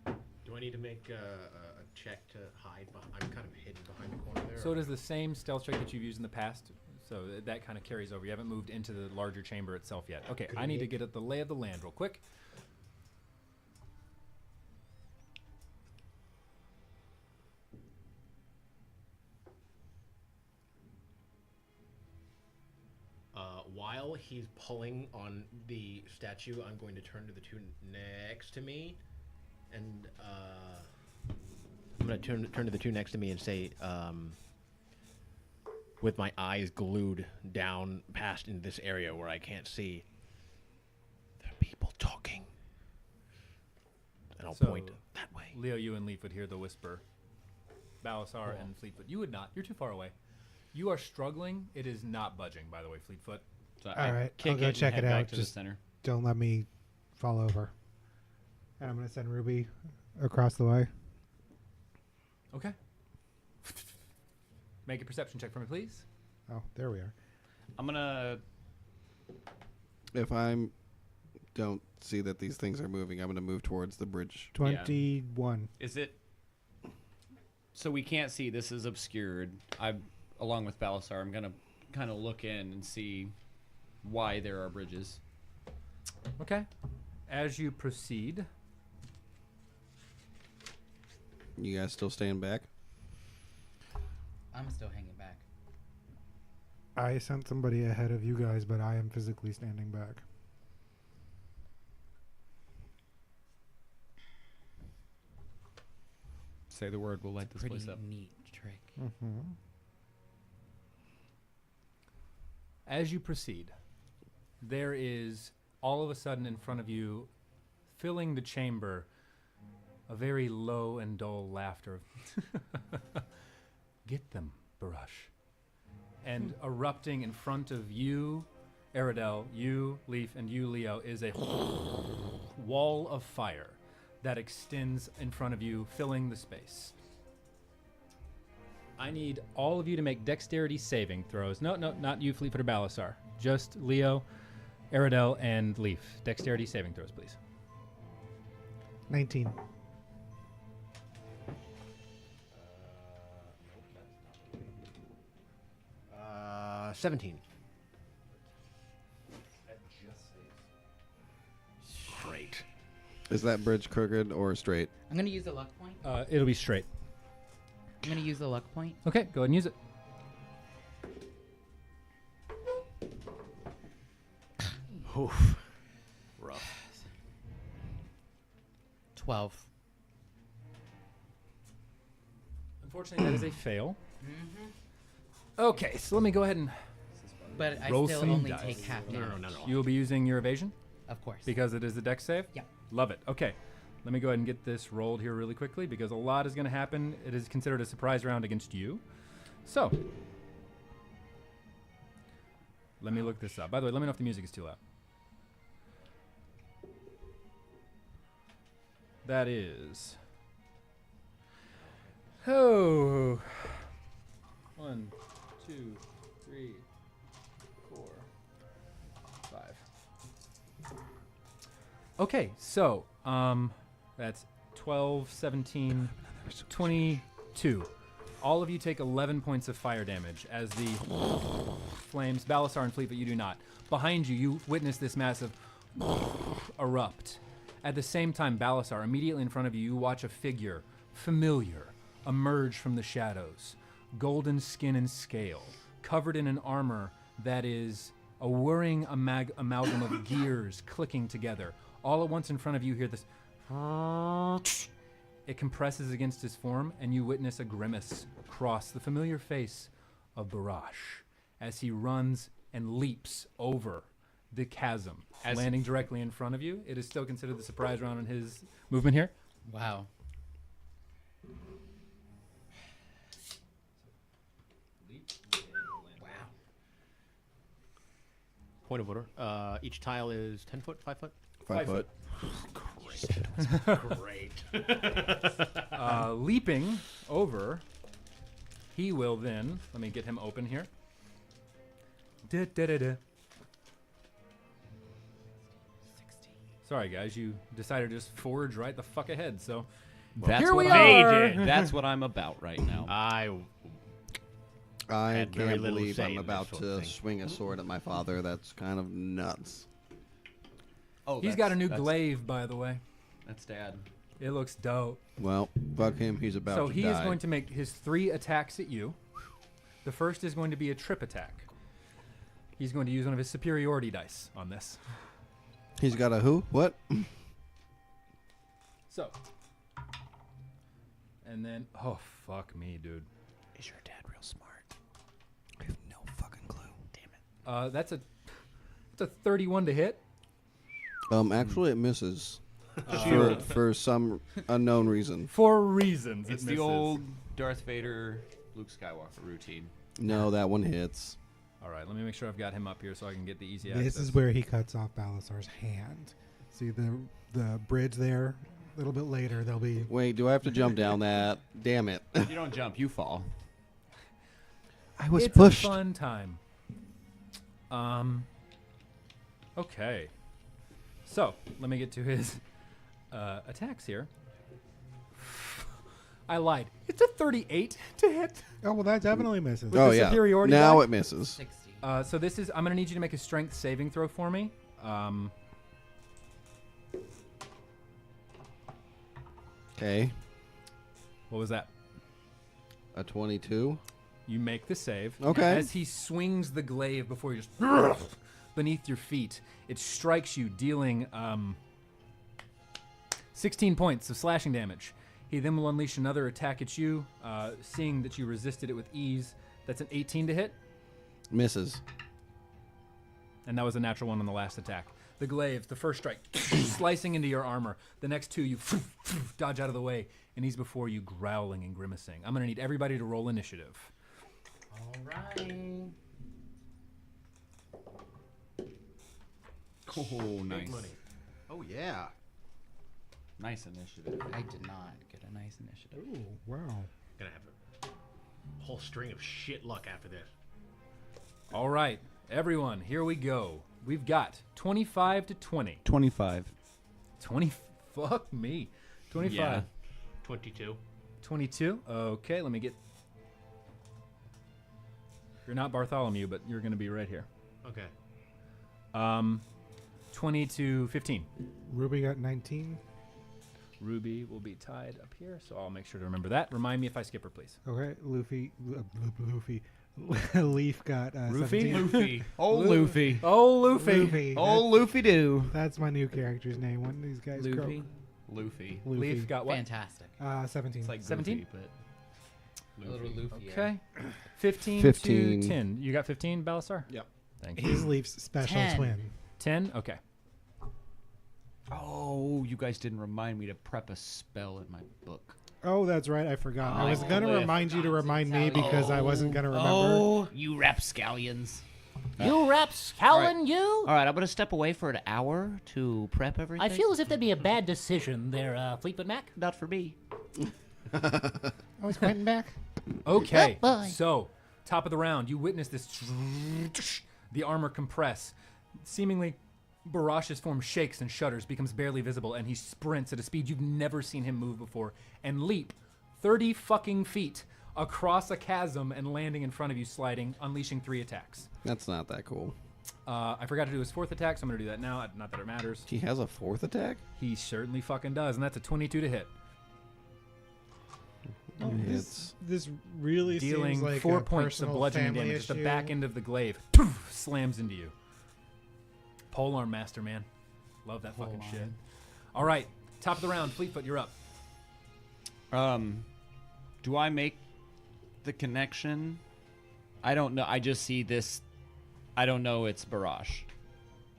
Do I need to make a check to hide? I'm kind of hidden behind the corner there. So it is the same stealth check that you've used in the past. So that kind of carries over. You haven't moved into the larger chamber itself yet. Okay, I need to get at the lay of the land real quick. While he's pulling on the statue, I'm going to turn to the two next to me, and I'm going to turn to the two next to me and say, with my eyes glued down past in this area where I can't see, there are people talking, and I'll So, point that way. Leo, you and Leaf would hear the whisper. Balasar and Fleetfoot. You would not. You're too far away. You are struggling. It is not budging, by the way, Fleetfoot. So All I right, kick I'll go it and check head it back out. to Just the center. don't let me fall over. And I'm gonna send Ruby across the way. Okay. Make a perception check for me, please. Oh, there we are. I'm gonna. If I don't see that these things are moving, I'm going to move towards the bridge. 21. Is it? So we can't see. This is obscured. Along with Balysar, I'm gonna kind of look in and see why there are bridges. Okay. As you proceed, You guys still staying back? I'm still hanging back. I sent somebody ahead of you guys, but I am physically standing back. Say the word. We'll light this Pretty place up. neat trick. Mm-hmm. as you proceed, there is all of a sudden in front of you, filling the chamber, a very low and dull laughter. Get them, Barush. And erupting in front of you, Aradel, you, Leaf, and you, Leo, is a wall of fire that extends in front of you, filling the space. I need all of you to make dexterity saving throws. No, not you, Fleetfoot or Balasar. Just Leo, Aradel, and Leaf. Dexterity saving throws, please. 19. 17. Great. Is that bridge crooked or straight? I'm gonna use a luck point. It'll be straight. I'm gonna use a luck point. Okay, go ahead and use it. Oof. Rough. 12. Unfortunately, that is a fail. Okay, so let me go ahead and But I Roll still some only dice. take half damage. No. you will be using your evasion Of course. because it is a dex save. Yeah. Love it. Okay, let me go ahead and get this rolled here really quickly because a lot is going to happen. It is considered a surprise round against you. So, let me look this up. By the way, let me know if the music is too loud. That is. Oh. 1, 2, 3, 4, 5. Okay, so that's 12, 17, 22. All of you take 11 points of fire damage as the flames, Balysar and Fleet, but you do not. Behind you, you witness this massive erupt. At the same time, Balysar, immediately in front of you, you watch a figure, familiar, emerge from the shadows. Golden skin and scale, covered in an armor that is a whirring amalgam of gears clicking together. All at once in front of you hear this. It compresses against his form, and you witness a grimace cross the familiar face of Barash as he runs and leaps over the chasm, landing directly in front of you. It is still considered the surprise round in his movement here. Wow. Point of order. Each tile is 10 foot, 5 foot? 5 foot. Great. Leaping over, he will then, let me get him open here. Da-da-da-da. 16. Sorry, guys, you decided to just forge right the fuck ahead, so That's here what we I are. did. That's what I'm about right now. I had very can't little believe say I'm in this about sort of to thing. swing a sword at my father. That's kind of nuts. Oh, He's got a new glaive, by the way. That's Dad. It looks dope. Well, fuck him. He's about So to he die. is going to make his 3 attacks at you. The first is going to be a trip attack. He's going to use one of his superiority dice on this. He's got a who? What? So. And then, oh, fuck me, dude. Is your dad real smart? I have no fucking clue. Damn it. That's a 31 to hit. Actually, it misses. Shield. For some unknown reason. For reasons. It's it the misses. old Darth Vader, Luke Skywalker routine. No, that one hits. All right, let me make sure I've got him up here so I can get the easy This access. is where he cuts off Balasar's hand. See the bridge there? A little bit later, there'll be... Wait, do I have to jump down that? Damn it. You don't jump, you fall. I was it's pushed. a fun time. Okay. So, let me get to his attacks here. I lied. It's a 38 to hit. Oh, well, that definitely misses. With Oh, the yeah. superiority Now die? it misses. 60. So this is, I'm going to need you to make a strength saving throw for me. Okay. What was that? A 22. You make the save. Okay. As he swings the glaive before you, just beneath your feet, it strikes you, dealing 16 points of slashing damage. He then will unleash another attack at you, seeing that you resisted it with ease. That's an 18 to hit, Misses. and that was a natural one on the last attack. The glaive, the first strike, slicing into your armor. The next two, you dodge out of the way, and he's before you, growling and grimacing. I'm going to need everybody to roll initiative. All right. Oh, nice. money. Oh, yeah. Nice initiative. I did not get a nice initiative. Ooh, wow. Gonna have a whole string of shit luck after this. All right, everyone, here we go. We've got 25 to 20. 25. 20, fuck me. 25. Yeah. 22. 22. Okay, let me get You're not Bartholomew, but you're going to be right here. Okay. 20 to 15. Ruby got 19. Ruby will be tied up here, so I'll make sure to remember that. Remind me if I skip her, please. Okay, Luffy. Leaf got 17. Luffy. Oh, Luffy. Oh, Luffy. Luffy. Oh, Luffy do. That's my new character's name. One of these guys. Luffy. Luffy. Luffy. Leaf got what? Fantastic. 17. It's like 17? Goofy, but A little Luffy. Luffy. Okay. 15 15. to 10. You got 15, Balysar? Yep. Thank you. He's Leaf's special 10. twin. 10? Okay. Oh, you guys didn't remind me to prep a spell in my book. Oh, that's right. I forgot. I Oh, was going to Cliff. remind you to remind me because I wasn't going to remember. Oh, you rapscallions. You rapscallion, you? All right, I'm going to step away for an hour to prep everything. I feel as if that'd be a bad decision there, Fleetfoot Mac. Not for me. Oh, is Quentin back? Okay. Oh, boy. So, top of the round, you witness this. The armor compress. Seemingly, Barash's form shakes and shudders, becomes barely visible, and he sprints at a speed you've never seen him move before and leap 30 fucking feet across a chasm and landing in front of you, sliding, unleashing 3 attacks. That's not that cool. I forgot to do his 4th attack, so I'm going to do that now. Not that it matters. He has a 4th attack? He certainly fucking does, and that's a 22 to hit. This really Dealing seems like 4 a points of personal bludgeoning family damage. At the issue. back end of the glaive slams into you. Polearm master, man. Love that fucking Polearm. shit. All right, top of the round. Fleetfoot, you're up. Do I make the connection? I don't know. I just see this. I don't know it's Barash.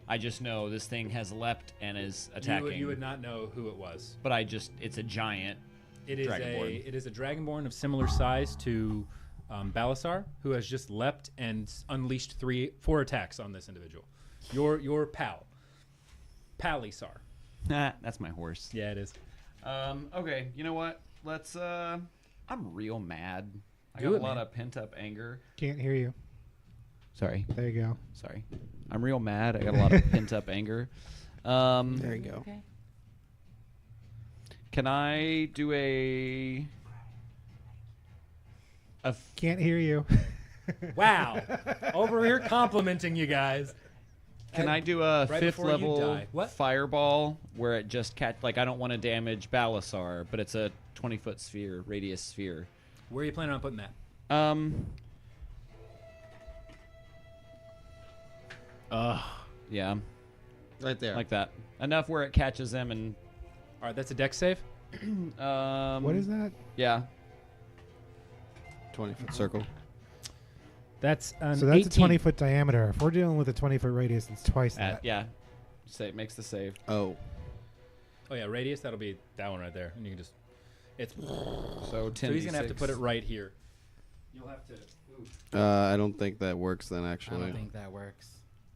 I just know this thing has leapt and is attacking. You would not know who it was. But it's a giant. It is Dragonborn. it is a dragonborn of similar size to Balysar, who has just leapt and unleashed 4 attacks on this individual. Your pal, Balysar. That's my horse. Yeah, it is. Okay, you know what? Let's. I'm real mad. I Do got it, a lot man. of pent up anger. Can't hear you. Sorry. There you go. Sorry. I'm real mad. I got a lot of pent up anger. There you go. Okay. Can I do a Can't hear you. Wow, over here complimenting you guys. Can I do a right 5th before you level die. What? fireball where it just like I don't want to damage Balysar, but it's a 20-foot sphere, radius sphere. Where are you planning on putting that? Yeah, Right there. like that. Enough where it catches them and All right, that's a dex save. What is that? Yeah. 20-foot circle. That's an So that's 18. a 20-foot diameter. If we're dealing with a 20-foot radius, it's twice that. Yeah. Say makes the save. Oh. Oh yeah, radius. That'll be that one right there, and you can just. It's. So 10. So he's gonna have to put it right here. You'll have to. Ooh, I don't think that works then, I actually. don't think that works.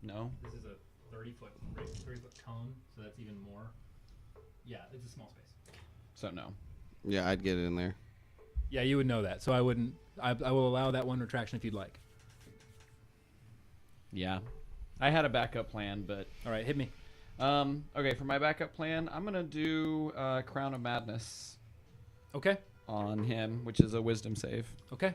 No. this is a 30-foot cone, so that's even more. Yeah, it's a small space. So no. Yeah, I'd get it in there. Yeah, you would know that, so I wouldn't. I will allow that one retraction if you'd like. Yeah. I had a backup plan, but All right, hit me. okay, for my backup plan, I'm gonna do Crown of Madness Okay. on him, which is a Wisdom save. Okay.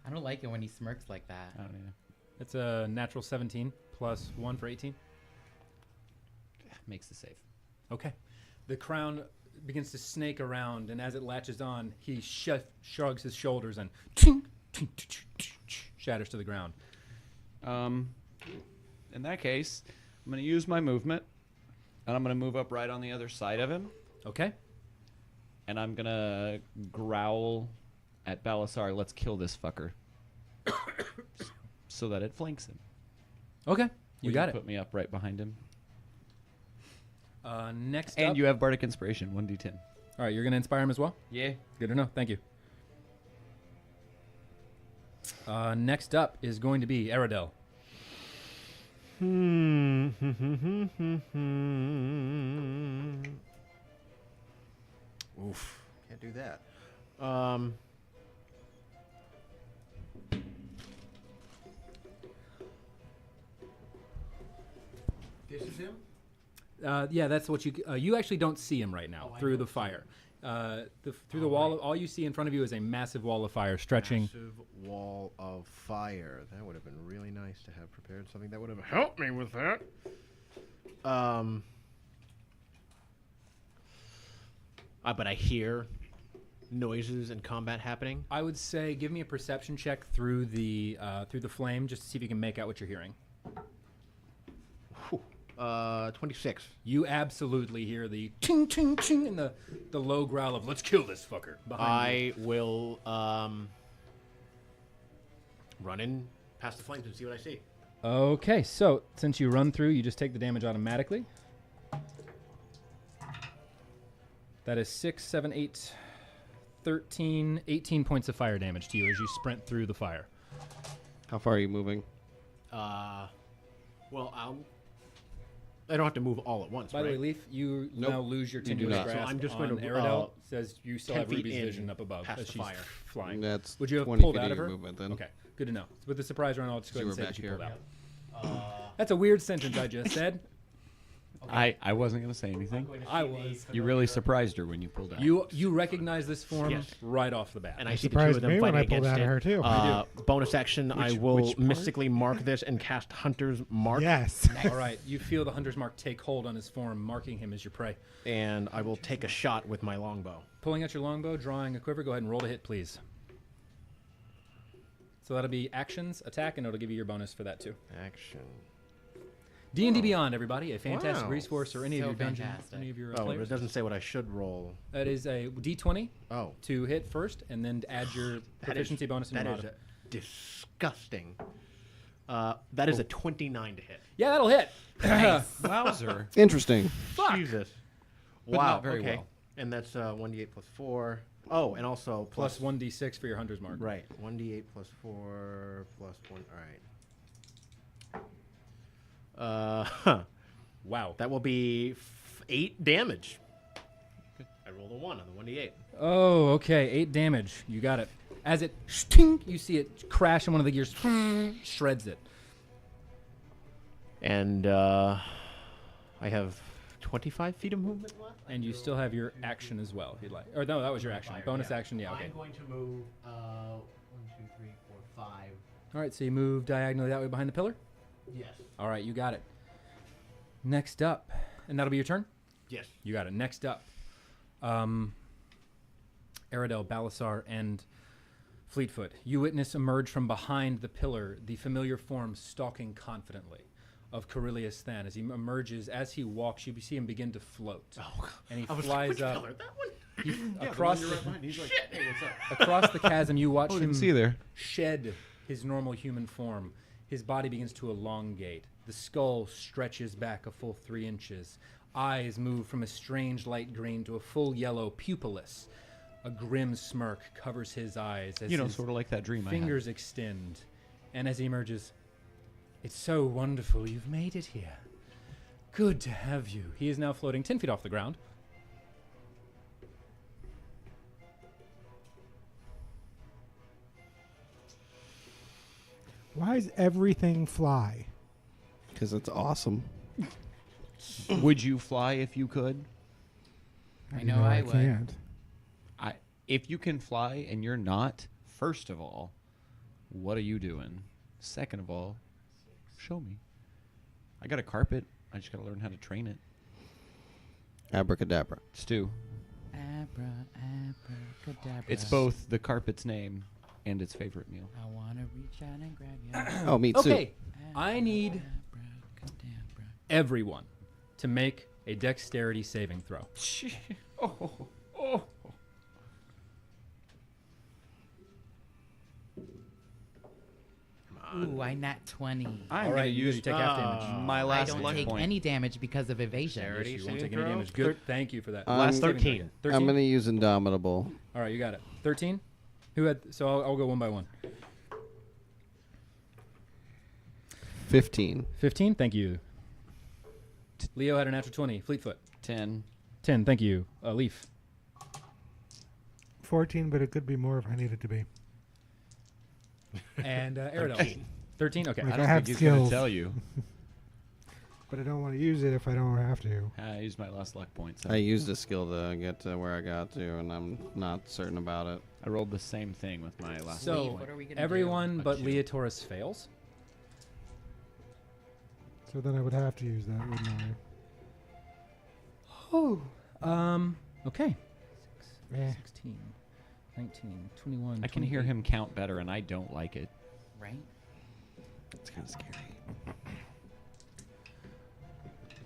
I don't like it when he smirks like that. I don't know. It's a natural 17 plus 1 for 18. Makes the save. Okay. The crown begins to snake around, and as it latches on, he shrugs his shoulders and shatters to the ground. In that case, I'm gonna use my movement, and I'm gonna move up right on the other side of him, Okay. and I'm gonna growl at Balysar. Let's kill this fucker, so that it flanks him. Okay. You Will got it. Put me up right behind him. Next And up. you have Bardic Inspiration, 1d10. All right, you're going to inspire him as well? Yeah. Good to know. Thank you. Next up is going to be Aradel. Oof. Can't do that. This is him? Yeah, that's what you actually don't see him right now through the fire. Through the wall, all you see in front of you is a massive wall of fire stretching. Massive wall of fire. That would have been really nice to have prepared something that would have helped me with that. But I hear noises and combat happening. I would say give me a perception check through the flame just to see if you can make out what you're hearing. 26. You absolutely hear the ching ching ching and the low growl of "Let's kill this fucker" behind you. I will run in past the flames and see what I see. Okay, so since you run through, you just take the damage automatically. That is 6, 7, 8, 13, 18 points of fire damage to you as you sprint through the fire. How far are you moving? Well, I don't have to move all at once, By the right? way, Leaf, you Nope. now lose your You do tenuous not. grasp. So I'm just on going to, Aerodel says you still 10 have feet Ruby's in vision up above past as the she's fire. flying. That's Would you have 20 pulled feet out of of your her? movement then. Okay, good to know. With the surprise round, I'll just go So ahead and say we're that you back pulled out. That's a weird sentence I just said. I wasn't going to say anything. I was. You really surprised her when you pulled out. You recognize this form Yes. right off the bat. And I see the two of Surprised them me when fighting I pulled against out of it. her, too. Bonus action, I will which part? mystically mark this and cast Hunter's Mark. Yes. All right, you feel the hunter's mark take hold on his form, marking him as your prey. And I will take a shot with my longbow. Pulling out your longbow, drawing a quiver, go ahead and roll to hit, please. So that'll be actions, attack, and it'll give you your bonus for that too. Action. D&D Beyond, everybody, a fantastic Wow. resource or any of So your dungeon, fantastic. any of your Oh, but players. it doesn't say what I should roll. That is a D20 Oh. to hit first, and then add your proficiency bonus. That is disgusting. That is a 29 to hit. Yeah, that'll hit. Wowzer. Interesting. Jesus. But wow. not very okay. well. And that's 1d8 plus 4. Oh, and also Plus 1d6 for your hunter's mark. Right. 1d8 plus 4 plus 1. All right. Wow. That will be 8 damage. I rolled a 1 on the 1d8. Oh, okay. 8 damage. You got it. As it stink, you see it crash in one of the gears, shreds it. And I have 25 feet of movement left. And you still have your action as well, if you'd like. Or no, that was your action. Bonus action, yeah, okay. I'm going to move 1, 2, 3, 4, 5. All right, so you move diagonally that way behind the pillar? Yes. All right, you got it. Next up, and that'll be your turn? Yes. You got it. Next up, Aerodel, Balysar, and Fleetfoot. You witness emerge from behind the pillar the familiar form stalking confidently of Corellius Than. As he emerges, as he walks, you see him begin to float. Oh, And he I was flies which up. pillar? That one? Across the chasm, you watch him See there. shed his normal human form. His body begins to elongate. The skull stretches back a full 3 inches. Eyes move from a strange light green to a full yellow, pupilless. A grim smirk covers his eyes as his Sort of like that dream fingers extend. And as he emerges, "It's so wonderful you've made it here. Good to have you." He is now floating 10 feet off the ground. Why does everything fly? Because it's awesome. I had. Would you fly if you could? I know I would. can't. If you can fly and you're not, first of all, what are you doing? Second of all, show me. I got a carpet. I just got to learn how to train it. Abracadabra. Stu. Abracadabra. It's both the carpet's name and its favorite meal. I wanna reach out and grab you. Oh, meat soup. Okay, I need Abracadabra. everyone to make a dexterity saving throw. Oh. Ooh, I nat 20. I'm All right, gonna you use take half damage. my I last don't luck take point. any damage because of evasion. Dexterity. You won't saving take any throw? damage. Good. Thank you for that. Last Saving 13. throw. I'm going to use Indomitable. All right, you got it. 13? Who had... So I'll go one by one. 15. 15? Thank you. Leo had a natural 20. Fleetfoot. 10. 10. Thank you. Leaf. 14, but it could be more if I need it to be. And Aerodel. 13? Okay. Like, I I don't have think he's going to skills. tell you. but I don't want to use it if I don't have to. I used my last luck point. So I used a skill to get to where I got to, and I'm not certain about it. I rolled the same thing with my last So, luck what point. are we gonna everyone do? but Shoot. Leotaurus fails. So then I would have to use that, wouldn't I? Oh. Okay. Eh. 16, 19, 21. I can hear 28. him count better, and I don't like it. Right? It's kind of scary.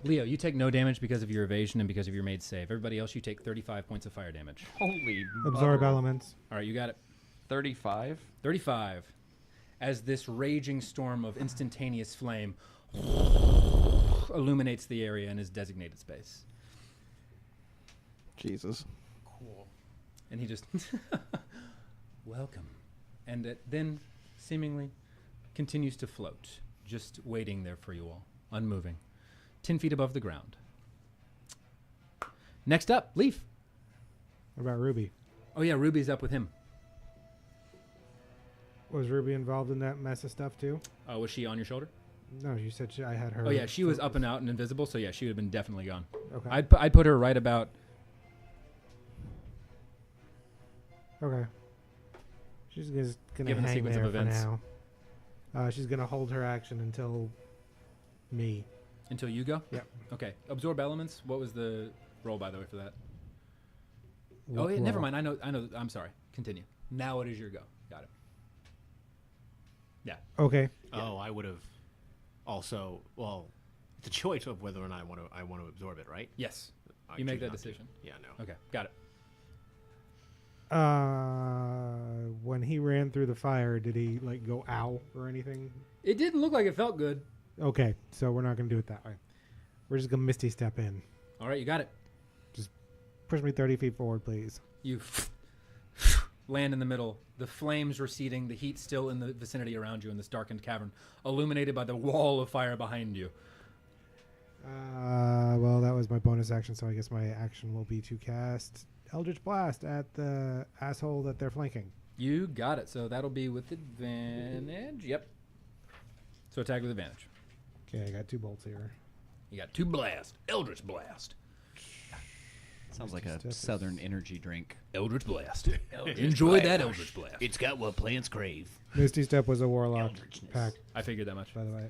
Leo, you take no damage because of your evasion and because of your made save. Everybody else, you take 35 points of fire damage. Holy Absorb mother. elements. All right, you got it. 35. 35. As this raging storm of instantaneous flame illuminates the area in his designated space. Jesus. Cool. And he just, welcome. And it then seemingly continues to float, just waiting there for you all, unmoving, 10 feet above the ground. Next up, Leaf. What about Ruby? Oh yeah, Ruby's up with him. Was Ruby involved in that mess of stuff too? Was she on your shoulder? No, you said I had her. Oh yeah, she was up and out and invisible, so yeah, she would have been definitely gone. Okay. I'd put her right about. Okay. She's just gonna Given the hang sequence of there for events. now. She's gonna hold her action until me. Until you go? Yep. Okay. Absorb elements. What was the roll, by the way, for that? What Oh, yeah, never roll? mind. I know. I'm sorry. Continue. Now it is your go. Got it. Yeah. Okay. Oh, I would have also. Well, it's a choice of whether or not I want to absorb it, right? Yes. I You make choose that not to. decision. Yeah, no. Okay. Got it. When he ran through the fire, did he like go ow or anything? It didn't look like it felt good. Okay, so we're not gonna do it that way. We're just gonna Misty step in. All right. You got it. Push me 30 feet forward, please. You land in the middle. The flames receding. The heat still in the vicinity around you in this darkened cavern, illuminated by the wall of fire behind you. Well, that was my bonus action, so I guess my action will be to cast Eldritch Blast at the asshole that they're flanking. You got it. So that'll be with advantage. Yep. So attack with advantage. Okay, I got 2 bolts here. You got 2 blast. Eldritch blast. Sounds like Misty a step is- southern energy drink. Eldritch blast. Enjoy that Eldritch blast. It's got what plants crave. Misty Step was a warlock Eldritchness. pack, I figured that much. by the way.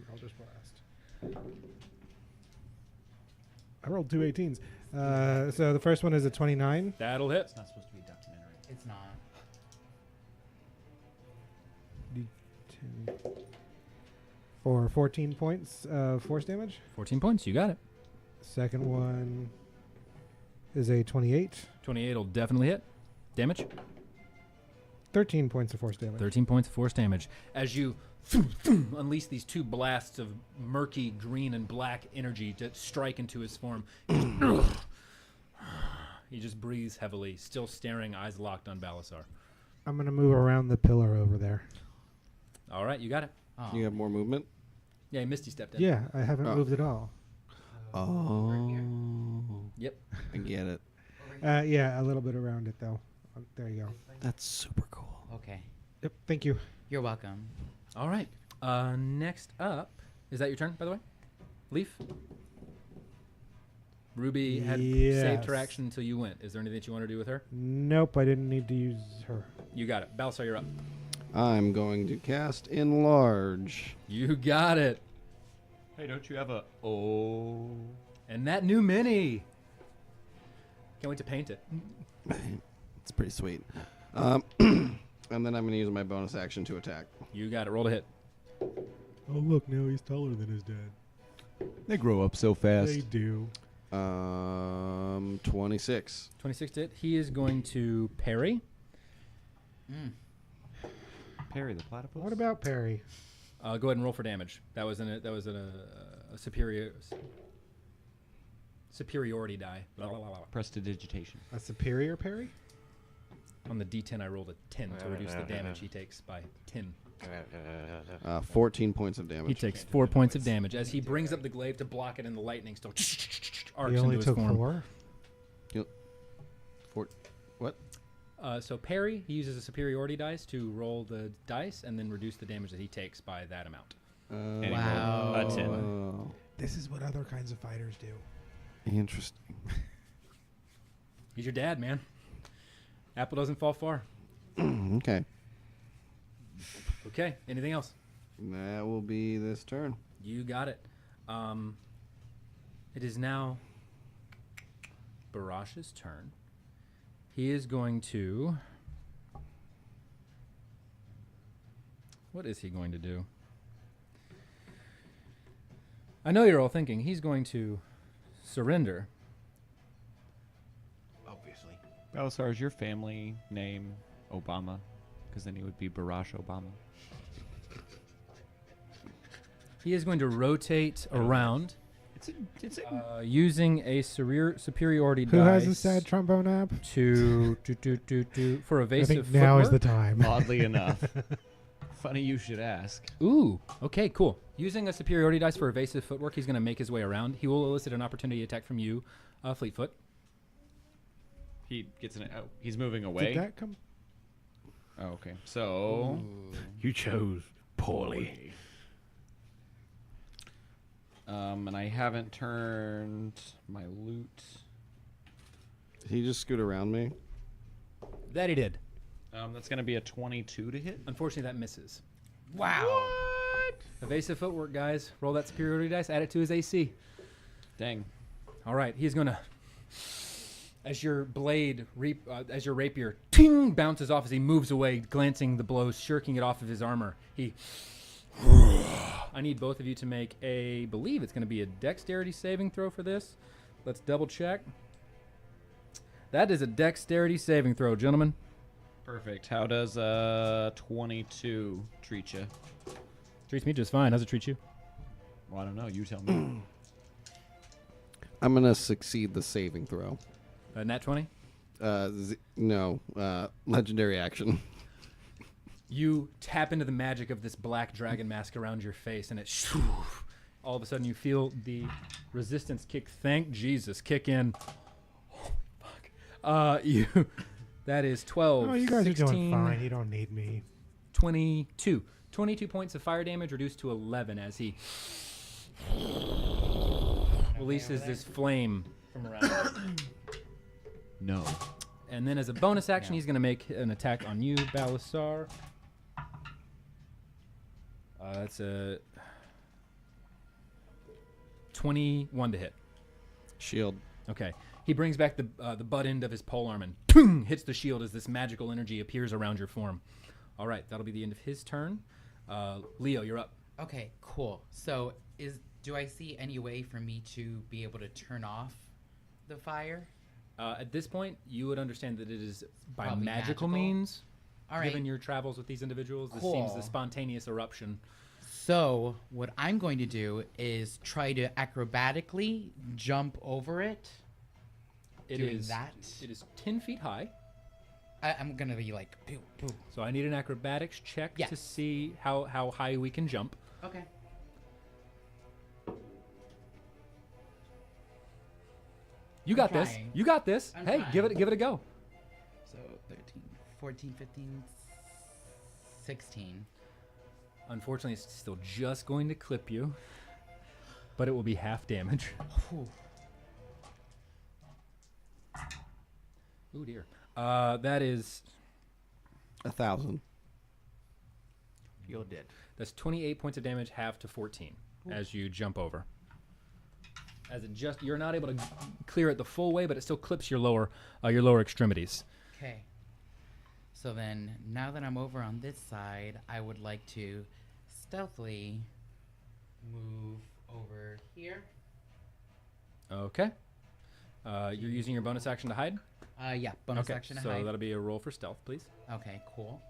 Eldritch Blast. I rolled 2 18s. So the first one is a 29. That'll hit. It's not supposed to be documentary. It's not. For 14 points of force damage. 14 points. You got it. Second one is a 28. 28 will definitely hit. Damage. 13 points of force damage. 13 points of force damage. As you unleash these 2 blasts of murky green and black energy to strike into his form. He just breathes heavily, still staring, eyes locked on Balysar. I'm going to move around the pillar over there. All right, you got it. Oh. You have more movement? Yeah, Misty stepped in. Yeah, I haven't Oh. moved at all. Oh. Yep. I get it. Yeah, a little bit around it, though. There you go. That's super cool. Okay. Yep, thank you. You're welcome. All right. Next up, is that your turn, by the way? Leaf? Ruby had saved her Yes. action until you went. Is there anything that you want to do with her? Nope, I didn't need to use her. You got it. Balsar, you're up. I'm going to cast Enlarge. You got it. Hey, don't you have a... Oh... And that new mini. Can't wait to paint it. It's pretty sweet. And then I'm going to use my bonus action to attack. You got it. Roll to hit. Oh, look, now he's taller than his dad. They grow up so fast. They do. 26. 26 to hit. He is going to parry. Mm. Perry the platypus? What about Perry? Go ahead and roll for damage. That was a superiority die. Blah, blah, blah, blah. Prestidigitation. A superior Perry? On the D10, I rolled a 10 to reduce the damage he takes by 10. 14 points of He damage. takes 4 points of damage as he brings up the glaive to block it, and the lightning still arcs He only into his took form. 4? What? So parry, he uses a superiority dice to roll the dice and then reduce the damage that he takes by that amount. And he rolled Wow. a 10. This is what other kinds of fighters do. Interesting. He's your dad, man. Apple doesn't fall far. Okay. Okay. Anything else? That will be this turn. You got it. It is now Barash's turn. He is going to... What is he going to do? I know you're all thinking he's going to surrender. Obviously. Balysar, is your family name Obama? Because then he would be Barash Obama. He is going to rotate around It's using a superiority Who dice has a sad trombone app? for I evasive think now is the footwork. time. oddly enough. Funny you should ask. Ooh, okay, cool. Using a superiority dice for evasive footwork, he's going to make his way around. He will elicit an opportunity attack from you, Fleetfoot. He gets an. Oh, he's moving away. Did that come? Oh, okay. So You chose poorly. And I haven't turned my loot. Did he just scoot around me? That he did. That's gonna be a 22 to hit. Unfortunately, that misses. Wow. Evasive footwork, guys. Roll that superiority dice. Add it to his AC. Dang. All right, he's going to... As your blade, as your rapier, ting, bounces off as he moves away, glancing the blows, shirking it off of his armor. He... I need both of you to make a... believe it's going to be a dexterity saving throw for this. Let's double check. That is a dexterity saving throw, gentlemen. Perfect. How does 22 treat you? Treats me just fine. How's it treat you? Well, I don't know. You tell me. I'm gonna succeed the saving throw. Nat 20? No. Legendary action. You tap into the magic of this black dragon mask around your face, and it all of a sudden you feel the resistance kick. Thank Jesus, kick in. Oh, fuck. That is 12. Oh, you guys 16, are doing fine. You don't need me. 22. 22 points of fire damage reduced to 11 as he releases this flame from around. No. And then as a bonus action, he's going to make an attack on you, Balysar. That's a 21 to hit. Shield. Okay. He brings back the butt end of his polearm and boom, hits the shield as this magical energy appears around your form. All right, that'll be the end of his turn. Leo, you're up. Okay, cool. So do I see any way for me to be able to turn off the fire? At this point, you would understand that it is by Probably magical magical. means. All right. Given your travels with these individuals, this Cool. seems a spontaneous eruption. So what I'm going to do is try to acrobatically jump over it. It Doing is that? It is 10 feet high. I'm gonna be like, pew, pew. So I need an acrobatics check to Yes. see how high we can jump. Okay. You got this. trying. You got this. I'm Hey, give trying. it a go. So 13, 14, 15, 16. Unfortunately, it's still just going to clip you, but it will be half damage. Whew. Ooh dear. That is 1,000. You're dead. that's 28 points of damage, half to 14 as you jump over. As it just you're not able to clear it the full way, but it still clips your lower extremities. Okay. So then, now that I'm over on this side, I would like to stealthily move over here. Okay. You're using your bonus action to hide? Yeah, bonus okay, action to so hide. that'll be a roll for stealth, please. Okay, cool.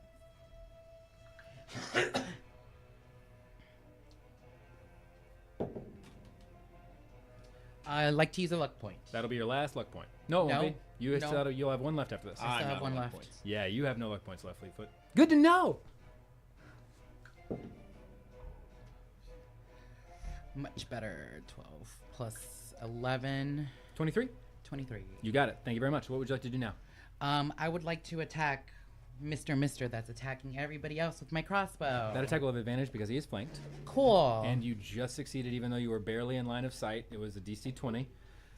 I like to use a luck point. That'll be your last luck point. No, it won't No, be. You no. you'll have one left after this. I still have one left. Yeah, you have no luck points left, Fleetfoot. Good to know. Much better. 12 plus 11. 23. 23. You got it. Thank you very much. What would you like to do now? I would like to attack Mister that's attacking everybody else with my crossbow. That attack will have advantage because he is flanked. Cool. And you just succeeded even though you were barely in line of sight. It was a DC 20.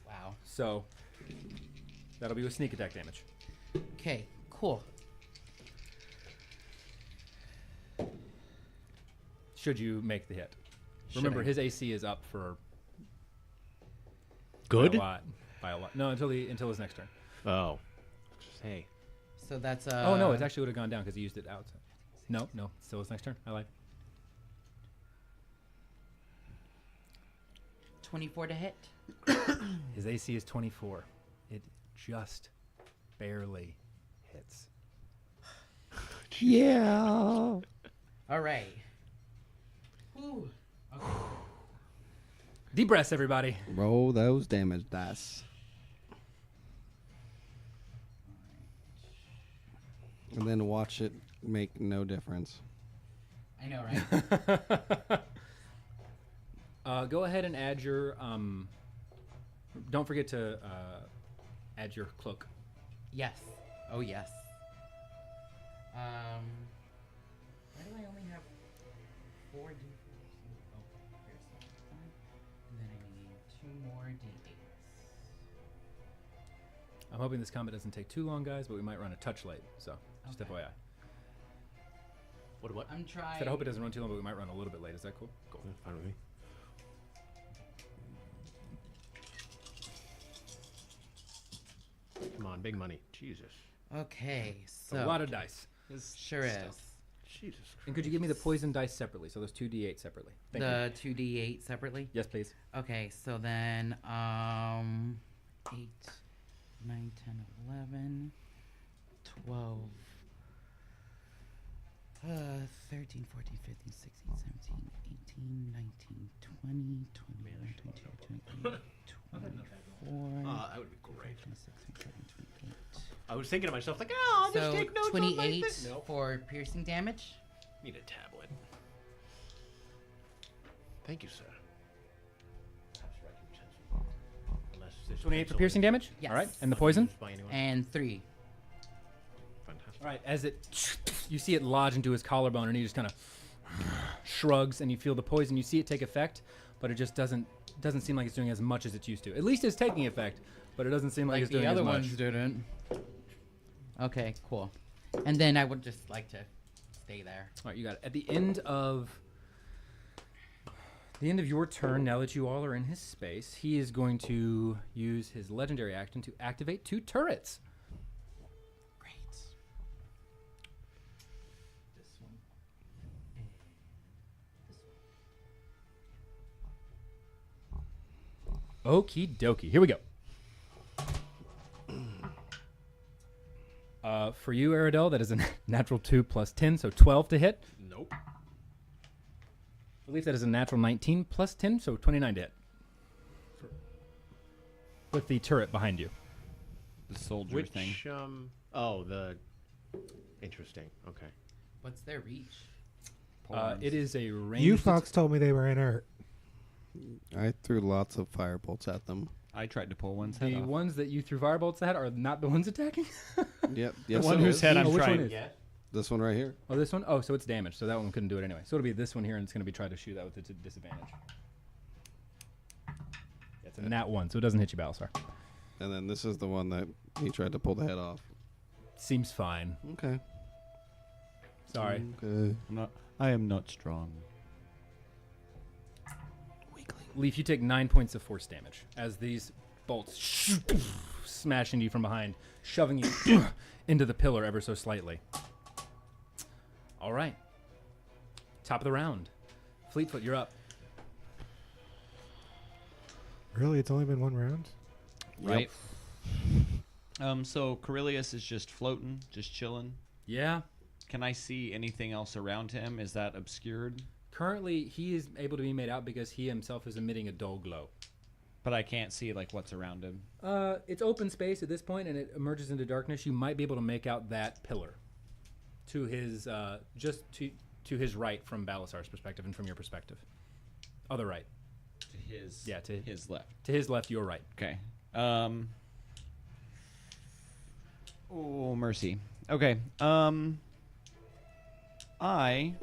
Wow. So that'll be with sneak attack damage. Okay, cool. Should you make the hit. Should Remember, I? his AC is up for Good? by a lot. By a lot. No, until his next turn. Oh. Hey. So that's Oh no, it actually would have gone down because he used it outside. No, still his next turn. I lied. 24 to hit. His AC is 24. It just barely hits. Yeah. All right. Ooh. Okay. Deep breaths, everybody. Roll those damage dice. And then watch it make no difference. I know, right? Go ahead and add your. Don't forget to add your cloak. Yes. Oh yes. Why do I only have 4 d4s? Oh, here's one. And then I need 2 more d8s. I'm hoping this combat doesn't take too long, guys, but we might run a touch late. So just Okay. FYI. What? I'm trying. Said I hope it doesn't run too long, but we might run a little bit late. Is that cool? Cool. Fine with me. Come on, big money. Jesus. Okay, so A lot of dice. sure is. Jesus Christ. And could you give me the poison dice separately? So those 2d8 separately. Thank you. The 2d8 separately. Yes, please. Okay, so then 8, 9, 10, 11, 12, 13, 14, 15, 16, 17, 18, 19, 20, 21, 22, 23, 24, That would be great. 26, 27, 28. I was thinking to myself, like, oh, I'll just So take notes on my 28 thing. Nope. for piercing damage. Need a tablet. Thank you, sir. Unless this 28 for pencil piercing is damage? Yes. All right. And the poison? used by anyone. And 3. Fantastic. All right. As you see it lodge into his collarbone, and he just kind of shrugs, and you feel the poison. You see it take effect, but it just doesn't seem like it's doing as much as it's used to. At least it's taking effect, but it doesn't seem like, Like it's doing the other as much. ones didn't. Okay, cool. And then I would just like to stay there. All right, you got it. At the end of your turn, now that you all are in his space, he is going to use his legendary action to activate 2 turrets. Great. This one. And this one. Okie dokie. Here we go. For you, Aradel, that is a natural 2 plus 10, so 12 to hit. Nope. I believe that is a natural 19 plus 10, so 29 to hit. With the turret behind you. The soldier Which, thing. oh, the... Interesting. Okay. What's their reach? It is a range. You fucks told me they were inert. I threw lots of fire bolts at them. I tried to pull one's head The off. ones that you threw firebolts at are not the ones attacking? Yep. The Yes, one it whose is. head I'm Oh, which one trying. is? This one right here. Oh, this one? Oh, so it's damaged, so that one couldn't do it anyway. So it'll be this one here, and it's going to be trying to shoot that with a disadvantage. It's a nat 1, so it doesn't hit you, Balysar. And then this is the one that he tried to pull the head off. Seems fine. Okay. Sorry. Okay. I am not strong. Leaf, you take 9 points of force damage as these bolts smash into you from behind, shoving you into the pillar ever so slightly. All right. Top of the round. Fleetfoot, you're up. Really? It's only been 1 round? Right. So Corellius is just floating, just chilling. Yeah. Can I see anything else around him? Is that obscured? Currently, he is able to be made out because he himself is emitting a dull glow. But I can't see like what's around him. It's open space at this point, and it emerges into darkness. You might be able to make out that pillar to his just to his right from Balysar's perspective and from your perspective. Other right. To his to his left. To his left, your right. Okay. Oh, mercy. Okay. I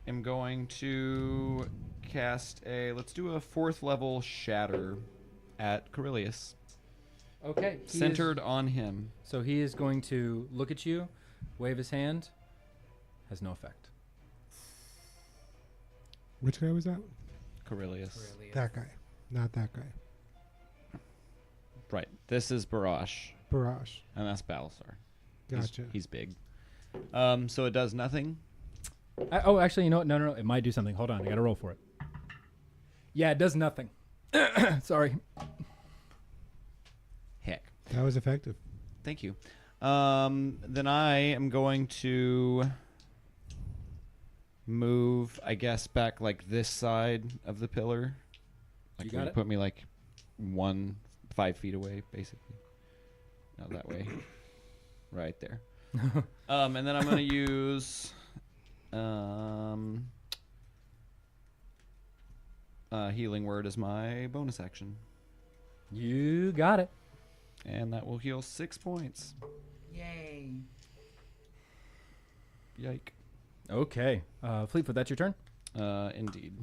am going to cast let's do a 4th level shatter at Corellius. Okay. Centered on him. So he is going to look at you, wave his hand. Has no effect. Which guy was that? Corellius. That guy. Not that guy. Right. This is Barash. Barash. And that's Balysar. Gotcha. He's big. So it does nothing. Actually, you know what? No. It might do something. Hold on. I got to roll for it. Yeah, it does nothing. Sorry. Heck. That was effective. Thank you. Then I am going to move, I guess, back like this side of the pillar. Like You got it? put me like 5 feet away, basically. Not that way. Right there. And then I'm going to use healing word as my bonus action. You got it. And that will heal 6 points. Yay. Yike. Okay. Fleetfoot, that's your turn? Indeed.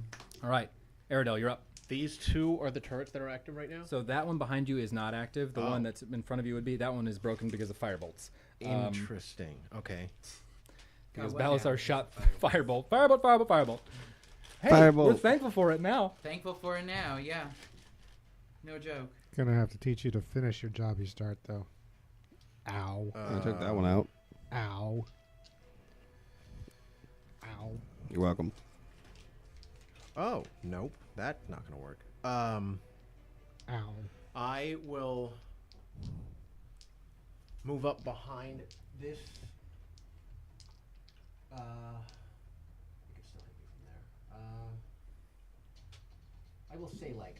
All right. Aradel, you're up. These two are the turrets that are active right now? So that one behind you is not active. The Oh. one that's in front of you would be. That one is broken because of firebolts. Interesting. Okay. Because what Balysar happened? shot firebolt. Firebolt. Hey, Firebolt. we're thankful for it now. Thankful for it now, yeah. No joke. Gonna have to teach you to finish your job you start, though. Ow. I took that one out. Ow. Ow. You're welcome. Oh, nope. That's not going to work. Ow. I will move up behind this. You can still hit me from there. I will say, like,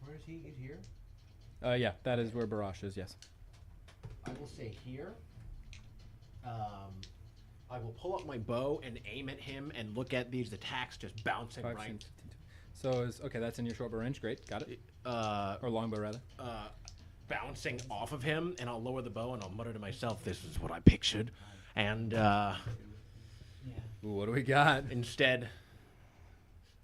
where is he? He's here? Yeah, that is where Barash is, yes. I will say here. I will pull up my bow and aim at him and look at these attacks just bouncing 5, right. 10, 15. So, okay, that's in your short bow range. Great, got it. Or longbow, rather. Bouncing off of him, and I'll lower the bow and I'll mutter to myself, "This is what I pictured," and Yeah. Ooh, what do we got? instead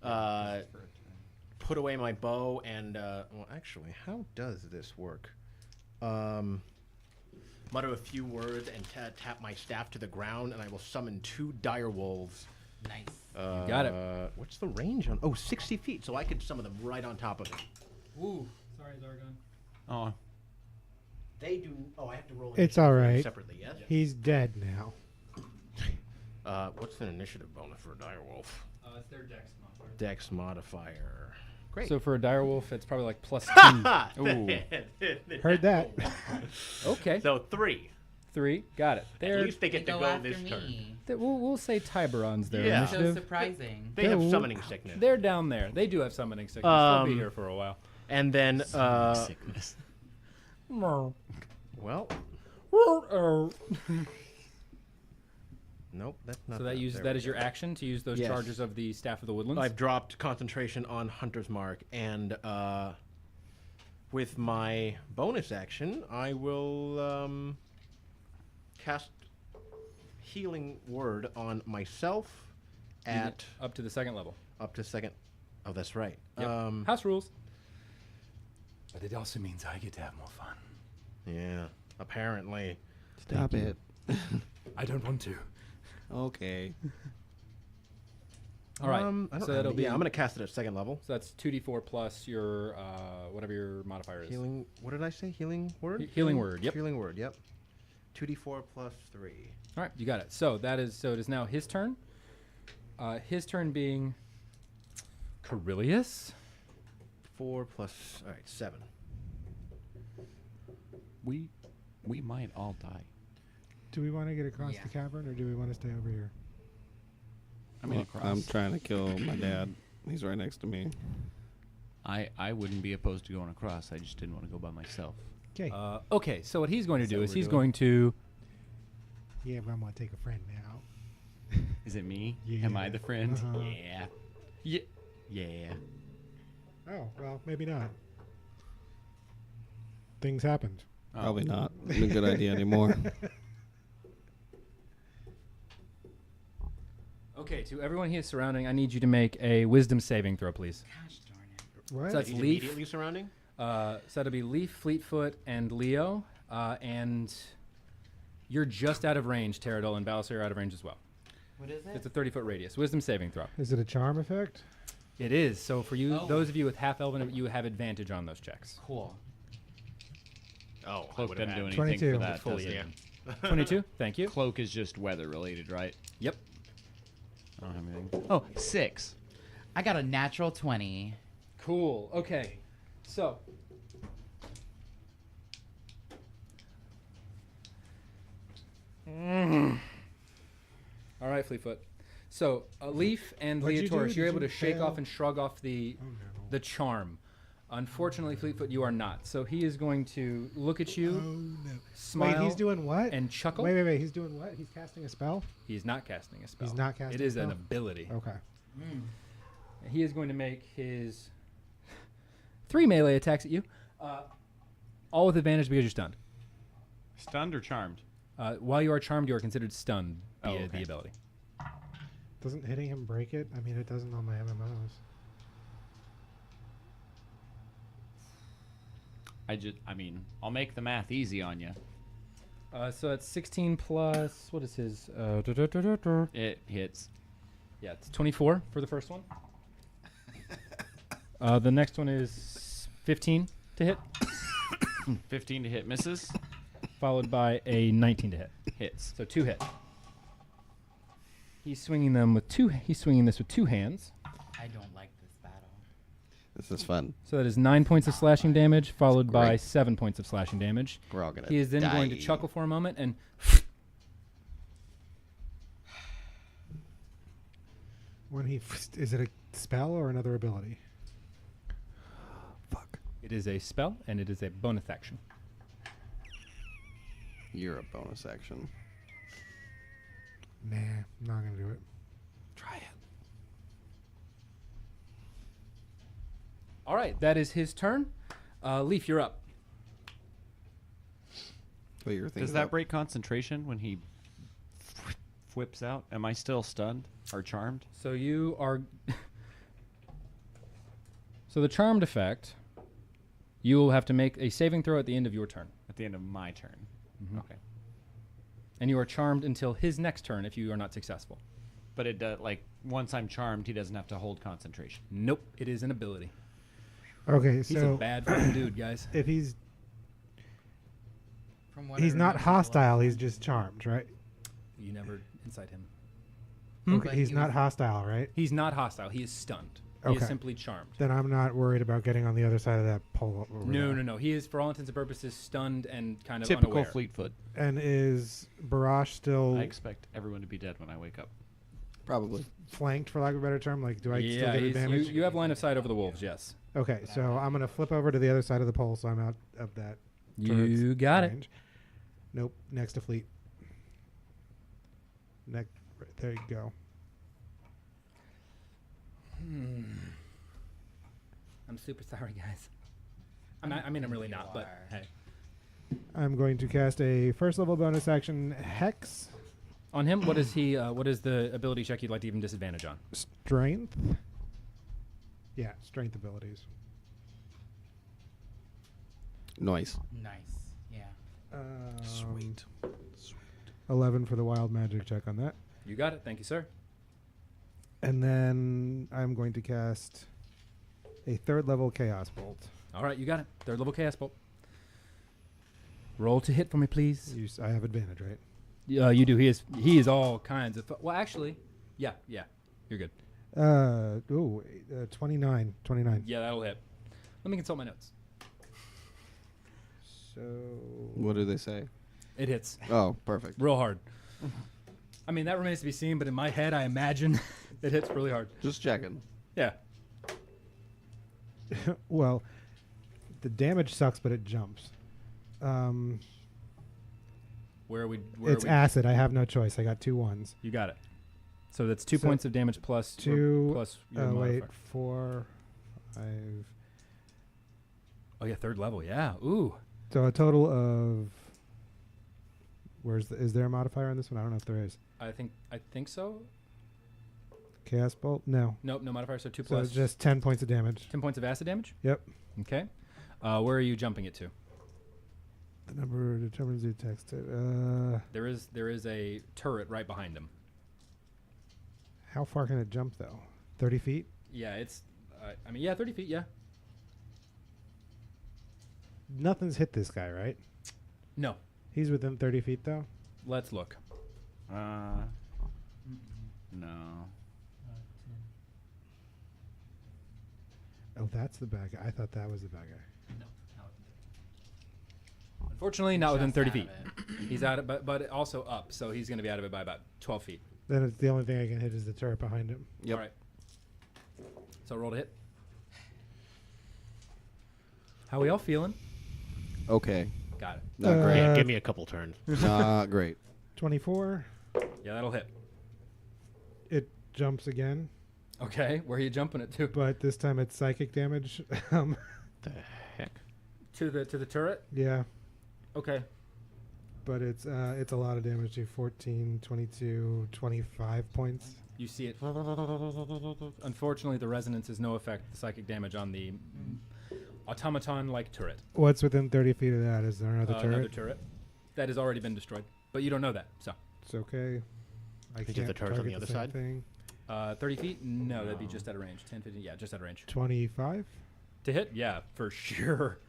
put away my bow and well, actually, how does this work? Mutter a few words and tap my staff to the ground, and I will summon 2 dire wolves. Nice. got it. What's the range on? Oh, 60 feet, so I could summon them right on top of him. Ooh, sorry, Zargon. Oh, They do. Oh, I have to roll. It's initiative all right. Separately, yes. He's dead now. What's an initiative bonus for a dire wolf? It's their dex modifier. Dex modifier. Great. So for a direwolf, it's probably like +2. Ooh. Heard that. Okay, So 3. 3, got it. At They're, least they get to go go after this me. turn. we'll say Tiberon's their Yeah. So initiative. surprising. They have They're- summoning sickness. They're down there. They do have summoning sickness. They'll be Um, here for a while. And then, sickness. well, nope, that's not. So that is your action to use those Yes. charges of the Staff of the Woodlands. I've dropped concentration on Hunter's Mark, and with my bonus action, I will cast Healing Word on myself at up to the second level. up to second. Oh, that's right. Yep. House rules. But it also means I get to have more fun. Yeah, apparently. Stop it. I don't want to. Okay. All right. I don't so have that'll any- be. Yeah, I'm gonna cast it at second level. So that's 2d4 plus your whatever your modifier is. Healing. What did I say? Healing Word. Healing Word, yep. Healing Word. Yep. 2d4 plus 3. All right, you got it. So it is now his turn. His turn being Corellius. 4 plus. All right, 7. We might all die. Do we want to get across Yeah. the cavern, or do we want to stay over here? I mean, I'm trying to kill my dad. He's right next to me. I wouldn't be opposed to going across. I just didn't want to go by myself. Okay. Okay, so what he's going to Is that do what is we're he's doing? going to. Yeah, but I'm gonna take a friend now. Is it me? Yeah. Am I the friend? Uh-huh. Yeah. Yeah. Yeah. Oh well, maybe not. things happened. Probably not a good idea anymore. Okay, to everyone here surrounding, I need you to make a wisdom saving throw, please. Gosh darn it. What? So that's He's Leaf. immediately surrounding. So that'll be Leaf, Fleetfoot, and Leo. And you're just out of range, Teradol, and Balysar are out of range as well. What is It's it? a 30-foot radius. Wisdom saving throw. Is it a charm effect? It is. So for you, Oh. those of you with half elven, you have advantage on those checks. Cool. Oh, Cloak doesn't do anything 22. for that. Fully does it? in. 22. Thank you. Cloak is just weather related, right? Yep. I don't have anything. Oh, 6. I got a natural 20. Cool. Okay. So. All right, Fleetfoot. So, Leaf and What'd you do? Leotaurus, you're Did able you to shake fail? off and shrug off the charm. Unfortunately, Fleetfoot, you are not. So he is going to look at you, no. smile, Wait, he's doing what? and chuckle. Wait. He's doing what? He's casting a spell? He's not casting a spell. He's not casting It a is an spell? ability. Okay. He is going to make his 3 melee attacks at you, all with advantage because you're stunned. Stunned or charmed? While you are charmed, you are considered stunned via okay. the ability. Doesn't hitting him break it? I mean, it doesn't on my MMOs. I'll make the math easy on you. So that's 16 plus, what is his? It hits. Yeah, it's 24 for the first one. The next one is 15 to hit, 15 to hit, misses. followed by a 19 to hit. Hits. So 2 hit. He's swinging this with 2 hands. I don't like this battle. This is fun. So that is 9 points of slashing damage, followed by Great. 7 points of slashing damage. We're all gonna. He is then going to die. chuckle for a moment and When he is it a spell or another ability? Fuck. it is a spell and it is a bonus action. You're a bonus action. Nah, I'm not gonna do it. Try it. All right, that is his turn. Leaf, you're up. What you're thinking? Does that break concentration when he whips out? Am I still stunned or charmed? So you are. So the charmed effect, you will have to make a saving throw at the end of your turn, At the end of my turn. Okay. and you are charmed until his next turn if you are not successful. But it once I'm charmed, he doesn't have to hold concentration. Nope, it is an ability. Okay, He's so a bad fucking dude, guys. if he's From what he's I not remember, hostile, the he's last just charmed, right? You never incite him. Okay, But he's he not was- hostile, right? He's not hostile. He is stunned. He Okay. is simply charmed. Then I'm not worried about getting on the other side of that pole. Over No, there. no, no. He is, for all intents and purposes, stunned and kind of Typical unaware. Fleetfoot. And is Barash still I expect everyone to be dead when I wake up. Probably. flanked, for lack of a better term? Like, do I still Yeah, get he's, advantage? you have line of sight over the wolves, yes. Okay, so I'm gonna flip over to the other side of the pole, so I'm out of that. You turret's got it. range. Nope. Next to fleet. Right, there you go. I'm super sorry, guys. I'm really not, but are. hey. I'm going to cast a first level bonus action hex On him, what is he? What is the ability check you'd like to give him disadvantage on? strength. Yeah, strength abilities. Nice. Nice. Yeah. Sweet. 11 for the wild magic check on that. You got it. Thank you, sir. And then I'm going to cast a third level chaos bolt. All right, you got it. Third level chaos bolt. Roll to hit for me, please. I have advantage, right? You do. He is all kinds of. Well, actually, yeah, you're good. 29. Yeah, that'll hit. Let me consult my notes. So What do they say? It hits Oh, perfect. real hard. I mean, that remains to be seen, but in my head, I imagine it hits really hard. Just checking. Yeah. well, the damage sucks, but it jumps. Where are we? It's acid. I have no choice. I got 2 1s. You got it. So that's 2 So points of damage plus 2. plus your Wait, modifier. 4, 5, Oh yeah, third level. Yeah. Ooh. So a total of. Is there a modifier on this one? I don't know if there is. I think so. Chaos Bolt? No. Nope, no modifier. So 2 So plus. it's just 10 points of damage. 10 points of acid damage. Yep. Okay. Where are you jumping it to? The number determines the attack's There is a turret right behind him. How far can it jump, though? 30 feet? Yeah, it's. 30 feet. Yeah. Nothing's hit this guy, right? No. He's within 30 feet, though? Let's look. No. Oh, that's the bad guy. I thought that was the bad guy. No. Unfortunately, not within Just 30 out feet. of it. He's out of, but also up, so he's going to be out of it by about 12 feet. Then it's the only thing I can hit is the turret behind him. Yep. All right. So roll to hit. How we all feeling? Okay. Got it. Not great. Yeah, give me a couple turns. Not great. 24. Yeah, that'll hit. It jumps again, Okay, where are you jumping it to? but this time it's psychic damage. The heck? To the turret? Yeah, Okay. but it's a lot of damage to 14, 22, 25 points. You see it. Unfortunately, the resonance is no effect. The psychic damage on the automaton-like turret. What's within 30 feet of that? Is there another turret? Another turret. That has already been destroyed. But you don't know that, so. It's okay. I Is it can't the turret on target the other same side? Thing. 30 feet? No, that'd be just out of range. 10, 15, yeah, just out of range. 25. To hit? Yeah, for sure.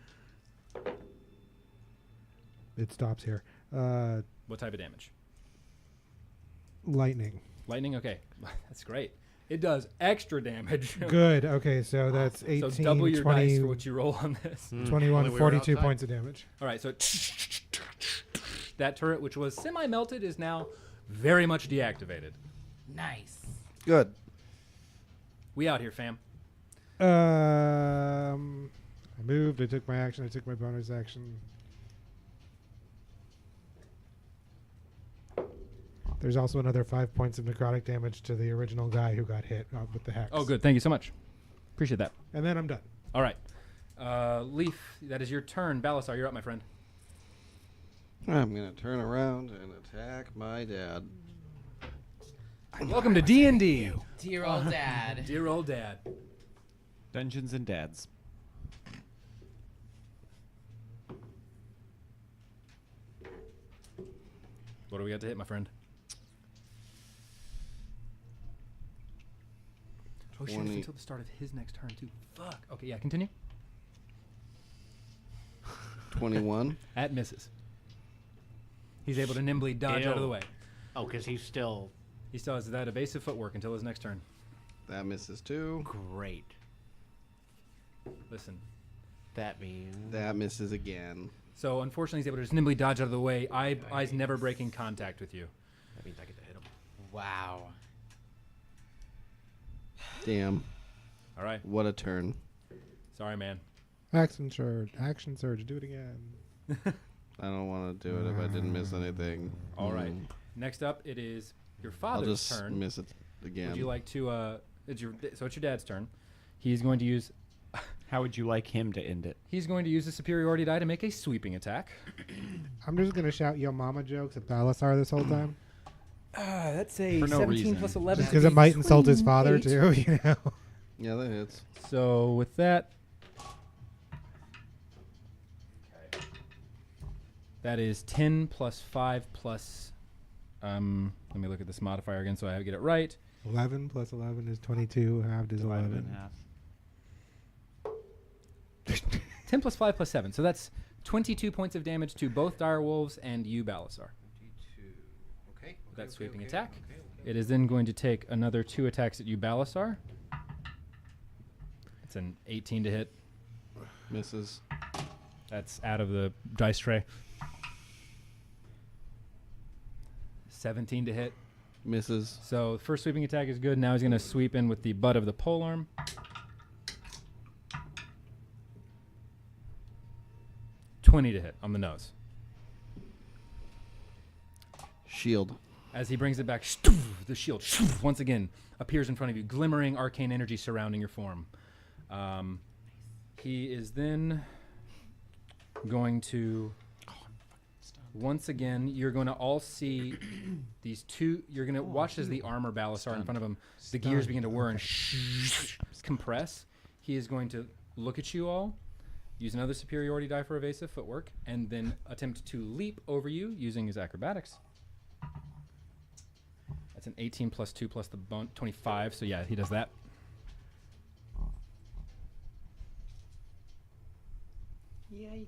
It stops here. What type of damage? Lightning. Lightning? Okay. That's great. It does extra damage. Good. Okay, so that's 18, So double your 20, dice for what you roll on this. 21, Only we were 42 outside. points of damage. All right, so that turret, which was semi-melted, is now very much deactivated. Nice. Good. We out here, fam. I moved. I took my action. I took my bonus action. There's also another 5 points of necrotic damage to the original guy who got hit with the hex. Oh, good. Thank you so much. Appreciate that. And then I'm done. All right. Leaf, that is your turn. Balysar, you're up, my friend. I'm going to turn around and attack my dad. Welcome to D&D. Dear old dad. Dear old dad. Dungeons and Dads. What do we got to hit, my friend? Oh, shit, it's 20. until the start of his next turn, too. Fuck. Okay, yeah, continue. 21. That misses. He's able to nimbly dodge out of the Ew. way. Oh, because he's still He still has that evasive footwork until his next turn. That misses too. great. Listen. That means That misses again. So, unfortunately, he's able to just nimbly dodge out of the way. Eyes never breaking contact with you. that means I get to hit him. Wow. Damn. All right. What a turn. Sorry, man. Action surge. Action surge. Do it again. I don't want to do it if I didn't miss anything. All right. Next up, it is your I'll father's just turn. miss it again. Would you like to? It's your dad's turn. He's going to use. How would you like him to end it? He's going to use a superiority die to make a sweeping attack. I'm just going to shout yo mama jokes at Balysar this whole time. That's a For no 17 reason. plus 11. Just because it might insult his father, 28. too, you know. Yeah, that hits. So with that, that is 10 plus 5 plus. Let me look at this modifier again so I get it right. 11 plus 11 is 22. Halved is 11. 10 plus 5 plus 7. So that's 22 points of damage to both dire wolves and you, Balysar. Okay. That sweeping attack. It is then going to take another 2 attacks at you, Balysar. It's an 18 to hit. Misses. That's out of the dice tray. 17 to hit. Misses. So first sweeping attack is good. Now he's going to sweep in with the butt of the polearm. $20 to hit on the nose. Shield. As he brings it back, the shield once again appears in front of you, glimmering arcane energy surrounding your form. He is then going to once again. You're going to all see these two. You're going to watch as the armor Balysar in front of him. The gears begin to whir and compress. He is going to look at you all, use another superiority die for evasive footwork, and then attempt to leap over you using his acrobatics. That's an 18 plus 2 plus the bone, 25. So yeah, he does that. Yikes.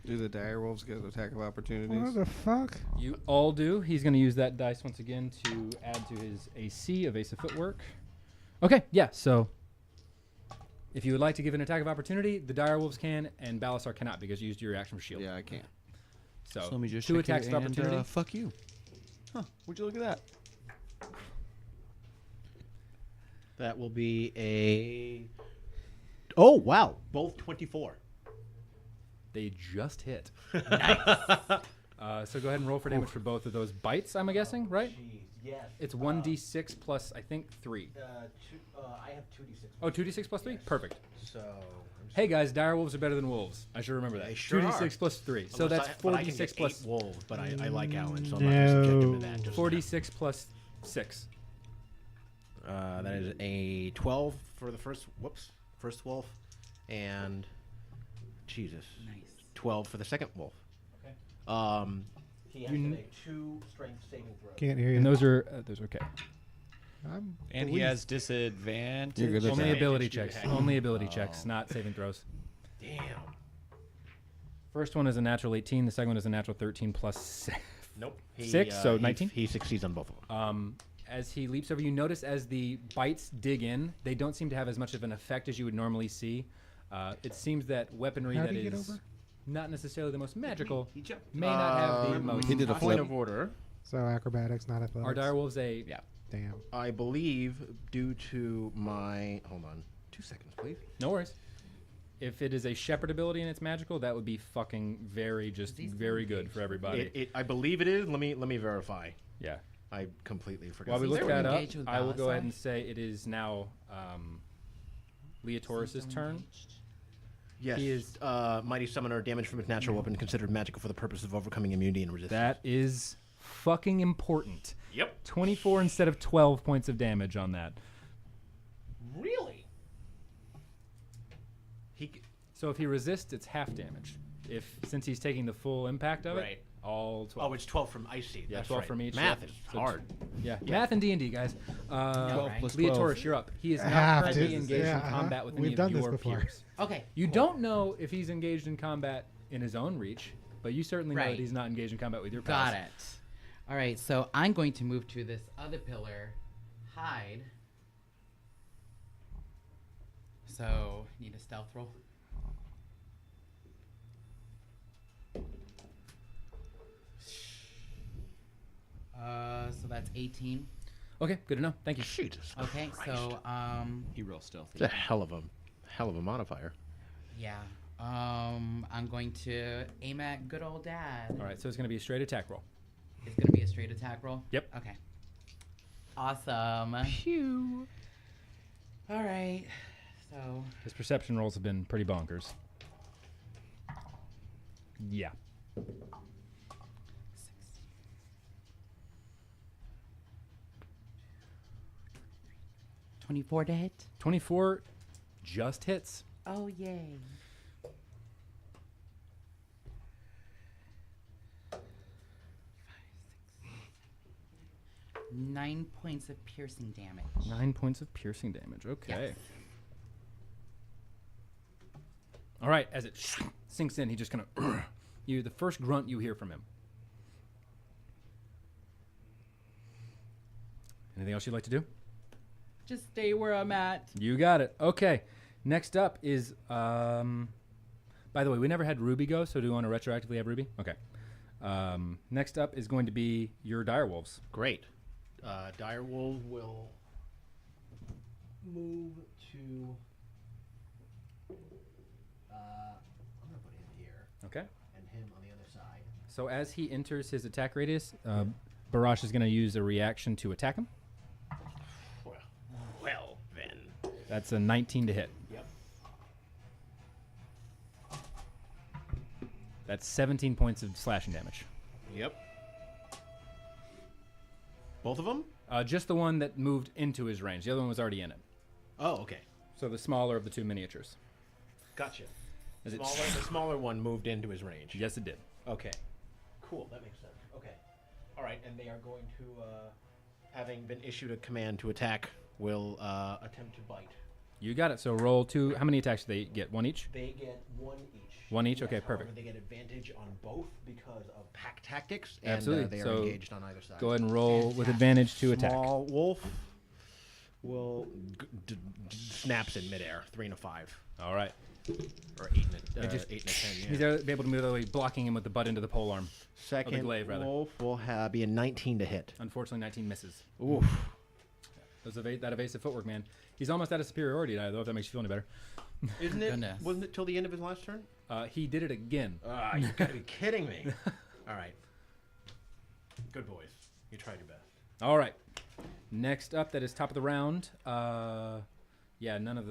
Do the dire wolves get attack of What opportunities? the fuck? You all do. He's going to use that dice once again to add to his AC, evasive footwork. Okay, yeah, so if you would like to give an attack of opportunity, the dire wolves can, and Balysar cannot because you used your reaction for shield. Yeah, I can't. So, let me just 2 check attacks it of and, opportunity. fuck you. Huh? Would you look at that? That will be a. Oh wow! Both 24. They just hit. So go ahead and roll for damage for both of those bites, I'm guessing, right? Jeez, yes. It's 1d6 plus, I think, 3. I have 2d6. Oh, 2d6 plus 3? Perfect. So. Hey guys, dire wolves are better than wolves. I should remember that. They sure 2d6 are. plus 3. So Unless that's but I can 4d6 get plus 8 wolves, but I like Alan, so I'm not going to subject him to that. Just 4d6 plus 6. now. That is a 12 for the first wolf, and Jesus, Nice. 12 for the second wolf. Okay. He has to make 2 strength saving throws. Can't hear you. And those are okay. I'm And he pleased. has disadvantage. You're good at Only that. ability Advantage checks. to attack. Only ability checks, not saving throws. Damn. First one is a natural 18. The second one is a natural 13 plus 6. Nope. 6, so 19? He succeeds on both of them. As he leaps over, you notice as the bites dig in, they don't seem to have as much of an effect as you would normally see. It seems that weaponry How'd that he get is over? not necessarily the most magical He jumped. may not have the most. He did a Point flip. of order. So acrobatics, not athletics. Are direwolves a Yeah. Damn. I believe due to my hold on 2 seconds, please. no worries. If it is a shepherd ability and it's magical, that would be fucking very very good for everybody. I believe it is. Let me verify. Yeah. I completely forgot. While we Is look there that up, engaged with I will go Balysar? ahead and say it is now Leotaurus' turn. Yes. he is- Mighty Summoner. Damage from its natural weapon considered magical for the purpose of overcoming immunity and resistance. That is fucking important. Yep. 24 instead of 12 points of damage on that. Really? So if he resists, it's half damage. Since he's taking the full impact of Right. it, all 12. Oh, it's 12 from Icy. Yeah, That's 12 right. from each, Math yeah. is So hard. yeah. Math and D&D, guys. 12 plus 12. Leotaurus, you're up. He is not Have currently to. engaged Yeah, in combat with We've any done of this your before. peers. Okay. You don't know if he's engaged in combat in his own reach, but you certainly know Right. that he's not engaged in combat with your pals. Got it. All right, so I'm going to move to this other pillar, hide. So, need a stealth roll. So that's 18. Okay, good to know. Thank you. Jesus. Okay, so He rolls stealthy. It's a hell of a modifier. yeah, I'm going to aim at good old dad. All right, so it's going to be a straight attack roll. It's gonna be a straight attack roll. Yep. Okay. Awesome. Phew. All right. So His perception rolls have been pretty bonkers. Yeah. 24 to hit. 24 just hits. Oh yay. Nine points of piercing damage. 9 points of piercing damage. Okay. Yes. All right, as it sinks in, he just kind of you the first grunt you hear from him. Anything else you'd like to do? Just stay where I'm at. You got it. Okay. Next up is by the way, we never had Ruby go, so do you want to retroactively have Ruby? Okay. Next up is going to be your direwolves. Great. Direwolf will move to. I'm gonna put him here Okay. and him on the other side. So as he enters his attack radius, Barash is going to use a reaction to attack him. Well then. That's a 19 to hit. Yep. That's 17 points of slashing damage. Yep. Both of them? Just the one that moved into his range. The other one was already in it. Oh, okay. So the smaller of the two miniatures. Gotcha. Is it- The smaller one moved into his range. Yes, it did. Okay. Cool. That makes sense. Okay. All right. And they are going to, having been issued a command to attack, will attempt to bite. You got it. So roll 2. How many attacks do they get? 1 each? They get 1 each. 1 each? Yes, Okay, however, perfect. They get advantage on both because of pack tactics, and Absolutely. they are So engaged on either side. Go ahead and roll with advantage to attack. Small wolf will snaps in midair. 3 and a 5, All right. or 8 and a, just- 8 and a 10. He's Yeah. able to move the way, blocking him with the butt into the pole arm. Second glaive, rather. wolf will be a 19 to hit. Unfortunately, 19 misses. Oof. That evasive footwork, man. He's almost out of superiority die, though, if that makes you feel any better. Isn't it? Goodness. Wasn't it till the end of his last turn? He did it again. Ah, you gotta be kidding me. All right. Good boys. You tried your best. All right. Next up, that is top of the round. Yeah, none of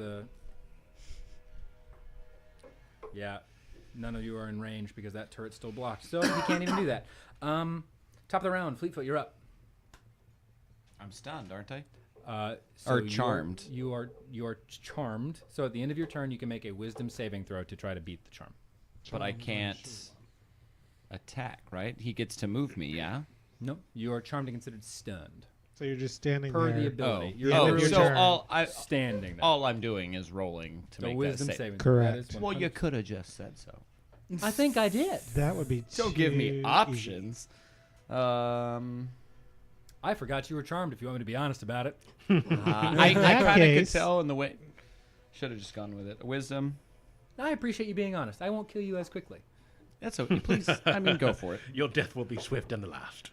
you are in range because that turret's still blocked. So you can't even do that. Top of the round, Fleetfoot, you're up. I'm stunned, aren't I? So Or charmed. You are charmed. So at the end of your turn, you can make a Wisdom saving throw to try to beat the charm. But I can't attack, right? He gets to move me, yeah? Nope. You are charmed and considered stunned So you're just standing per there. the ability. You're Yeah, literally your so turn. standing there. all I'm doing is rolling to So make Wisdom that save. saving. Correct. That is Well, you 100%. could have just said so. I think I did. That would be Don't give too me easy. options. I forgot you were charmed. If you want me to be honest about it. I that kind of could case- tell in the way. Should have just gone with it. Wisdom. I appreciate you being honest. I won't kill you as quickly. That's okay. Please, I mean, go for it. Your death will be swift and the last.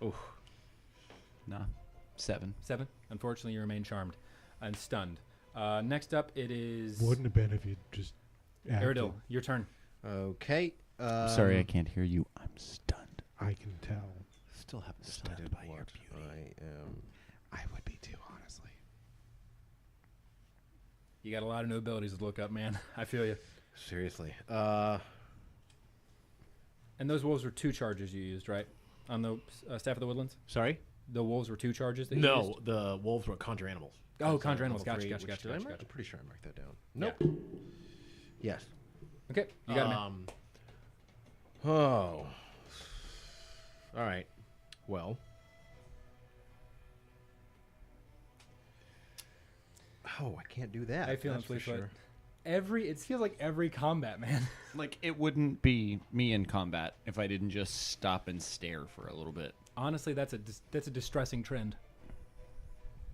Ooh. Nah. 7. 7. Unfortunately, you remain charmed and stunned. Next up, it is Wouldn't have been if you just. acted. Aerodil. Your turn. Okay. Sorry, I can't hear you. I'm stunned. I can tell. Still haven't Stunned decided by your what beauty. I am. I would be too, honestly. You got a lot of new abilities to look up, man. I feel you. Seriously. And those wolves were 2 charges you used, right? On the Staff of the Woodlands? Sorry? The wolves were 2 charges that you No, used? the wolves were conjure animals. Oh, That's, conjure animals. level Gotcha, 3, gotcha, which gotcha, did I gotcha, mark? gotcha. I'm pretty sure I marked that down. Yeah. Nope. Yes. Okay, you got it, man. Oh. All right. Well. Oh, I can't do that. I feel that's for Fleetfoot. sure. It feels like every combat, man. Like, it wouldn't be me in combat if I didn't just stop and stare for a little bit. Honestly, that's a distressing trend.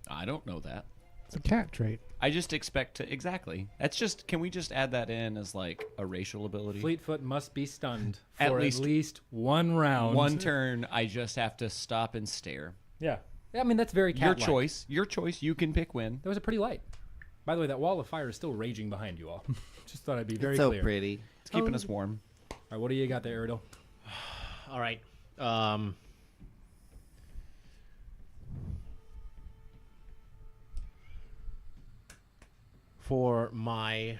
I don't know that. It's a cat trait. I just expect to... Exactly. That's just... Can we just add that in as, like, a racial ability? Fleetfoot must be stunned At for least at least 1 round. One turn, I just have to stop and stare. Yeah. I mean, that's very Your cat-like. choice. Your choice. You can pick when. That was a pretty light. By the way, that wall of fire is still raging behind you all. Just thought I'd be very It's so clear. pretty. It's keeping us warm. All right, what do you got there, Erdil? All right. For my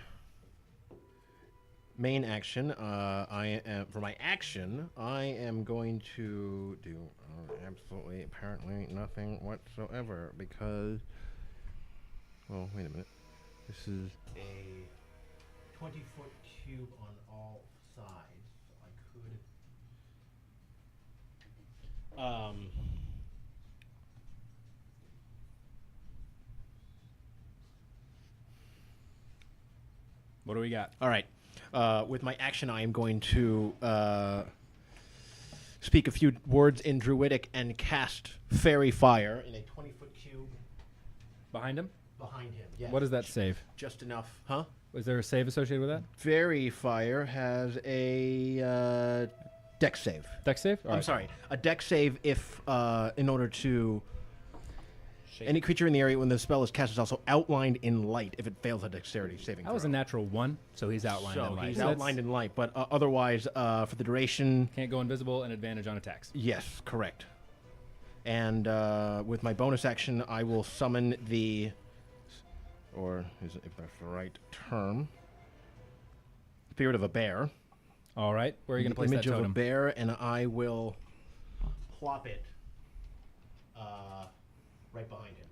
main action, I am going to do absolutely, apparently nothing whatsoever because. Well, wait a minute. This is a 20-foot cube on all sides. So I could. What do we got? All right. With my action, I am going to speak a few words in Druidic and cast Fairy Fire in a 20-foot cube Behind him? behind him. Yes. What does that save? Just enough, huh? Was there a save associated with that? Fairy Fire has a dex save. Dex save? All I'm right. sorry, a dex save if, in order to... Any creature in the area when the spell is cast is also outlined in light if it fails a dexterity saving That was a throw. natural 1, so he's outlined So in light. he's So that's- outlined in light, but otherwise, for the duration... Can't go invisible and advantage on attacks. Yes, correct. And with my bonus action, I will summon the... Or, if that's the right term... Spirit of a Bear. All right. Where are you going to place image that of a totem? bear, and I will plop it right behind him.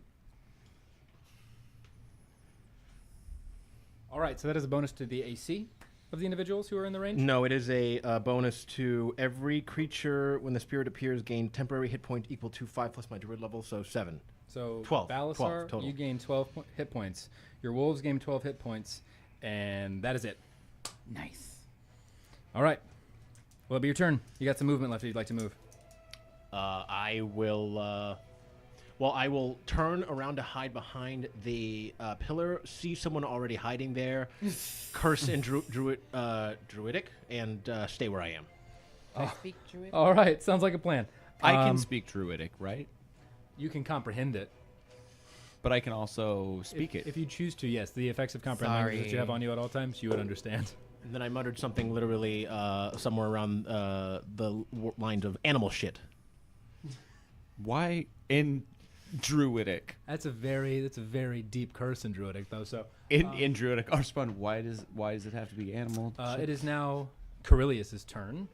All right. So that is a bonus to the AC of the individuals who are in the range? No, it is a bonus to every creature when the spirit appears gain temporary hit point equal to 5 plus my druid level, so 7. So 12 Balysar, total. you gain 12 hit points. Your wolves gain 12 hit points, and that is it. Nice. All right. Well, it'll be your turn. You got some movement left if you'd like to move. I will. Well, I will turn around to hide behind the pillar. See someone already hiding there. Curse in druidic, and stay where I am. Do I speak Druid? All right. Sounds like a plan. I can speak Druidic, right? You can comprehend it. But I can also speak it. If you choose to, yes. The effects of comprehend language that you have Sorry. on you at all times, you would understand. And then I muttered something literally somewhere around the lines of animal shit. Why in Druidic? That's a very deep curse in Druidic, though. So In Druidic, Arspun, why does it have to be animal? shit? it is now Corellius' turn.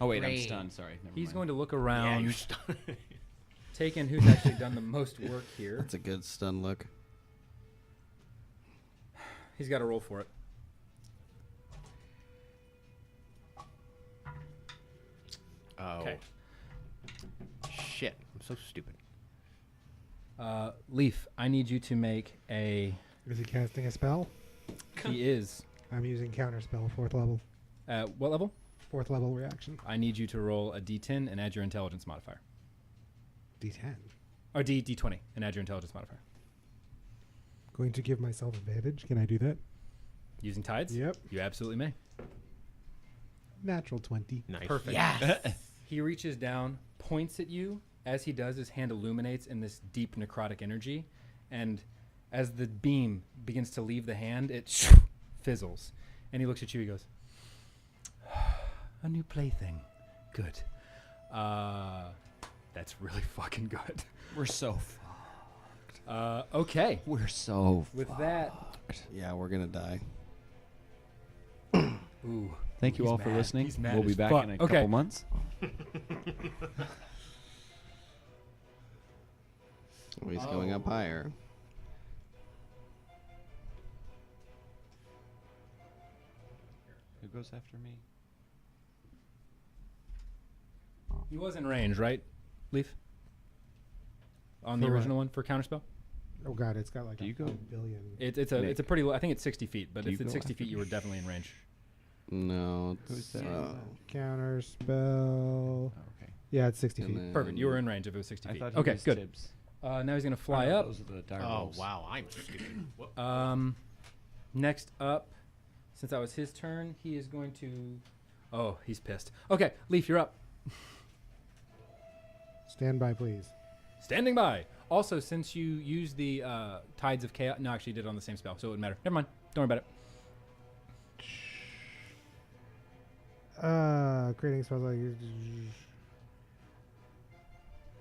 Oh wait, I'm Great. stunned. Sorry. Never He's mind. going to look around, you're stunned. taking who's actually done the most work here. That's a good stun look. He's got to roll for it. Oh. Okay. Shit. I'm so stupid. Leaf, I need you to make a. Is he casting a spell? He is. I'm using counter spell, 4th level. What level? 4th level reaction. I need you to roll a d10 and add your intelligence modifier. D10. Or d20 and add your intelligence modifier. Going to give myself advantage. Can I do that? Using tides? Yep. You absolutely may. Natural 20. Nice. Perfect. Yes. He reaches down, points at you. As he does, his hand illuminates in this deep necrotic energy. And as the beam begins to leave the hand, it fizzles. And he looks at you, he goes, a new plaything. Good. That's really fucking good. We're so. Okay. We're so. With that, Yeah, we're gonna die. ooh. Thank you He's all for mad. listening. He's mad We'll be as back fuck. in a Okay. couple months. Oh, he's going up higher. Who goes after me? He was in range, right, Leaf? On the For what? original one for counterspell? Oh god, it's got like Do a you go? 5 billion. It's a Nick. pretty low. I think it's 60 feet, but Do if you it's go 60 feet, after you were me? definitely in range. No, Who's it's that? Counter spell. Oh, okay. Yeah, it's 60 and feet. then- Perfect. You were in range if it was 60 I feet. thought he Okay, was good. Tibbs. Now he's gonna fly Oh, no, up. Those are the dire Oh, wolves. wow. I'm stupid. Whoop. Next up, since that was his turn, he is going to. Oh, he's pissed. Okay, Leaf, you're up. Stand by, please. Standing by. Also, since you used the Tides of Chaos, no, actually, you did it on the same spell, so it wouldn't matter. Never mind. Don't worry about it. Creating spells like.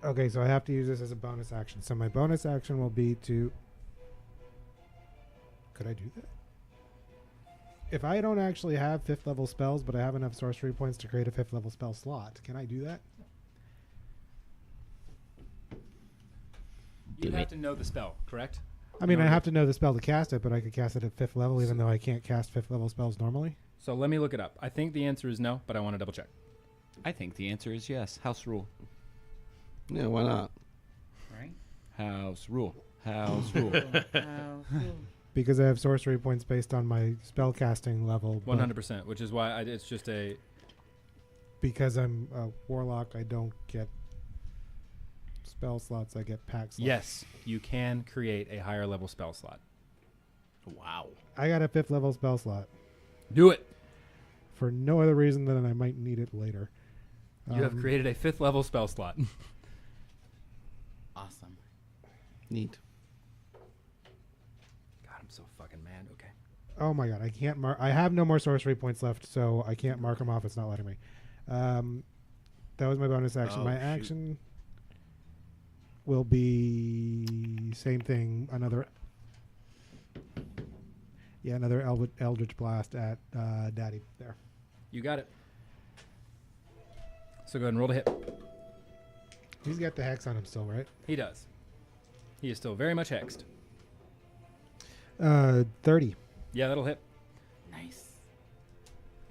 Okay, so I have to use this as a bonus action. So my bonus action will be to. Could I do that? If I don't actually have 5th level spells, but I have enough sorcery points to create a 5th level spell slot, can I do that? You have to know the spell, correct? I mean, No, I no. have to know the spell to cast it, but I could cast it at 5th level, even though I can't cast 5th level spells normally. So let me look it up. I think the answer is no, but I want to double check. I think the answer is yes. House rule. Yeah, why not? Right? House rule. House rule. Because I have sorcery points based on my spell casting level. but 100%, which is why it's just a. Because I'm a warlock, I don't get spell slots. I get pack slots. Yes, you can create a higher level spell slot. Wow. I got a 5th level spell slot Do it. for no other reason than I might need it later. You have created a 5th level spell slot. Awesome. Neat. God, I'm so fucking mad. Okay. Oh my god, I can't mark. I have no more sorcery points left, so I can't mark them off. It's not letting me. That was my bonus action. Oh, My shoot. action will be same thing. Another Eldritch Blast at Daddy there. You got it. So go ahead and roll to hit. He's got the hex on him still, right? He does. He is still very much hexed. 30. Yeah, that'll hit. Nice.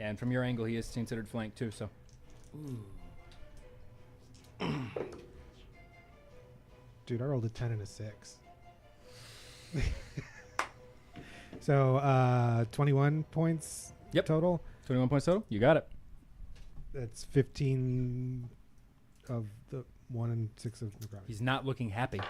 And from your angle, he is considered flanked too. So Ooh. Dude, I rolled a 10 and a 6. So 21 points Yep. total. 21 points total. You got it. That's 15 of the 1 and 6 of necrotic. He's not looking happy.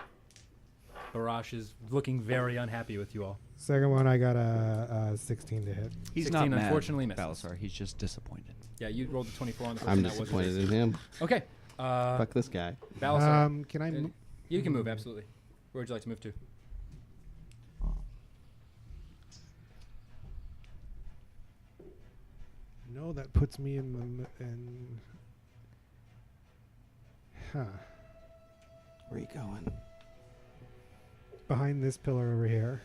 Barash is looking very unhappy with you all. Second one, I got a 16 to hit. He's 16 not mad, unfortunately misses. Balisar. He's just disappointed. Yeah, you rolled a 24 on the first I'm one. That was disappointed his. in him. Okay. Fuck this guy. Balysar. Can I? You can move, absolutely. Where would you like to move to? No, that puts me in the in. Huh. Where are you going? Behind this pillar over here.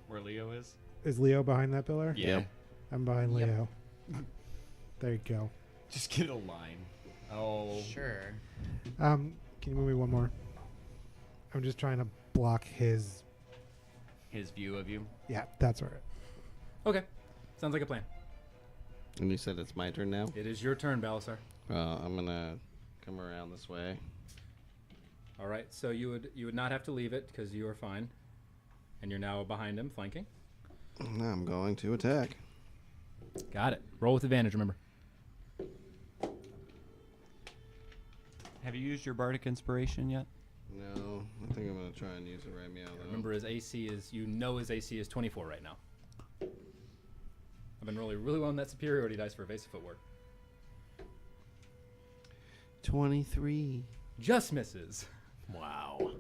Where Leo is? Is Leo behind that pillar? Yeah. I'm behind Yep. Leo. There you go. Just get a line. Oh. Sure. Can you move me one more? I'm just trying to block his. His view of you. Yeah, that's right. Okay. Sounds like a plan. And you said it's my turn now? It is your turn, Balysar. I'm going to come around this way. All right. So you would not have to leave it because you are fine, and you're now behind him, flanking. Now I'm going to attack. Got it. Roll with advantage. Remember. Have you used your bardic inspiration yet? No, I think I'm going to try and use it right meow, though. Remember, his AC is his AC is 24 right now. I've been rolling really well on that superiority dice for evasive footwork. 23. Just misses. Wow.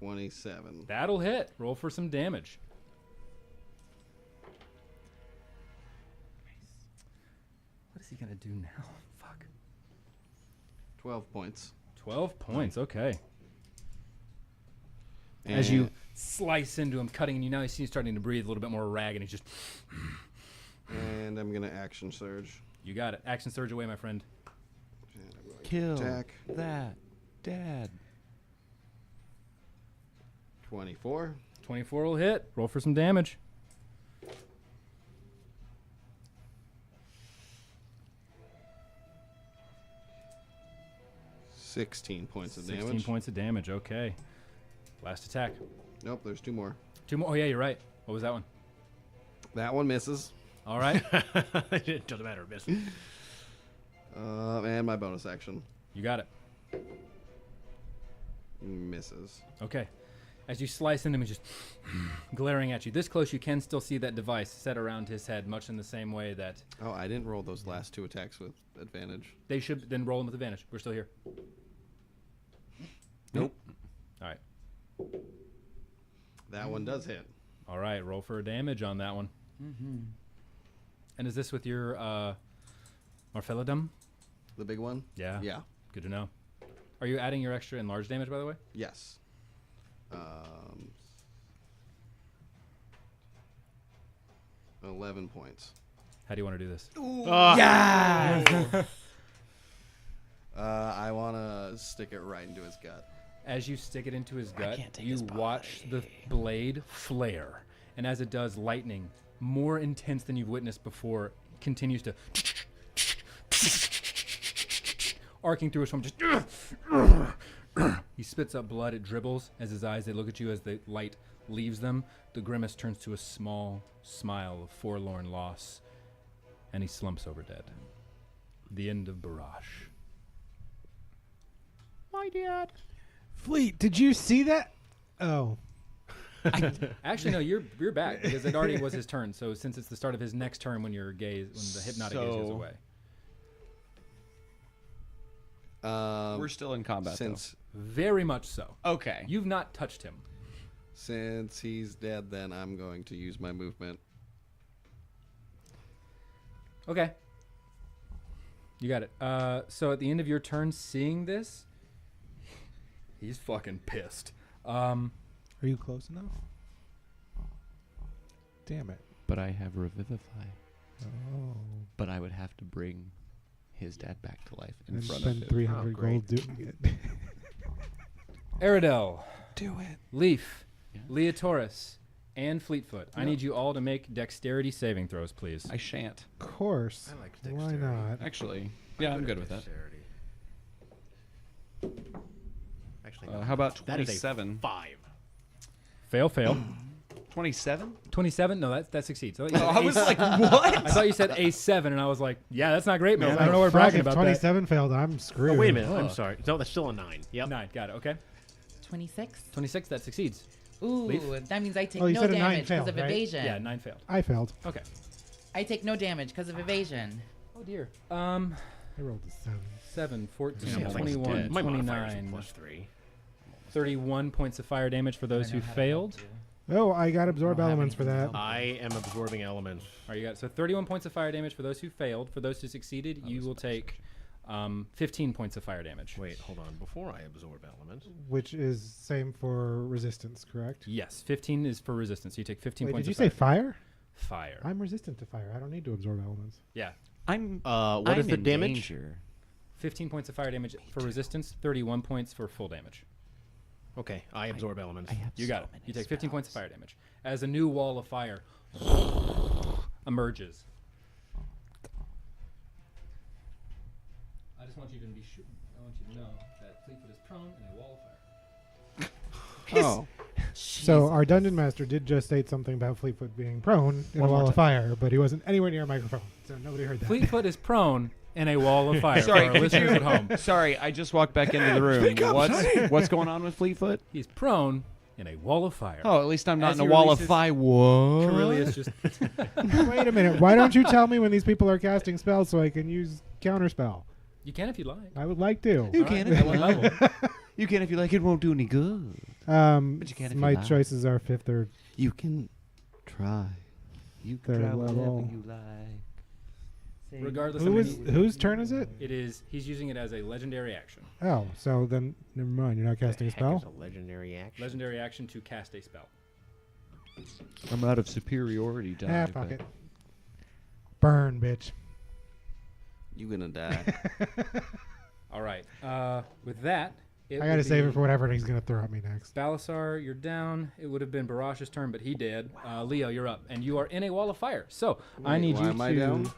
27. That'll hit. Roll for some damage. What is he gonna do now? Fuck. 12 points. 12 points. Okay. As you slice into him, cutting, and you now see he's starting to breathe a little bit more ragged, and he's just. And I'm going to action surge. You got it. Action surge away, my friend. And I'm going to Kill attack. that dad. 24. 24 will hit. Roll for some damage. $16 points of 16 damage. points of damage. Okay. Last attack. Nope, there's 2 more. 2 more. Oh, yeah, you're right. What was that one? That one misses. All right. It doesn't matter, miss. And my bonus action You got it. misses. Okay. As you slice into him, he's just glaring at you. This close, you can still see that device set around his head, much in the same way that Oh, I didn't roll those last 2 attacks with advantage. they should then roll them with advantage. We're still here. Nope. All right. That one does hit. All right. Roll for damage on that one. Mm-hmm. And is this with your Marfelidum? The big one? Yeah. Yeah. Good to know. Are you adding your extra enlarged damage, by the way? Yes. 11 points. How do you want to do this? Yeah. I want to stick it right into his gut. As you stick it into his gut, can't take you his watch the body. blade flare. And as it does, lightning, more intense than you've witnessed before, continues to arcing through his form. Just he spits up blood. It dribbles as his eyes, they look at you as the light leaves them. The grimace turns to a small smile of forlorn loss, and he slumps over dead. The end of Barash. My dad. Fleet, did you see that? Oh. Actually, no, you're back because it already was his turn. So since it's the start of his next turn, when your gaze, when the hypnotic gaze goes So- away, We're still in combat, Since very much so. though. Okay. You've not touched him. since he's dead, then I'm going to use my movement. Okay. You got it. So at the end of your turn, seeing this, he's fucking pissed. Are you close enough? Damn it. But I have Revivify. Oh. But I would have to bring his dad back to life in And front spend of him. 300 Oh, great. gold doing it. Aerodel, Do it. Leaf, Yeah. Leotaurus, and Fleetfoot. I need you all to make dexterity saving throws, please. I shan't. Of course. I like Why dexterity. not? Actually, yeah, I'm good with that. Dexterity. Actually, How about that is a 27? 5. Fail, fail. 27? 27? No, that succeeds. I thought you said I was a- like, what? I thought you said a 7, and I was like, yeah, that's not great, man. Yeah, I don't know like, we're fuck, bragging if about 27 failed, I'm screwed. Oh, wait a minute. I'm Ugh. sorry. No, that's still a 9. that. Yep. 9, got it. Okay. 26. 26, that succeeds. Ooh, Leaf? that means I take Oh, you no said a 9 damage because failed, of right? evasion. Yeah, 9 failed. I failed. Okay. I take no damage because of evasion. Oh, dear. I rolled a 7. 7, 14, Yeah, like 21, dead. My modifier's 29, plus 3. 31 points of fire damage for those I who know how to failed. help you. Oh, I got absorb I don't have elements for anything to that. help. I am absorbing elements. All right, you got it. So 31 points of fire damage for those who failed. For those who succeeded, you will take 15 points of fire damage. Wait, hold on. Before I absorb elements. Which is same for resistance, correct? Yes, 15 is for resistance. You take 15 Wait, points did you of say fire. fire? Fire. I'm resistant to fire. I don't need to absorb elements. Yeah. What is the in damage? danger. 15 points of fire damage for resistance, 31 points for full damage. Okay, I absorb elements. You got it. You take 15 points of fire damage. As a new wall of fire emerges. I just want you to be sure. I want you to know that Fleetfoot is prone in a wall of fire. Oh, So our dungeon master did just state something about Fleetfoot being prone in One a more wall of time. fire, but he wasn't anywhere near a microphone, so nobody heard that. Fleetfoot is prone in a wall of fire. Sorry, for our listeners at home. Sorry, I just walked back into the room. What's going on with Fleetfoot? He's prone in a wall of fire. Oh, at least I'm not As in a he wall of releases- fire. What? Corellius just Wait a minute. Why don't you tell me when these people are casting spells so I can use counterspell? you can if you like. I would like to. You All can right, if at you what like. level? You can if you like. It won't do any good. But you can if you my like. choices are 5th or you can try. You Third can try whatever level. you like. Regardless who of is any, whose turn is it? it is, he's using it as a legendary action. Oh, so then never mind. You're not casting a Heck spell. is a legendary action. Legendary action to cast a spell. I'm out of superiority die. Ah, fuck it. Burn, bitch. You gonna die. All right. With that, it I gotta would save be it for whatever he's gonna throw at me next. Balysar, you're down. It would have been Barash's turn, but he did. Leo, you're up, and you are in a wall of fire. So I Wait, need why you am to, I down?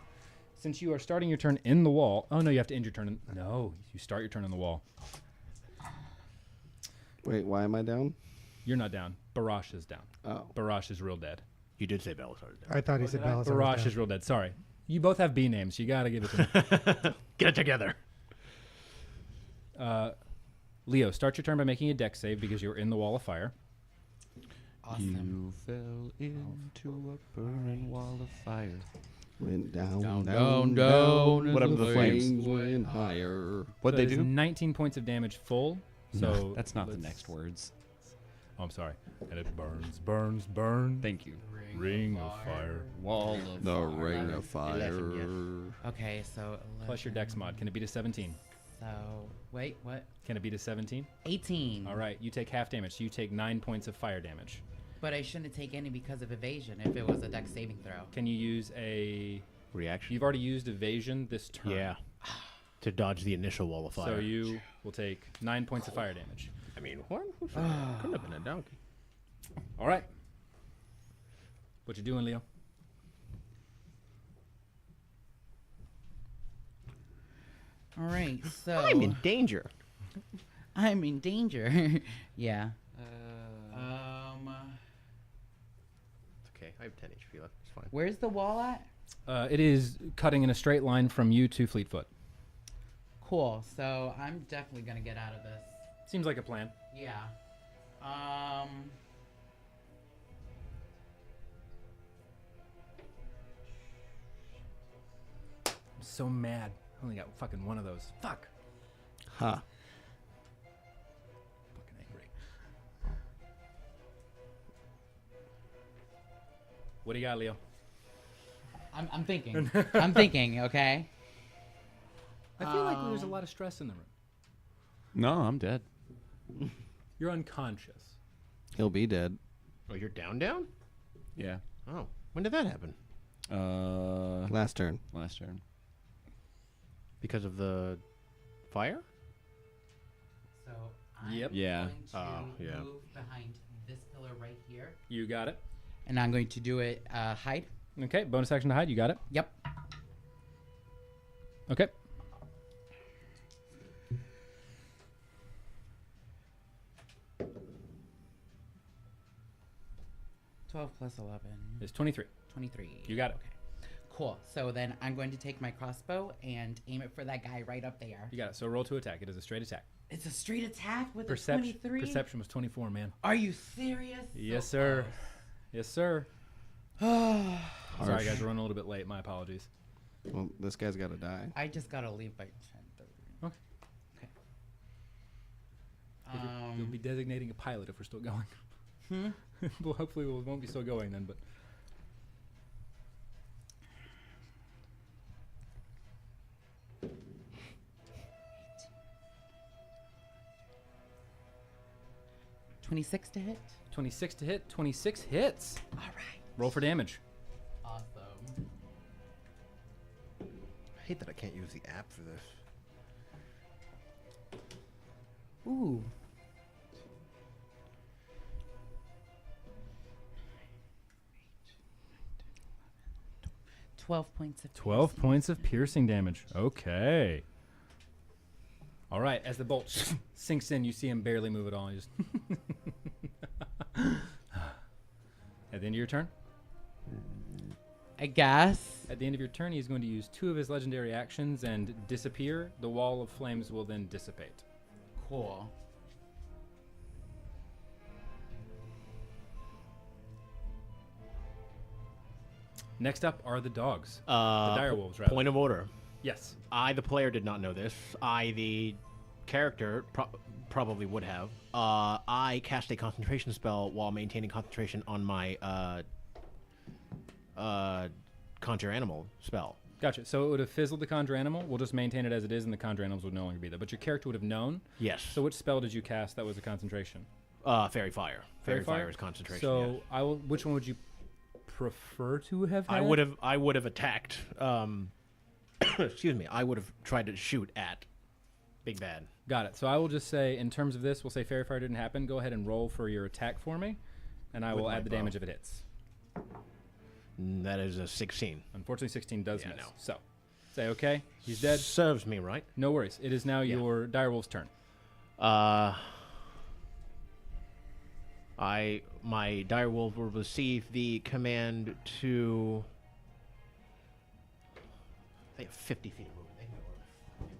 since you are starting your turn in the wall. Oh no, you have to end your turn. No, you start your turn in the wall. Wait, why am I down? You're not down. Barash is down. Oh, Barash is real dead. You did say Belisar. I thought he said Balazar. was Barash down. is real dead. Sorry. You both have B names. You gotta give it to me. Get it together. Leo, start your turn by making a dex save because you're in the wall of fire. Awesome. You fell into a burning wall of fire. went down, Down, down, down, down. down, and and the flames went higher. What'd So they it is do? 19 points of damage full. So That's not the let's- next words. Oh, I'm sorry. And it burns, burns, burn. Thank you. Ring of fire. Wall of The fire. ring of fire. 11, Okay, so 11, Plus your dex mod. Can it beat a 17? So wait, what? Can it beat a 17? 18. All right. You take half damage. So you take 9 points of fire damage. But I shouldn't take any because of evasion if it was a dex saving throw. Can you use a... Reaction. You've already used evasion this turn. Yeah. To dodge the initial wall of fire. So you will take 9 points of fire damage. I mean, what? Couldn't have been a donkey. All right. What you doing, Leo? All right, so I'm in danger. I'm in danger. Yeah. It's okay. I have 10 HP left. It's fine. Where's the wall at? It is cutting in a straight line from you to Fleetfoot. Cool. So I'm definitely gonna get out of this. Seems like a plan. Yeah. I'm so mad. I only got fucking one of those. Fuck. Ha. Fucking angry. What do you got, Leo? I'm thinking. I'm thinking. Okay. I feel like there's a lot of stress in the room. No, I'm dead. You're unconscious. He'll be dead. Oh, you're down? Yeah. Oh. When did that happen? Last turn. Last turn. Because of the fire? So I'm Yep. Yeah. going to yeah. move behind this pillar right here. You got it. And I'm going to do it hide. Okay, bonus action to hide. You got it. Yep. Okay. +12 +11. It's 23. 23. You got it. Okay. Cool. So then I'm going to take my crossbow and aim it for that guy right up there. You got it. So roll to attack. It is a straight attack. It's a straight attack with Perception. a 23. Perception was 24, man. Are you serious? Yes, So sir. Yes, sir. close. Sorry, guys. We're running a little bit late. My apologies. Well, this guy's got to die. I just gotta leave by 10:30. Okay. Okay. You'll be designating a pilot if we're still going. Hmm? Well, hopefully we won't be still going then, but. $26 to hit. 26 to hit. 26 hits. All right. Roll for damage. Awesome. I hate that I can't use the app for this. Ooh. $12 points of 12 points of piercing damage. Okay. All right. As the bolt sinks in, you see him barely move at all. He just At the end of your turn? I guess. At the end of your turn, he's going to use 2 of his legendary actions and disappear. The wall of flames will then dissipate. Cool. Next up are the dogs. The The direwolves, rather. Point of order. Yes. I, the player, did not know this. I, the character, probably would have. I cast a concentration spell while maintaining concentration on my conjure animal spell. Gotcha. So it would have fizzled the conjure animal. We'll just maintain it as it is, and the conjure animals would no longer be there. But your character would have known. Yes. So which spell did you cast that was a concentration? Fairy fire. Fairy fire is concentration. So yes. I will. Which one would you prefer to have had? I would have attacked. Excuse me. I would have tried to shoot at Big Bad. Got it. So I will just say, in terms of this, we'll say fairy fire didn't happen. Go ahead and roll for your attack for me, and I With will my add the bow. damage if it hits. That is a 16. Unfortunately, 16 does Yeah, miss. no. So say okay. He's dead. Serves me right. No worries. It is now Yeah. your direwolf's turn. My direwolf will receive the command to. They have 50 feet of movement. They can go wherever they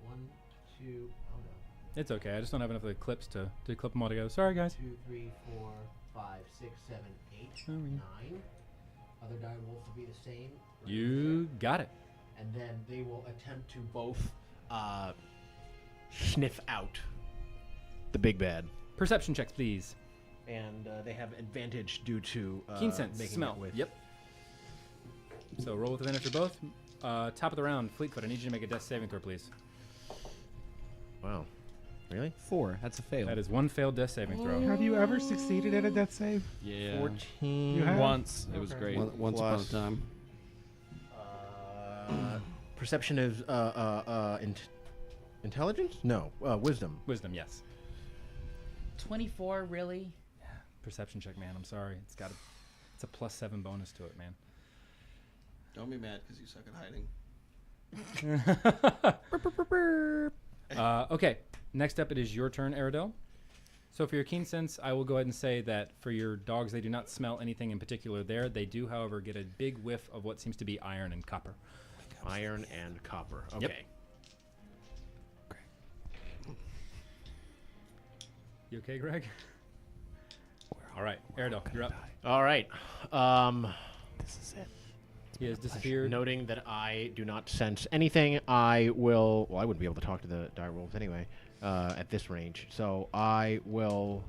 want. 1, 2. Oh no. It's okay. I just don't have enough of the clips to clip them all together. Sorry, guys. 2, 3, 4, 5, 6, 7, 8, Sorry. 9. Other direwolves will be the same. right You got it. there. And then they will attempt to both sniff out the big bad. Perception checks, please. And they have advantage due to Keen sense, making smell. it with. Yep. So roll with advantage for both. Top of the round, Fleetfoot. I need you to make a death saving throw, please. Wow. Really? 4. That's a fail. That is one failed death saving throw. Have you ever succeeded at a death save? Yeah. 14. You have? Once. It was Okay. great. Once upon a Plus- time. Perception is intelligence? No, wisdom. Wisdom, yes. 24, really? Perception check, man. I'm sorry. It's a +7 bonus to it, man. Don't be mad because you suck at hiding. Okay. Next up, it is your turn, Aradel. So for your keen sense, I will go ahead and say that for your dogs, they do not smell anything in particular there. They do, however, get a big whiff of what seems to be iron and copper. Iron and copper. Okay. Yep. You okay, Greg? All right, Aradel, you're up. All right. This is it. He has disappeared. Noting that I do not sense anything, I will. Well, I wouldn't be able to talk to the direwolves anyway at this range. So I will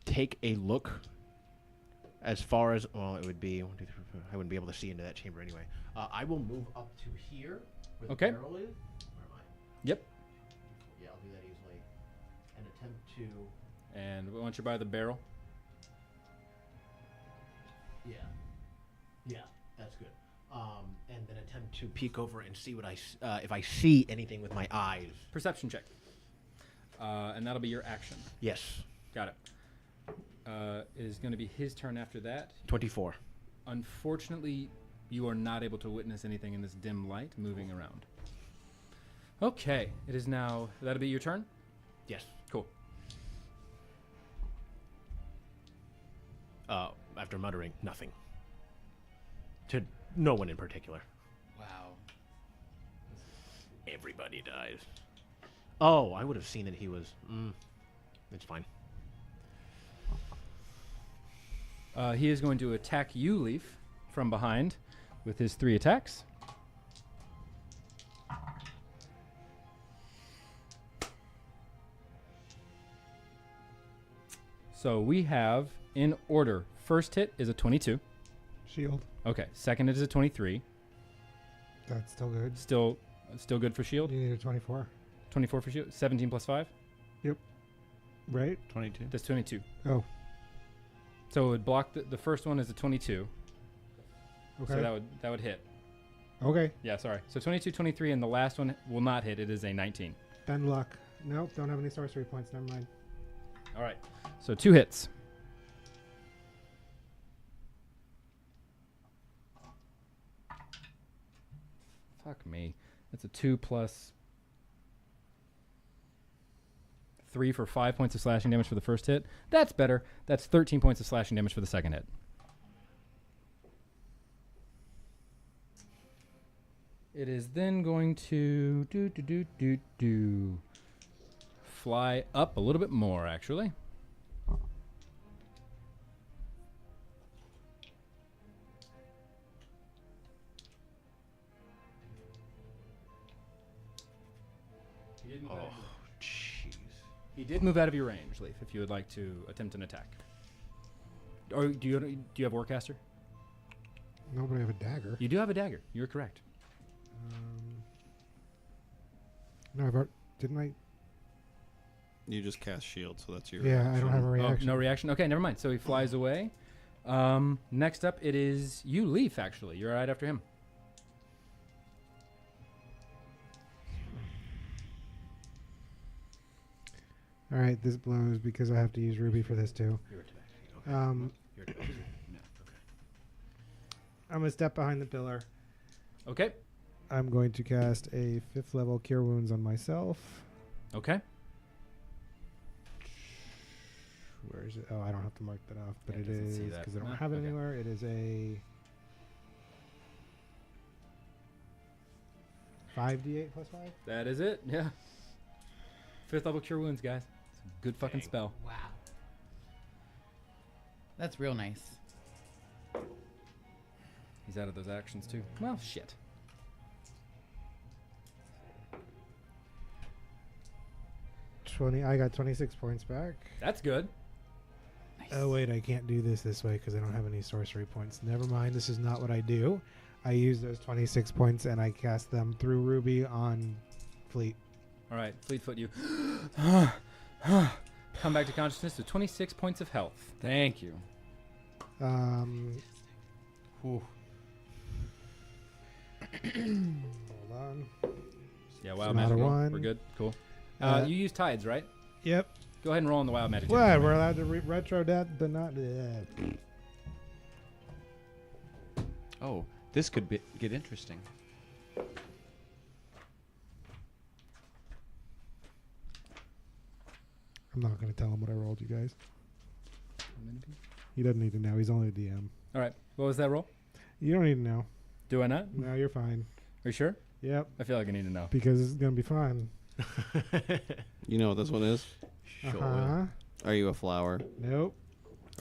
take a look as far as. Well, it would be 1, 2, 3, 4. I wouldn't be able to see into that chamber anyway. I will move up to here where Okay. the barrel is. Where am I? Yep. Yeah, I'll do that easily. And attempt to And once you're by the barrel, Yeah. Yeah, that's good. And then attempt to peek over and see what if I see anything with my eyes. perception check. And that'll be your action. Yes. Got it. It is going to be his turn after that. 24. Unfortunately, you are not able to witness anything in this dim light moving around. Okay, it is now. That'll be your turn? Yes. Cool. After muttering nothing. To no one in particular. Wow. Everybody dies. Oh, I would have seen that he was. It's fine. He is going to attack you, Leaf, from behind with his 3 attacks. So we have, in order, first hit is a 22. Shield. Okay, second hit is a 23. That's still good. Still good for shield. You need a 24. 24 for shield. 17 plus 5. Right? 22. That's 22. Oh. So it would block the first one is a 22. Okay. So that would hit. Okay. Yeah, sorry. So 22, 23, and the last one will not hit. It is a 19. Then luck. Nope. Don't have any sorcery points. Never mind. All right. So 2 hits. Fuck me. That's a 2 plus 3 for 5 points of slashing damage for the first hit. That's better. That's 13 points of slashing damage for the second hit. It is then going to fly up a little bit more, actually. Oh, jeez. He did move out of your range, Leaf, if you would like to attempt an attack. Or do you have Warcaster? No, but I have a dagger. You do have a dagger. You're correct. No, didn't I? You just cast shield, so that's your. Yeah, I don't have a Oh, reaction. no reaction. Okay, never mind. So he flies away. Next up, it is you, Leaf, actually. You're right after him. All right, this blows because I have to use Ruby for this too. You're attacking. Okay. I'm You're attacking. gonna step behind the pillar. Okay. I'm going to cast a 5th level Cure Wounds on myself. Okay. Where is it? Oh, I don't have to mark that off, but Yeah, it it doesn't see is that. because I don't No? have it Okay. anywhere. It is a 5d8 plus 5. That is it. Yeah. 5th level Cure Wounds, guys. It's a good fucking Dang. spell. Wow. That's real nice. He's out of those actions, too. Well, shit. I got 26 points back. That's good. Nice. Oh wait, I can't do this way because I don't have any sorcery points. Never mind, this is not what I do. I use those 26 points and I cast them through Ruby on Fleet. All right, Fleetfoot, you come back to consciousness with 26 points of health. Thank you. Whew. Hold on. Yeah, It's wild not a magic roll. one. We're good. Cool. Uh, You use tides, right? Yep. Go ahead and roll on the wild magic. What? table. We're allowed to retro that, but not. Oh, this could get interesting. I'm not going to tell him what I rolled, you guys. He doesn't need to know. He's only a DM. All right. What was that roll? You don't need to know. Do I not? No, you're fine. Are you sure? Yep. I feel like I need to know. Because it's going to be fun. You know what this one is? Sure. Uh-huh. Are you a flower? Nope.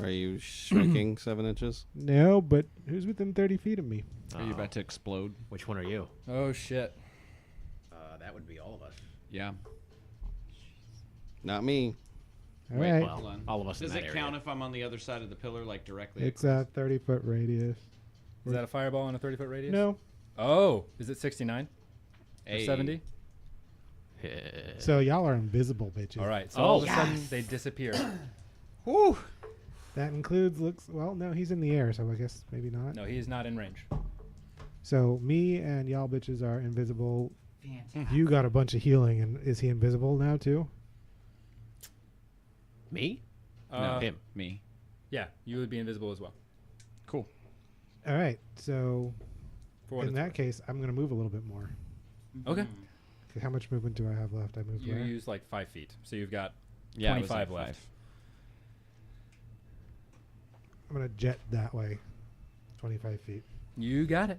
Are you shrinking 7 inches? No, but who's within 30 feet of me? Are you about to explode? Which one are you? Oh shit. That would be all of us. Yeah. Not me. All Wait, right. hold on. All of us Does in that it area. count if I'm on the other side of the pillar, like directly? It's a 30-foot radius. Is that a fireball on a 30-foot radius? No. Oh, is it 69 or Hey. 70? So y'all are invisible, bitches. All right. So all of a sudden they disappear. Woo! That includes well, no, he's in the air, so I guess maybe not. No, he is not in range. So me and y'all bitches are invisible. Fantastic. You got a bunch of healing, and is he invisible now too? Me? No, him. Me. Yeah, you would be invisible as well. Cool. All right. So For what in it's that case, I'm gonna move a little bit more. Okay. Okay, how much movement do I have left? I moved You where? use like 5 feet, so you've got Yeah, it was 25 like left. 5. I'm gonna jet that way. 25 feet. You got it.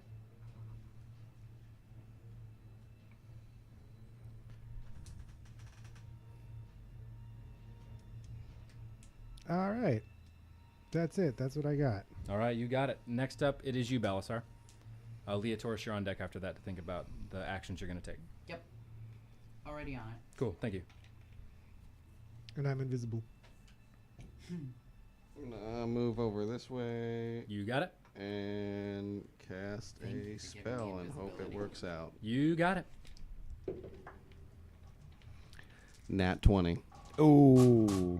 All right. That's it. That's what I got. All right, you got it. Next up, it is you, Balysar. Leah Torres, you're on deck after that to think about the actions you're going to take. Yep. Already on it. Cool, thank you. And I'm invisible. I'm gonna move over this way You got it. and cast Thank you a for giving me spell and hope it invisibility. works out. You got it. Nat 20. Ooh.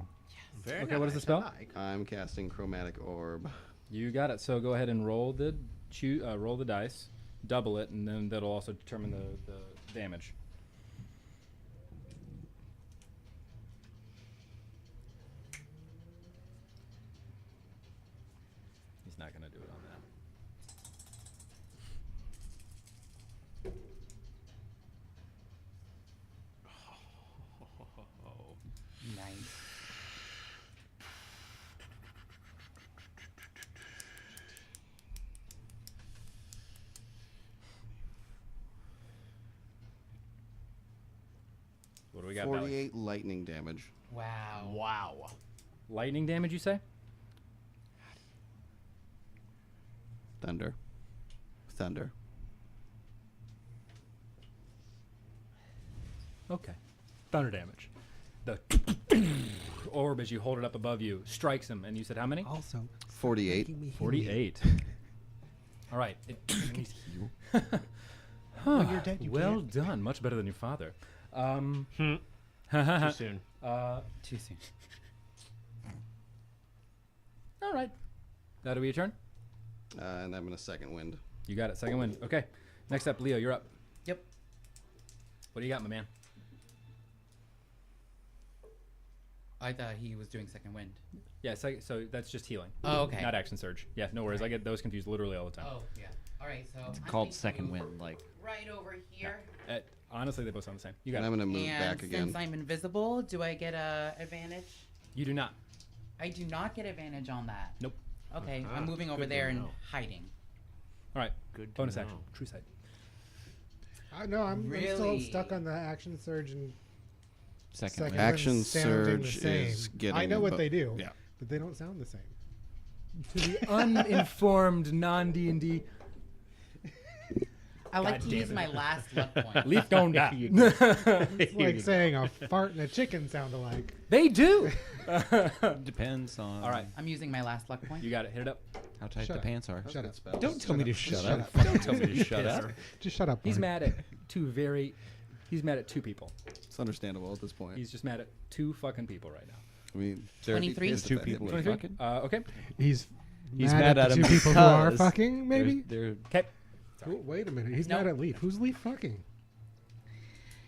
Very Okay, what is the spell? I'm casting Chromatic Orb. You got it. So go ahead and roll the roll the dice, double it, and then that'll also determine the damage. He's not going to do it on that. Nice. What do we got, Bally? 48 lightning damage. Wow. Wow. Lightning damage, you say? Thunder. Thunder. Okay. Thunder damage. The orb, as you hold it up above you, strikes him. And you said how many? Also, 48. 48. All right. Oh, you're dead. You Well can't. done. Much better than your father. Too soon. Too soon. All right. That'll be your turn. And I'm in a second wind. You got it. Second wind. Okay. Next up, Leo, you're up. Yep. What do you got, my man? I thought he was doing second wind. Yeah, so that's just healing. Oh, okay. Not action surge. Yeah, no worries. I get those confused literally all the time. Oh, yeah. All right, so It's I'm called going to second move wind. Like, right over here. Honestly, they both sound the same. You got And it. I'm going to move And back again. since I'm invisible, do I get a advantage? You do not. I do not get advantage on that. Nope. Okay, Uh-huh. I'm moving over Good to there and know. hiding. All right. Good. Bonus action. True sight. No, I'm still Really? stuck on the action surge and second second wind. Action wind sounding surge the same. is getting I know what bo- they do, Yeah. but they don't sound the same. To the uninformed non-D&D, I like God to damn use it. my last luck point. Leaf don't die. It's like saying a fart and a chicken sound alike. They do. Depends on All right. I'm using my last luck point. You got it. Hit it up. how tight Shut the up. pants are. Shut up. Spell. Don't tell me to Just shut up. up. Don't tell me to shut up. Just shut up. He's Mark. mad at He's mad at two people. It's understandable at this point. He's just mad at two fucking people right now. I mean, 23? There's two people are 23? fucking. Okay. He's He's mad at him the two people who are because fucking. Maybe. They're, Okay. Oh, wait a minute. He's No. mad at Leaf. Who's Leaf fucking?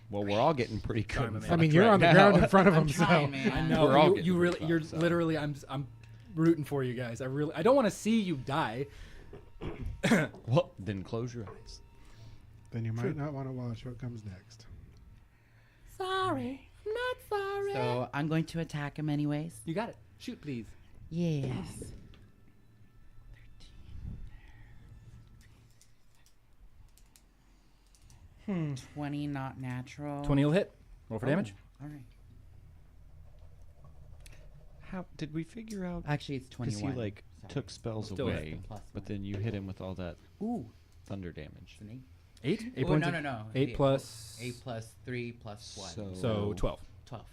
well, we're all getting pretty good. Sorry, my in man. I mean, fuck you're right on the now. ground in front of I'm him, trying, so. man. I know. We're all you getting really, fucked, you're so. literally. I'm rooting for you guys. I don't want to see you die. Well, then close your eyes. Then you might not want to watch what comes next. Sorry. I'm not sorry. So I'm going to attack him anyways. You got it. Shoot, please. Yes. 20 not natural. 20 will hit. Roll for Oh, damage. All right. How did we figure out? Actually, it's Because 21. he like Sorry. took spells Still hit. away, Plus but one. then you hit him with all that Ooh. thunder damage. It's an 8? 8 Oh, points. no, of- no, no. 8 plus. 8 plus 3 plus 1. So 12. 12.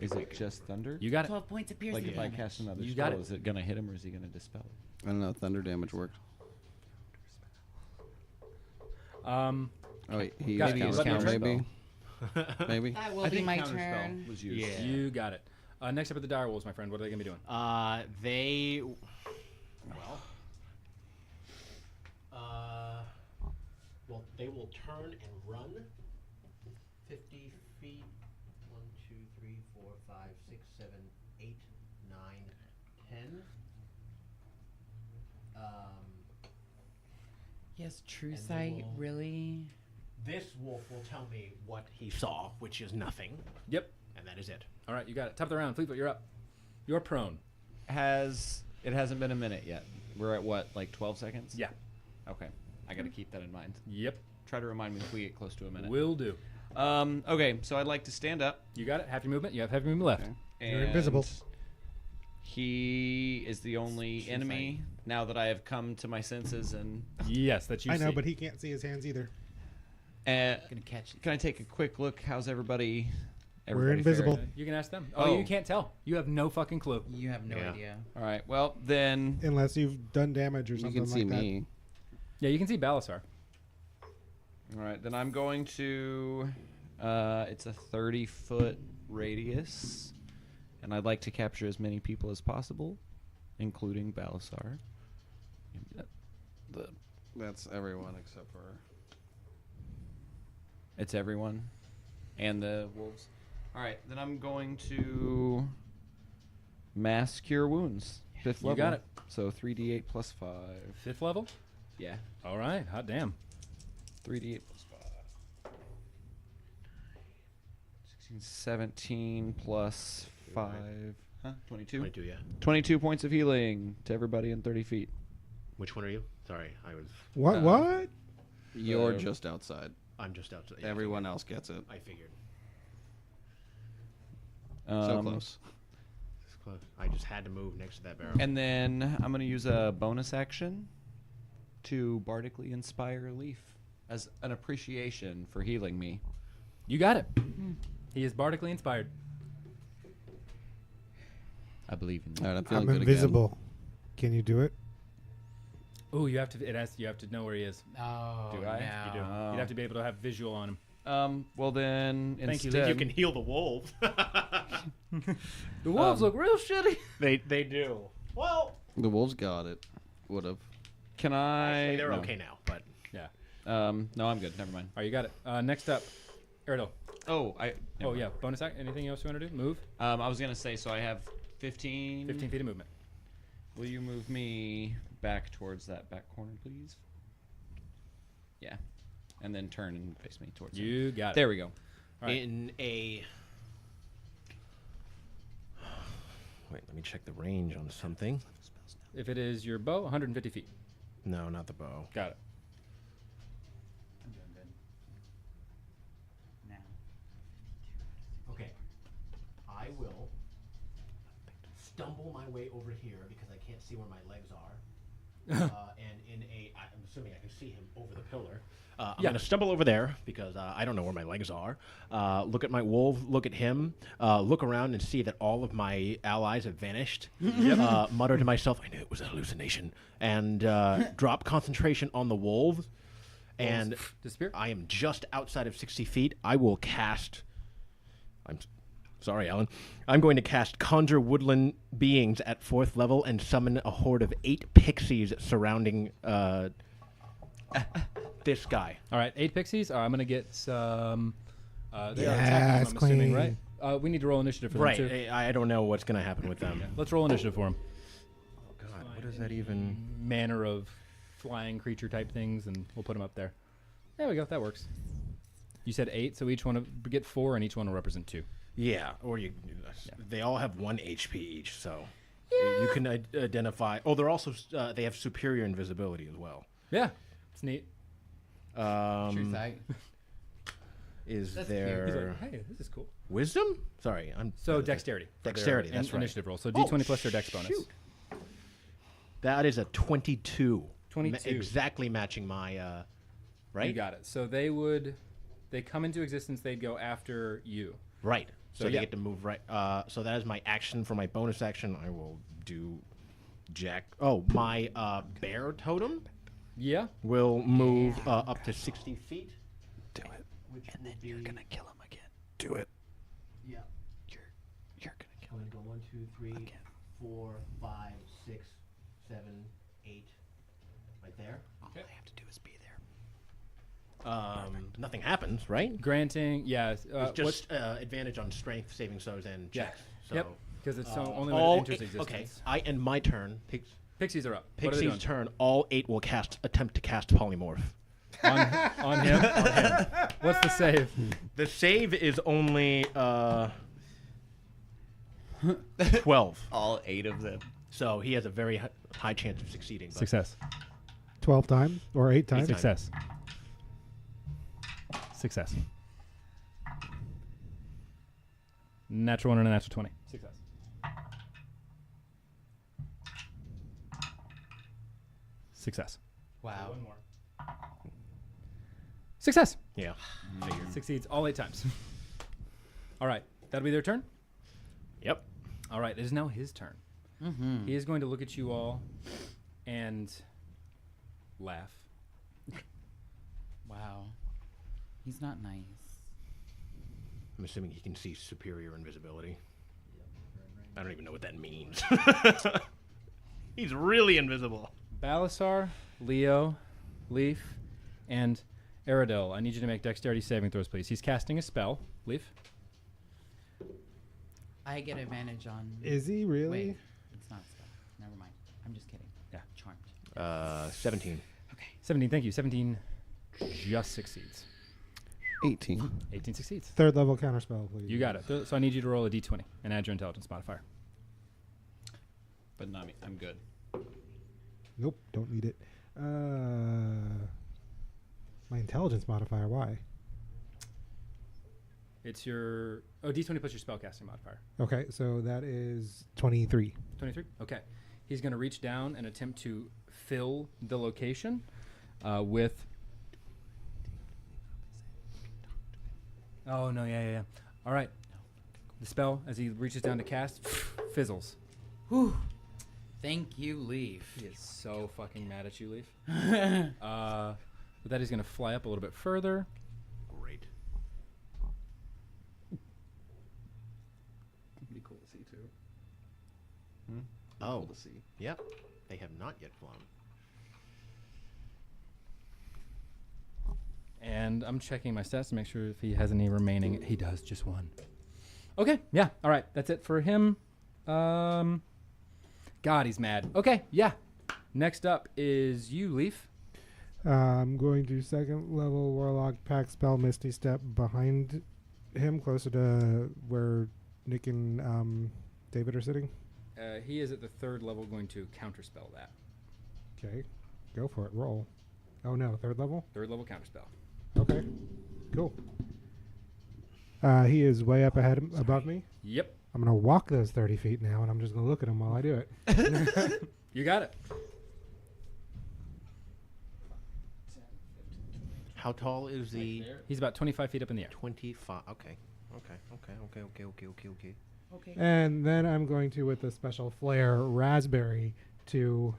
Is it just thunder? You got it. 12 points of piercing Like if I damage. cast another You got spell, it. is it gonna hit him or is he gonna dispel it? I don't know. Thunder damage worked. Um, Oh, wait. He Got used it. counter Let me spell, try. maybe. Maybe. That will I be think my counterspell turn. was used. Yeah. You got it. Next up are the dire wolves, my friend. What are they gonna be doing? They. Well, they will turn and run 50 feet. 1, 2, 3, 4, 5, 6, 7, 8, 9, 10. Yes, true And they sight, will- really? This wolf will tell me what he saw, which is nothing, Yep. and that is it. All right, you got it. Top of the round. Fleetfoot, you're up. You're prone. It hasn't been a minute yet. We're at what, like 12 seconds? Yeah. Okay. I got to keep that in mind. Yep. Try to remind me if we get close to a minute. Will do. Okay, so I'd like to stand up. You got it. Half your movement. You have half your movement left. Okay. You're invisible. He is the only enemy now that I have come to my senses and. Yes, that you I know, see. but he can't see his hands either. Gonna catch it. Can I take a quick look? How's everybody? We're invisible. faring? You can ask them. Oh, Oh. you can't tell. You have no fucking clue. You have no Yeah. idea. All right. Well, then. Unless you've done damage or You something can see like that. me. Yeah, you can see Balysar. All right. Then I'm going to. It's a 30-foot radius, and I'd like to capture as many people as possible, including Balysar. That's everyone except for. It's everyone, and the wolves. All right. Then I'm going to mass cure wounds. 5th You level. got it. So 3d8 plus 5. 5th level. Yeah. All right. Hot damn. 3d8 plus 5. 16, 17 plus 5. Huh? 22? 22, yeah. 22 points of healing to everybody in 30 feet. Which one are you? Sorry, What? What? You're Uh, just outside. I'm just outside. Everyone else gets it. I figured. So close. It's close. I just had to move next to that barrel. And then I'm going to use a bonus action to bardically inspire Leaf as an appreciation for healing me. You got it. He is bardically inspired. I believe in you. All right, I'm feeling I'm good invisible. Can you do it? Oh, you have to. You have to know where he is. Oh, Do I? no. You do. Oh. You'd have to be able to have visual on him. Well then, Thank you, instead, You can heal the wolves. The wolves look real shitty. they do. Well, again. The wolves got it. Would have. Can I? actually, they're no. okay now, but Yeah. No, I'm good. Never mind. All right, you got it. Next up, Erdo. Oh, Oh yeah, bonus act. Anything else you want to do? Move. I was gonna say, so I have 15. 15 feet of movement. Will you move me back towards that back corner, please? Yeah, and then turn and face me towards. him. You got it. There we go. All right. in a. Wait, let me check the range on something. If it is your bow, 150 feet. No, not the bow. Got it. Now. Okay. I will stumble my way over here because I can't see where my legs are. And I'm assuming I can see him over the pillar. I'm Yeah. going to stumble over there because I don't know where my legs are. Look at my wolf, look at him, look around and see that all of my allies have vanished. Mutter to myself, I knew it was a hallucination. And drop concentration on the wolves. And Disappear. I am just outside of 60 feet. I will cast. Sorry, Alan. I'm going to cast Conjure Woodland Beings at 4th level and summon a horde of 8 pixies surrounding this guy. All right, 8 pixies. I'm gonna get some. They are Yes, attacking him, I'm assuming, queen. right? We need to roll initiative for them Right. too. I don't know what's going to happen with them. Let's roll initiative for him. Oh, God. What does that even. Manner of flying creature type things, and we'll put them up there. There we go. That works. You said 8, so each one will get 4, and each one will represent 2. Yeah, or you. They all have 1 HP each, so. You can identify. Oh, they're also. They have superior invisibility as well. Yeah, it's neat. True sight. Is That's cute. He's there like, hey, this is cool. wisdom? Sorry, I'm. So dexterity. for their Dexterity, that's right. Initiative roll. So Oh, D20 plus their dex bonus. shoot. That is a 22. 22. Exactly matching my. Right. You got it. So they come into existence. They'd go after you. Right. So yeah. they get to move right. So that is my action. For my bonus action, I will do Jack. Oh, my bear totem Yeah. will move up to 60 feet. Do it. Which and then you're gonna Kill him again. Do it. Yeah. You're gonna kill I'm gonna go 1, 2, 3, Again. 4, 5, 6, 7, 8. Right there. All I have to do is be there. Nothing happens, right? Granting, yeah. It's just advantage on strength, saving throws, and Yeah. checks. So, Yep. Because it's only when all it enters 8 existence. Okay. I end my turn. Pixies are up. What are they Pixie's doing? turn. All 8 will attempt to cast polymorph. on him. On him. What's the save? The save is only 12. All 8 of them. So he has a very high chance of succeeding. But Success. 12 times or 8 times? Success. Success. Natural 1 and a natural 20. Success. Success. Wow. One more. Success. Yeah. Succeeds all 8 times. All right. That'll be their turn. Yep. All right. It is now his turn. Mm-hmm. He is going to look at you all and laugh. Wow. He's not nice. I'm assuming he can see superior invisibility. I don't even know what that means. He's really invisible. Balysar, Leo, Leaf, and Aradil. I need you to make dexterity saving throws, please. He's casting a spell. Leaf. I get advantage on. Is he really? Wait, it's not spell. Never mind. I'm just kidding. Yeah. Charmed. 17. 17, thank you. 17 just succeeds. 18. 18 succeeds. Third level counterspell, please. You got it. So I need you to roll a d20 and add your intelligence modifier. But not me. I'm good. Nope, don't need it. My intelligence modifier, why? It's your d20 plus your spellcasting modifier. Okay, so that is 23. 23. Okay. He's going to reach down and attempt to fill the location with. Oh no! Yeah. All right. The spell, as he reaches down to cast, fizzles. Whew. Thank you, Leaf. He is so fucking mad at you, Leaf. With that, he's going to fly up a little bit further. Great. Pretty cool to see, too. Oh. Cool to see. Yep. They have not yet flown. And I'm checking my stats to make sure if he has any remaining. He does, just one. Okay, yeah, all right. That's it for him. God, he's mad. Okay, yeah. Next up is you, Leaf. I'm going to second level Warlock Pack Spell Misty Step behind him, closer to where Nick and David are sitting. He is at the 3rd level going to counterspell that. Okay, go for it. Roll. Oh no, 3rd level? 3rd level counterspell. Okay, cool. He is way up ahead above me. Yep. I'm going to walk those 30 feet now, and I'm just going to look at him while I do it. You got it. How tall is the He's about 25 feet up in the air. 25? Okay. Okay. And then I'm going to, with a special flare, Raspberry to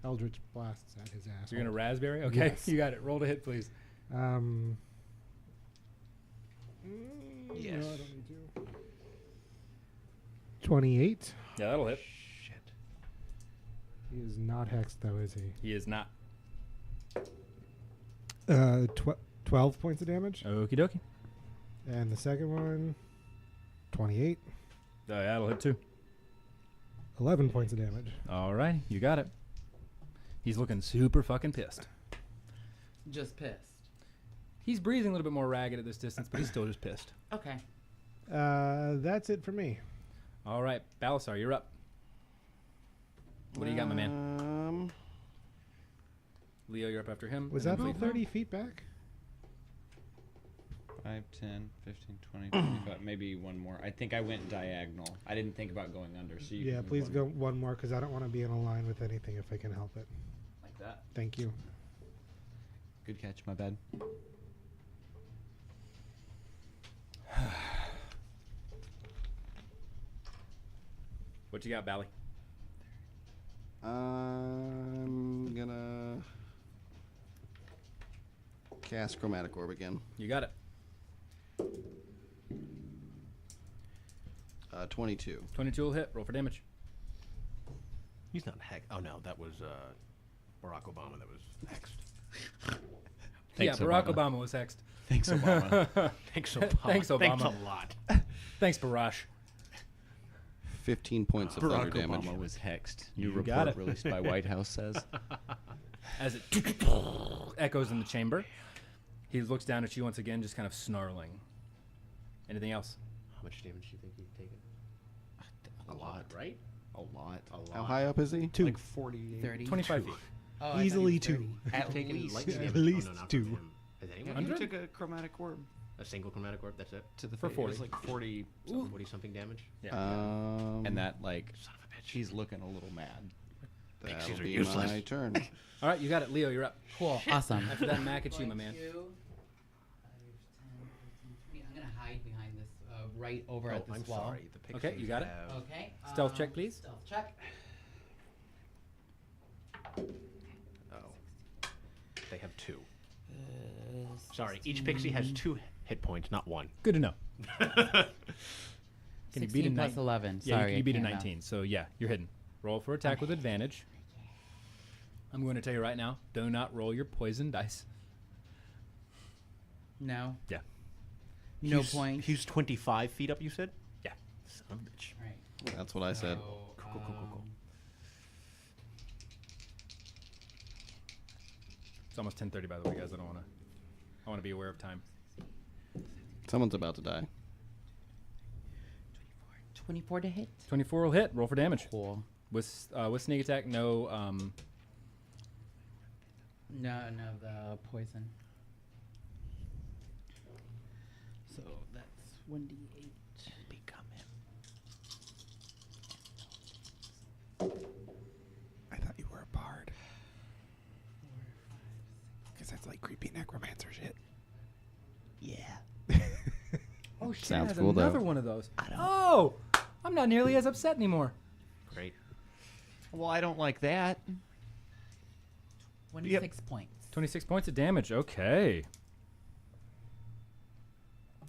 Eldritch Blasts at his ass. You're going to raspberry? Okay, Yes. you got it. Roll to hit, please. Yes. Yes. No, I don't need to. 28. Yeah, that'll hit. Shit. He is not hexed, though, is he? He is not. 12 points of damage. Okie dokie. And the second one, 28. That'll hit too. 11 points of damage. All right, you got it. He's looking super fucking pissed. Just pissed. He's breathing a little bit more ragged at this distance, but he's still just pissed. Okay. That's it for me. All right, Balysar, you're up. What do you got, my man? Leo, you're up after him. Was and that then all Leaf. 30 feet back? 5, 10, 15, 20, 25, maybe one more. I think I went diagonal. I didn't think about going under. So you Yeah, can move please one go more. one more, because I don't want to be in a line with anything if I can help it. Like that. Thank you. Good catch, my bad. What you got, Bally? I'm gonna cast Chromatic Orb again. You got it. 22. 22 will hit. Roll for damage. He's not hex. Oh no, that was Barack Obama. That was hexed. Thanks, yeah, Barack Obama. Obama was hexed. Thanks, Obama. Thanks, Obama. Thanks, Obama. Thanks a lot. Thanks, Barash. 15 points of thunder Barack damage. Obama was hexed. New You got report it. released by White House says. As it echoes in the chamber, he looks down at you once again, just kind of snarling. Anything else? How much damage do you think you've taken? A lot. right? A lot. A lot. How high up is he? 2. Like 48. 30. 25 feet. Oh, I thought Easily you said 2. 30. At taken lightning At damage. least oh, no, not 2. From him. Has anyone? You 100? took a chromatic orb A single chromatic orb. That's it. to the For face. 40. It was like 40. 40 something damage. Yeah. And that, like, Son of a bitch. she's looking a little mad. Pixies that'll are be useless. my turn. All right, you got it. Leo, you're up. Cool. Awesome. After that, Mac, it's you, my man. 5, 10, 15, 20. I'm gonna hide behind this, right over at Oh, this I'm wall. sorry. The Okay, pixies you got it. have- Okay. Stealth check, please. Stealth check. Oh. They have 2. Sorry, each pixie has 2 hit points, not 1. Good to know. Can you beat a 16 plus 9? 11. Yeah, Sorry, you I beat a can't know. 19. So yeah, you're hidden. Roll for attack with advantage. I'm going to tell you right now, do not roll your poison dice. No. Yeah. No He's- point. He's 25 feet up, you said? Yeah. Son of a bitch. Right. That's what I said. So, Cool. It's almost 10:30, by the way, guys. I want to be aware of time. Someone's about to die. 24 to hit. 24 will hit. Roll for damage. Cool. With sneak attack, no. No, the poison. So that's 1d8. Become him. I thought you were a bard. Because that's like creepy necromancer shit. Yeah. Oh shit! Sounds has cool, though. another one of those. Oh, I'm not nearly as upset anymore. Great. Well, I don't like that. 26 points. 26 points of damage. Okay.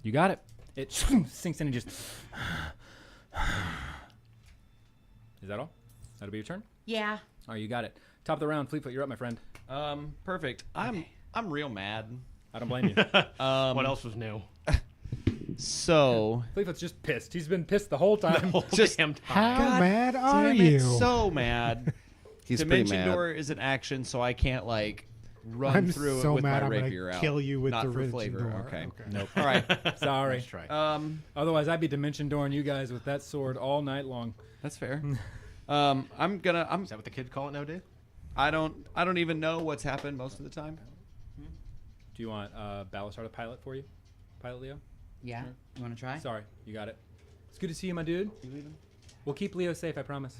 You got it. It sinks in and just. Is that all? That'll be your turn. Yeah. All right, you got it. Top of the round, Fleetfoot. You're up, my friend. Perfect. I'm real mad. I don't blame you. What else was new? So Fleetfoot's just pissed. He's been pissed the whole time. just damn time. How God mad are damn you? it, so mad. He's pretty Dimension mad. door is an action, so I can't like run I'm through so it with mad my I'm rapier gonna out. kill you with Not the for Dimension flavor. door. Okay. Nope. All right. Sorry. Nice try. Otherwise, I'd be dimension dooring you guys with that sword all night long. That's fair. I'm Is that what the kids call it nowadays? I don't even know what's happened most of the time. Do you want Balysar to pilot for you? Pilot Leo? Yeah. You want to try? Sorry, you got it. It's good to see you, my dude. You leaving? We'll keep Leo safe, I promise.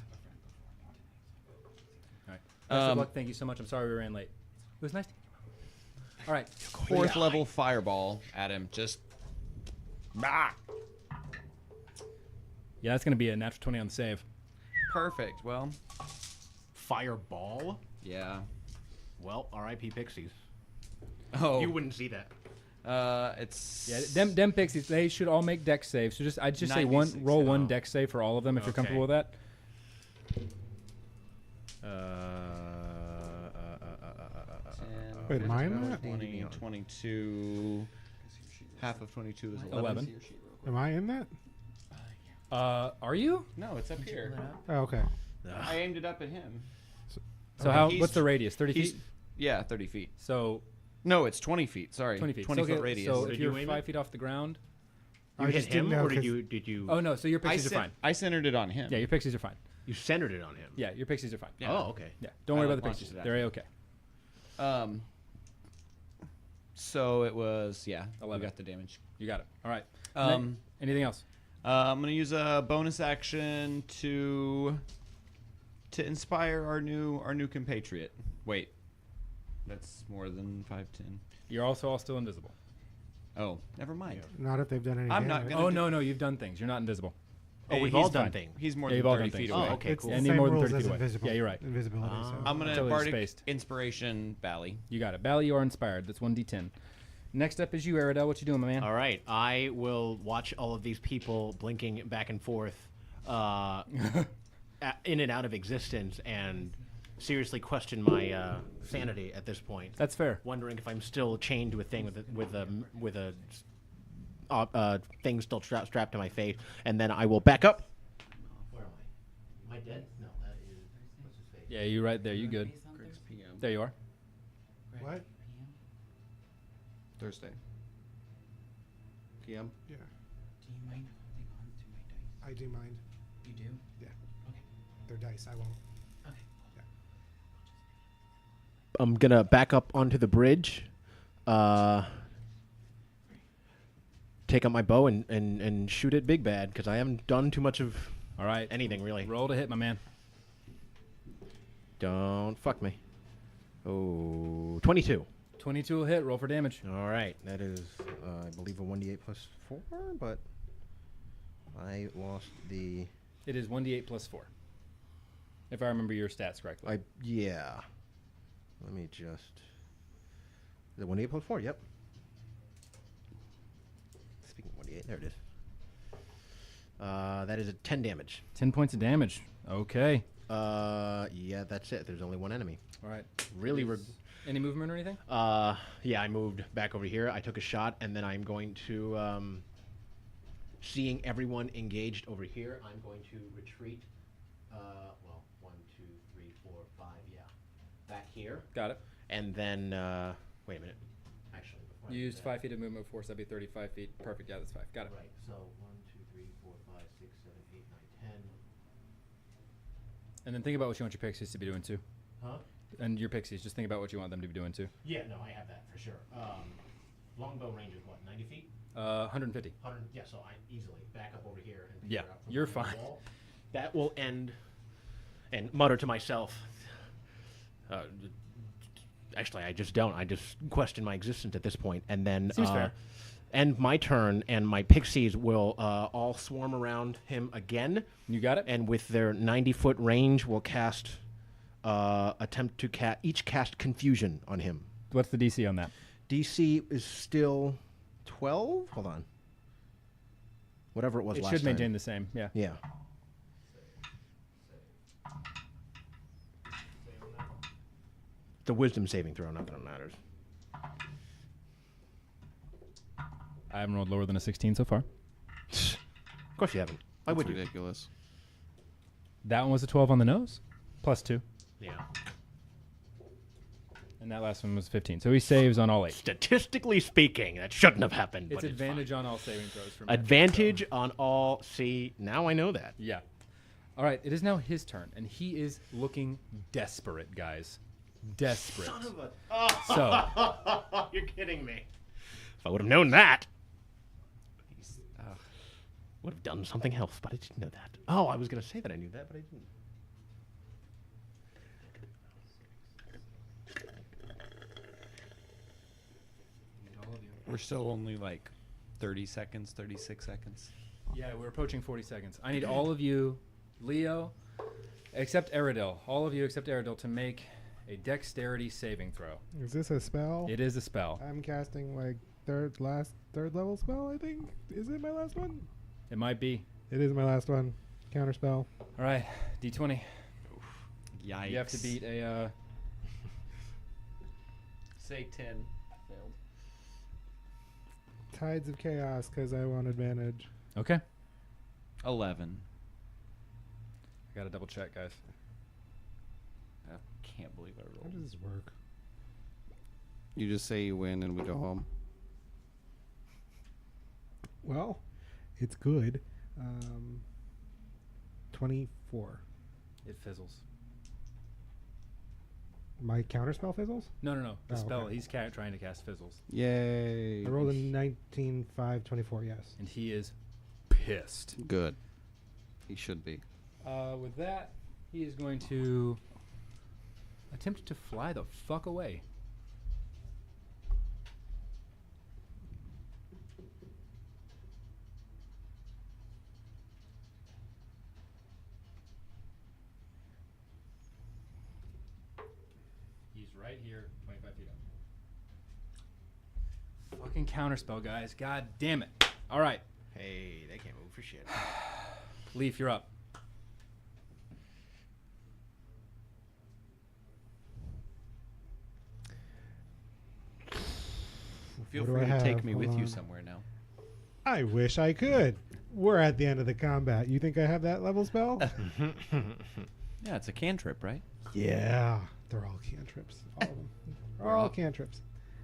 All right. Best of luck. Thank you so much. I'm sorry we ran late. It was nice to meet you. All right. 4th level fireball at him. Just Yeah, that's going to be a natural 20 on the save. perfect. Well, Fireball? yeah. Well, R.I.P. Pixies. Oh, You wouldn't see that. it's Yeah, them pixies, they should all make dex saves. So I'd just say roll 96, one oh. dex save for all of them if you're comfortable with Okay. that. Wait, am I in that? 20, 22. Half of 22 is 11. Am I in that? Are you? No, it's up here. Oh, okay. I aimed it up at him. So how? He's- What's the radius? 30 He's feet. yeah, 30 feet. So No, it's 20 feet. Sorry, 20 feet. 20 so, foot okay, radius. So Did if you you're aim 5 it? feet off the ground. I You just hit him, didn't know or did 'cause- you? Oh no, so your pixies are fine. I centered it on him. Yeah, your pixies are fine. You centered it on him. Yeah, your pixies are fine. Yeah. Oh, okay. Yeah, don't worry I about the launched pixies. it at They're him. okay. So it was 11. We got the damage. You got it. All right. Um, Anything else? I'm gonna use a bonus action to inspire our new compatriot. Wait, that's more than 5'10". You're also all still invisible. Oh, never mind. Not if they've done any I'm not damage. gonna Oh do- no, you've done things. You're not invisible. Oh, Hey, we've he's all done fine. things. He's more Yeah, you've than all 30 done feet things. away. Oh, okay, It's cool. the Yeah, need same more than rules 30 as feet away. invisible. Yeah, you're right. Invisibility. So. I'm gonna Totally bardic spaced. inspiration Bally. You got it. Bally, you are inspired. That's 1d10. Next up is you, Aradel. What you doing, my man? All right, I will watch all of these people blinking back and forth, in and out of existence, and seriously question my sanity at this point. That's fair. Wondering if I'm still chained to a thing with a thing still strapped to my face, and then I will back up. Where am I? Am I dead? No, that is. What's his face? Yeah, you right there. You good? Based on Thursday? PM. There you are. Right, What? PM? Thursday. PM. Yeah, Do you mind holding on to my dice? I do mind. You do? Yeah, Okay. they're dice. I won't. Okay. I'm gonna back up onto the bridge, take out my bow and shoot at Big Bad because I haven't done too much of All right. anything really. Roll to hit, my man. Don't fuck me. Oh, 22. 22 will hit. Roll for damage. All right, that is, I believe, a 1d8 plus 4, but I lost the. It is 1d8 plus 4. If I remember your stats correctly. Yeah. Let me just. The 1d8 plus 4. Yep. Speaking of 1d8, there it is. That is a 10 damage. 10 points of damage. Okay. Yeah, that's it. There's only one enemy. All right. Really. Any movement or anything? Yeah, I moved back over here. I took a shot, and then I'm going to, seeing everyone engaged over here, I'm going to retreat. Well, 1, 2, 3, 4, 5, yeah, back here, Got it. and then wait a minute. Actually, before I You do used that- 5 feet of movement force. That'd be 35 feet. Perfect. Yeah, that's 5. Got it. Right. So 1, 2, 3, 4, 5, 6, 7, 8, 9, 10. And then think about what you want your pixies to be doing too. Huh? And your pixies, just think about what you want them to be doing too. Yeah, no, I have that for sure. Longbow range is what, 90 feet? 150. 100. Yeah, so I easily back up over here and Yeah, figure out from you're behind the fine. wall. That will end, and mutter to myself. Actually, I just don't. I just question my existence at this point, and then Seems fair. end my turn, and my pixies will all swarm around him again, You got it? and with their 90-foot range, will cast. Attempt to each cast confusion on him. What's the DC on that? DC is still 12. Hold on. Whatever it was It last should time. maintain the same. Yeah. Yeah. The wisdom saving throw, not that it matters. I haven't rolled lower than a 16 so far. Of course you haven't. Why That's would you? ridiculous. That one was a 12 on the nose, plus 2. Yeah. And that last one was 15. So he saves on all 8. Statistically speaking, that shouldn't have happened. It's but advantage fine. on all saving throws for magic, Advantage so- on all. See, now I know that. Yeah. All right. It is now his turn, and he is looking desperate, guys. Desperate. Son of a. So You're kidding me. If I would have known that, would have done something else, but I didn't know that. Oh, I was going to say that I knew that, but I didn't. We're still only like 30 seconds, 36 seconds. yeah, we're approaching 40 seconds. I need all of you, Leo, except Aradil, all of you except Aradil, to make a dexterity saving throw. Is this a spell? It is a spell. I'm casting like third level spell. I think. Is it my last one? It might be. It is my last one. Counter spell. All right, D20. Yikes. You have to beat a. Say 10. Failed. Tides of Chaos, because I want advantage. Okay. 11. I gotta double check, guys. I can't believe I How rolled. does this work? You just say you win and we go home. Well, it's good. 24. It fizzles. My counter spell fizzles? No. The Oh, spell. okay. He's trying to cast fizzles, Yay. I rolled a 19, 5, 24, yes. and he is pissed. Good. He should be. With that, he is going to attempt to fly the fuck away. He's right here, 25 feet up. Fucking counterspell, guys. God damn it. All right. Hey, they can't move for shit. Leaf, you're up. Feel What do free I to have? take me Hold with you on. somewhere now. I wish I could. We're at the end of the combat. You think I have that level spell? Yeah, it's a cantrip, right? Yeah. They're all cantrips. All of them. They're We're all all- cantrips.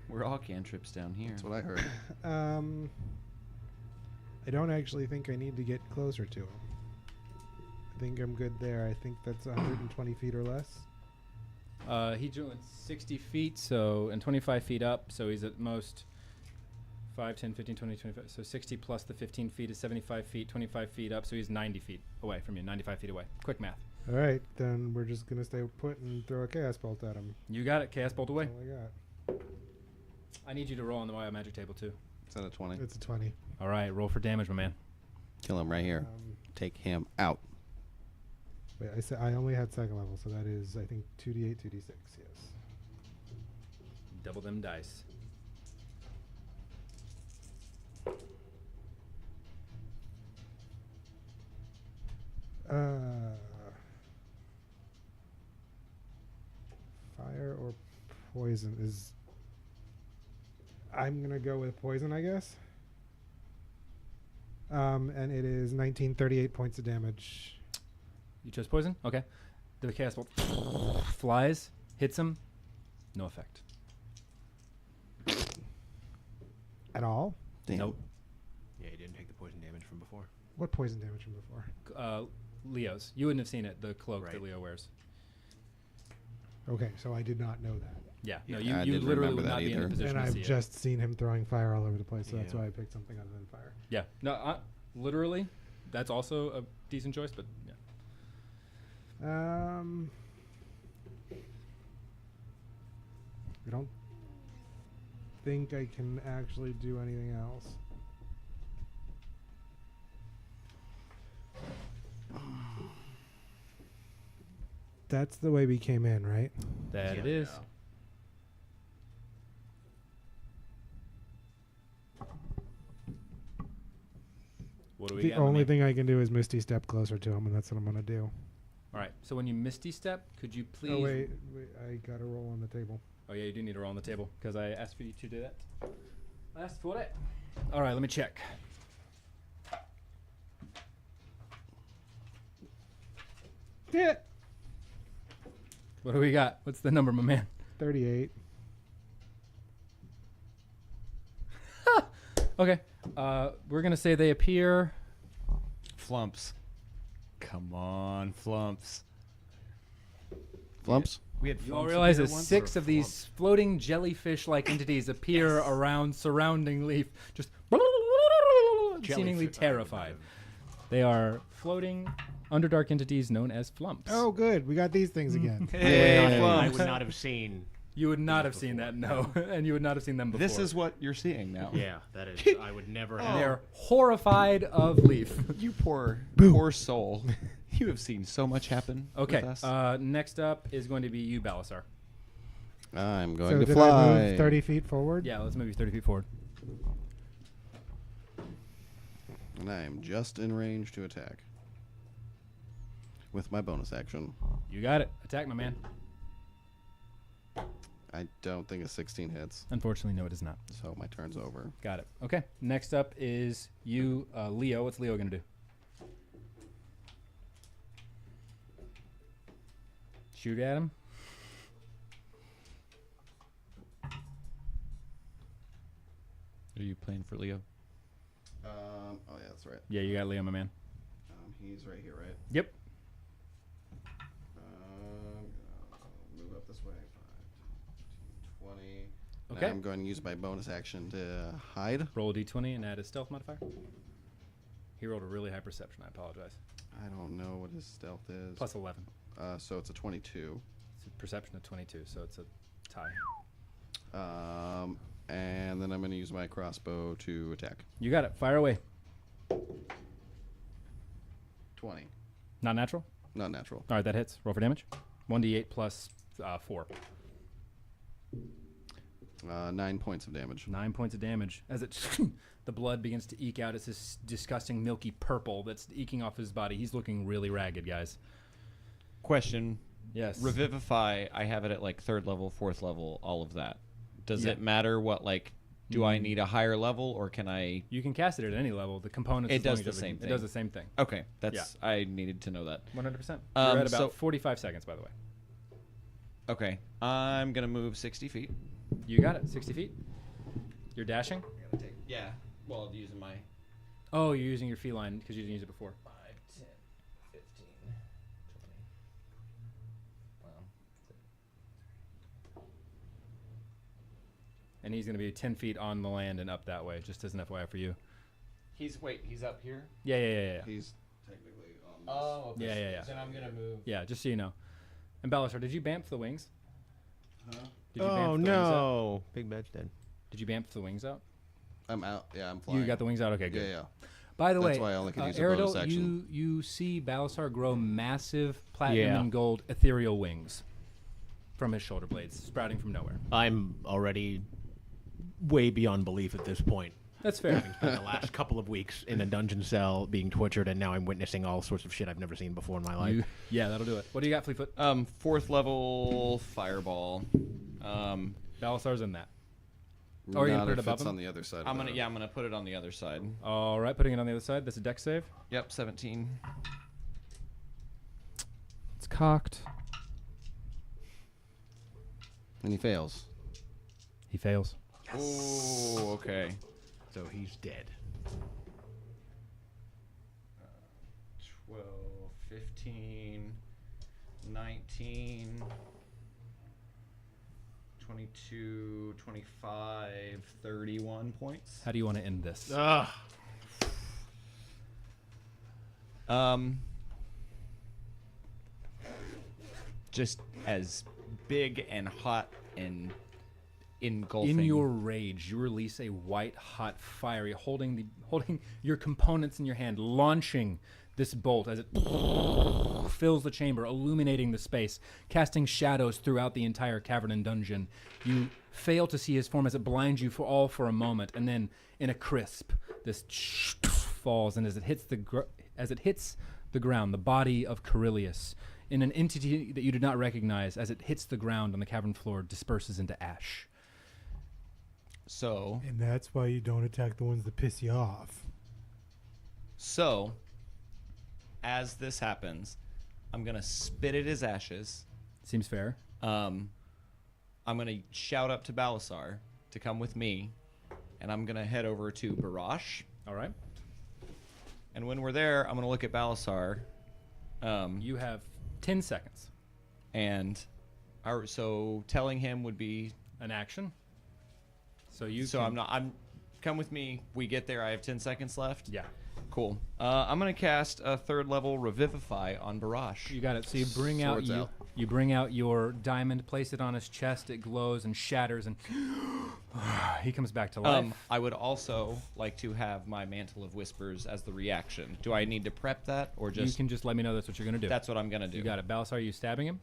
We're all cantrips down here. That's what I heard. I don't actually think I need to get closer to him. I think I'm good there. I think that's 120 feet or less. He's doing 60 feet, so and 25 feet up, so he's at most 5, 10, 15, 20, 25. So 60 plus the 15 feet is 75 feet, 25 feet up, so he's 90 feet away from you, 95 feet away. Quick math. All right, then we're just going to stay put and throw a chaos bolt at him. You got it. Chaos bolt away. That's all I got. I need you to roll on the Wild Magic table, too. It's at a 20. It's a 20. All right, roll for damage, my man. Kill him right here. Take him out. Wait, I said I only had second level, so that is, I think, 2d8, 2d6, yes. Double them dice. Fire or poison is... I'm going to go with poison, I guess. And it is 1938 points of damage. You chose poison? Okay. The chaos bolt flies, hits him. No effect. At all? Damn. Nope. Yeah, he didn't take the poison damage from before. What poison damage from before? Leo's. You wouldn't have seen it, the cloak that Right. Leo wears. Okay, so I did not know that. Yeah. Yeah, No, you, I you didn't literally remember would that not be in a either. position And to see I've it. just seen him throwing fire all over the place, so that's Yeah. why I picked something other than fire. Yeah. No, literally, that's also a decent choice, but yeah. I don't think I can actually do anything else. That's the way we came in, right? That it is. What do we The got? my only man? thing I can do is Misty Step closer to him, and that's what I'm going to do. All right. So when you Misty Step, could you please? Oh, wait, I got to roll on the table. Oh yeah, you do need to roll on the table because I asked for you to do that. I asked for it. All right, let me check. Yeah. What do we got? What's the number, my man? 38. Okay. We're gonna say they appear. Flumps. Come on, Flumps. Flumps? We had You all Flumps realize appear that once? 6 of these floating jellyfish-like entities appear around surrounding Leaf, just seemingly terrified. They are floating underdark entities known as flumps. Oh, good. We got these things again. Hey, I Flumps. would not have seen. You would not have seen that, no, and you would not have seen them before. This is what you're seeing now. Yeah, that is. I would never And have. they're horrified of Leaf. You poor soul. You have seen so much happen Okay. with us. Next up is going to be you, Balysar. I'm going So to did fly. I move 30 feet forward? Yeah, let's move you 30 feet forward. And I am just in range to attack. With my bonus action. You got it. Attack, my man. I don't think a 16 hits, Unfortunately, no, it is not. so my turn's over. Got it. Okay. Next up is you, Leo. What's Leo going to do? Shoot at him. Are you playing for Leo? Oh yeah, that's right. Yeah, you got Leo, my man. He's right here, right? Yep. Move up this way. 5, 10, 15, 20. Okay. Now I'm going to use my bonus action to hide. Roll a d20 and add a stealth modifier. He rolled a really high perception. I apologize. I don't know what his stealth is. Plus 11. So it's a 22. It's a perception of 22, so it's a tie. And then I'm going to use my crossbow to attack. You got it. Fire away. 20. Not natural? Not natural. All right, that hits. Roll for damage. 1d8 plus 4. 9 points of damage. 9 points of damage as it the blood begins to eke out. It's this disgusting milky purple that's eking off his body. He's looking really ragged, guys. Question. Yes. Revivify, I have it at like 3rd level, 4th level, all of that. Does Yeah. it matter what, like, do I need a higher level or can I... You can cast it at any level. The components. It as long does as the everything- same It thing. does the same thing. Okay, that's... I needed to know that. 100%. Um, You're at about so- 45 seconds, by the way. Okay, I'm going to move 60 feet. You got it. 60 feet. You're dashing. Yeah, well, using my... Oh, you're using your feline because you didn't use it before. 5, 10, 15, 20. Wow. And he's going to be 10 feet on the land and up that way, just as an FYI for you. He's up here? Yeah. He's technically on this. Oh, okay. Yeah. Then I'm going to move... Yeah, just so you know. And Balysar, did you bamf the wings? Huh? Did you bamf Oh the wings out? no! Big Bad's dead. Did you bamf the wings out? I'm out. Yeah, I'm flying. You got the wings out? Okay, good. Yeah. By the That's way, why I only could use a Aerodol, bonus action. you see Balysar grow massive platinum Yeah. and gold ethereal wings from his shoulder blades, sprouting from nowhere. I'm already way beyond belief at this point. That's fair. Having spent the last couple of weeks in a dungeon cell being tortured, and now I'm witnessing all sorts of shit I've never seen before in my life. Yeah, that'll do it. What do you got, Fleetfoot? 4th level fireball. Balisar's in that. Or are you Not gonna put it if above it's him? on the other side. I'm of gonna put it on the other side. All right, putting it on the other side. That's a dex save. Yep, 17. It's cocked. And he fails. He fails. Oh, okay. So he's dead. 12, 15, 19, 22, 25, 31 points. How do you want to end this? Ugh. Just as big and hot and engulfing. In your rage, you release a white, hot, fiery, holding your components in your hand, launching this bolt as it fills the chamber, illuminating the space, casting shadows throughout the entire cavern and dungeon. You fail to see his form as it blinds you for a moment, and then in a crisp, this falls, and as it hits the ground, the body of Carillius, in an entity that you did not recognize, as it hits the ground on the cavern floor, disperses into ash. So, And that's why you don't attack the ones that piss you off. as this happens, I'm gonna spit at his ashes. Seems fair. I'm gonna shout up to Balysar to come with me, and I'm gonna head over to Barash. All right. And when we're there, I'm gonna look at Balysar. You have 10 seconds. And so telling him would be. An action. So I'm come with me. We get there. I have 10 seconds left. Yeah. Cool. I'm gonna cast a 3rd level Revivify on Barash. You got it. So you bring out Swords out. you bring out your diamond, place it on his chest. It glows and shatters, and he comes back to life. I would also like to have my Mantle of Whispers as the reaction. Do I need to prep that, or You just can just let me know that's what you're gonna do. that's what I'm gonna do? You got it. Balysar, are you stabbing him?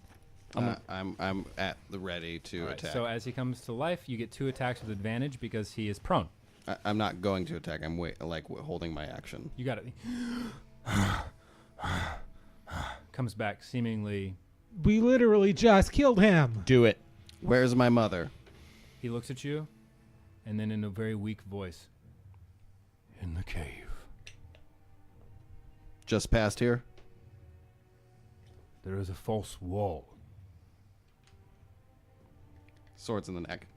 I'm at the ready to All right, attack. so as he comes to life, you get 2 attacks with advantage because he is prone. I'm not going to attack. I'm holding my action. You got it. Comes back seemingly. We literally just killed him. Do it. Where's my mother? He looks at you, and then in a very weak voice, in the cave. Just past here. There is a false wall. Swords in the neck.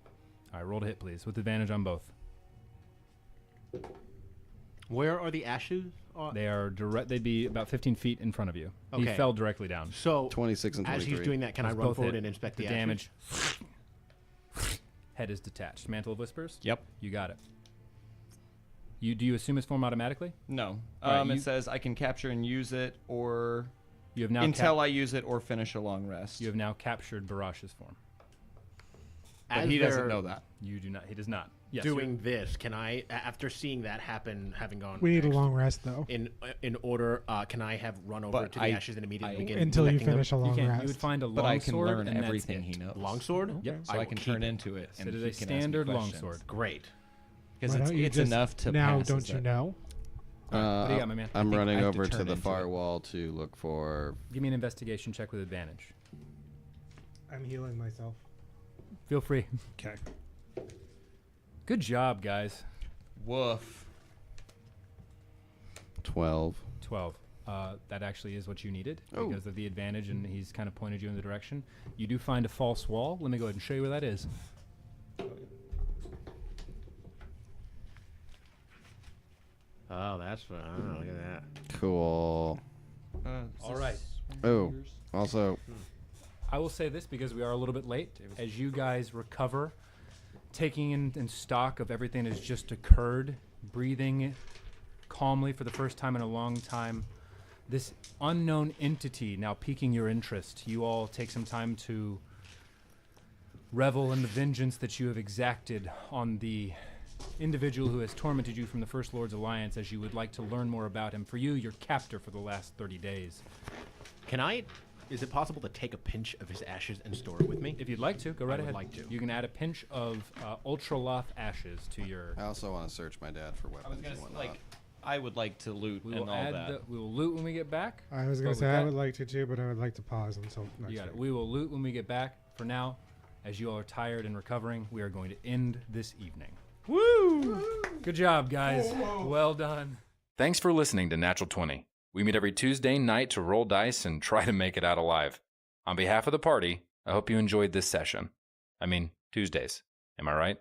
All right, roll to hit, please, with advantage on both. Where are the ashes? They are direct. They'd be about 15 feet in front of you. He Okay. fell directly down. So 26 and as 23. he's doing that, can I Those run both forward hit. and inspect The the damage. Head is detached. Mantle of Whispers. Yep. You got it. Do you assume his form automatically? No. All right, It you- says I can capture and use it, or You have now until I use it, or finish a long rest. you have now captured Barash's form. But As he doesn't they're- know that. You do not. He does not. Yes, doing this, can I, after seeing that happen, having gone... We need a long rest, though. In order, can I have run over But to the I- ashes and immediately I- begin Until you collecting them? finish a You long can. rest. You would find a But I longsword, can learn and that's everything it. he knows. Longsword? Yep. So I I, will can keep turn it. into it. So and it is he a can ask me standard questions. longsword. Great. Because Why it's, don't you it's just- enough to now, pass don't as you a- know? What do you got, my man? I'm I think I running have to over to turn the into far it. wall to look for. Give me an investigation check with advantage. I'm healing myself. Feel free. Okay. Good job, guys. Woof. 12. 12. That actually is what you needed Oh. because of the advantage, and he's kind of pointed you in the direction. You do find a false wall. Let me go ahead and show you where that is. Oh, that's fun. Oh, look at that. Cool. All right. Oh, also, I will say this because we are a little bit late. As you guys recover, taking in stock of everything that has just occurred, breathing calmly for the first time in a long time, this unknown entity now piquing your interest, you all take some time to revel in the vengeance that you have exacted on the individual who has tormented you from the First Lord's Alliance, as you would like to learn more about him. For you, your captor for the last 30 days. Can I... Is it possible to take a pinch of his ashes and store it with me? If you'd like to, go right would ahead. like to. You can add a pinch of Ultraloth ashes to your... I also want to search my dad for I was weapons gonna and s- whatnot. like, I would like to loot We and will all add that. we will loot when we get back. I was But going with to say I that- would like to too, but I would like to pause until next You got it. week. We will loot when we get back. For now, as you all are tired and recovering, we are going to end this evening. Woo! Good job, guys. Well done. Thanks for listening to Natural 20. We meet every Tuesday night to roll dice and try to make it out alive. On behalf of the party, I hope you enjoyed this session. I mean, Tuesdays. Am I right?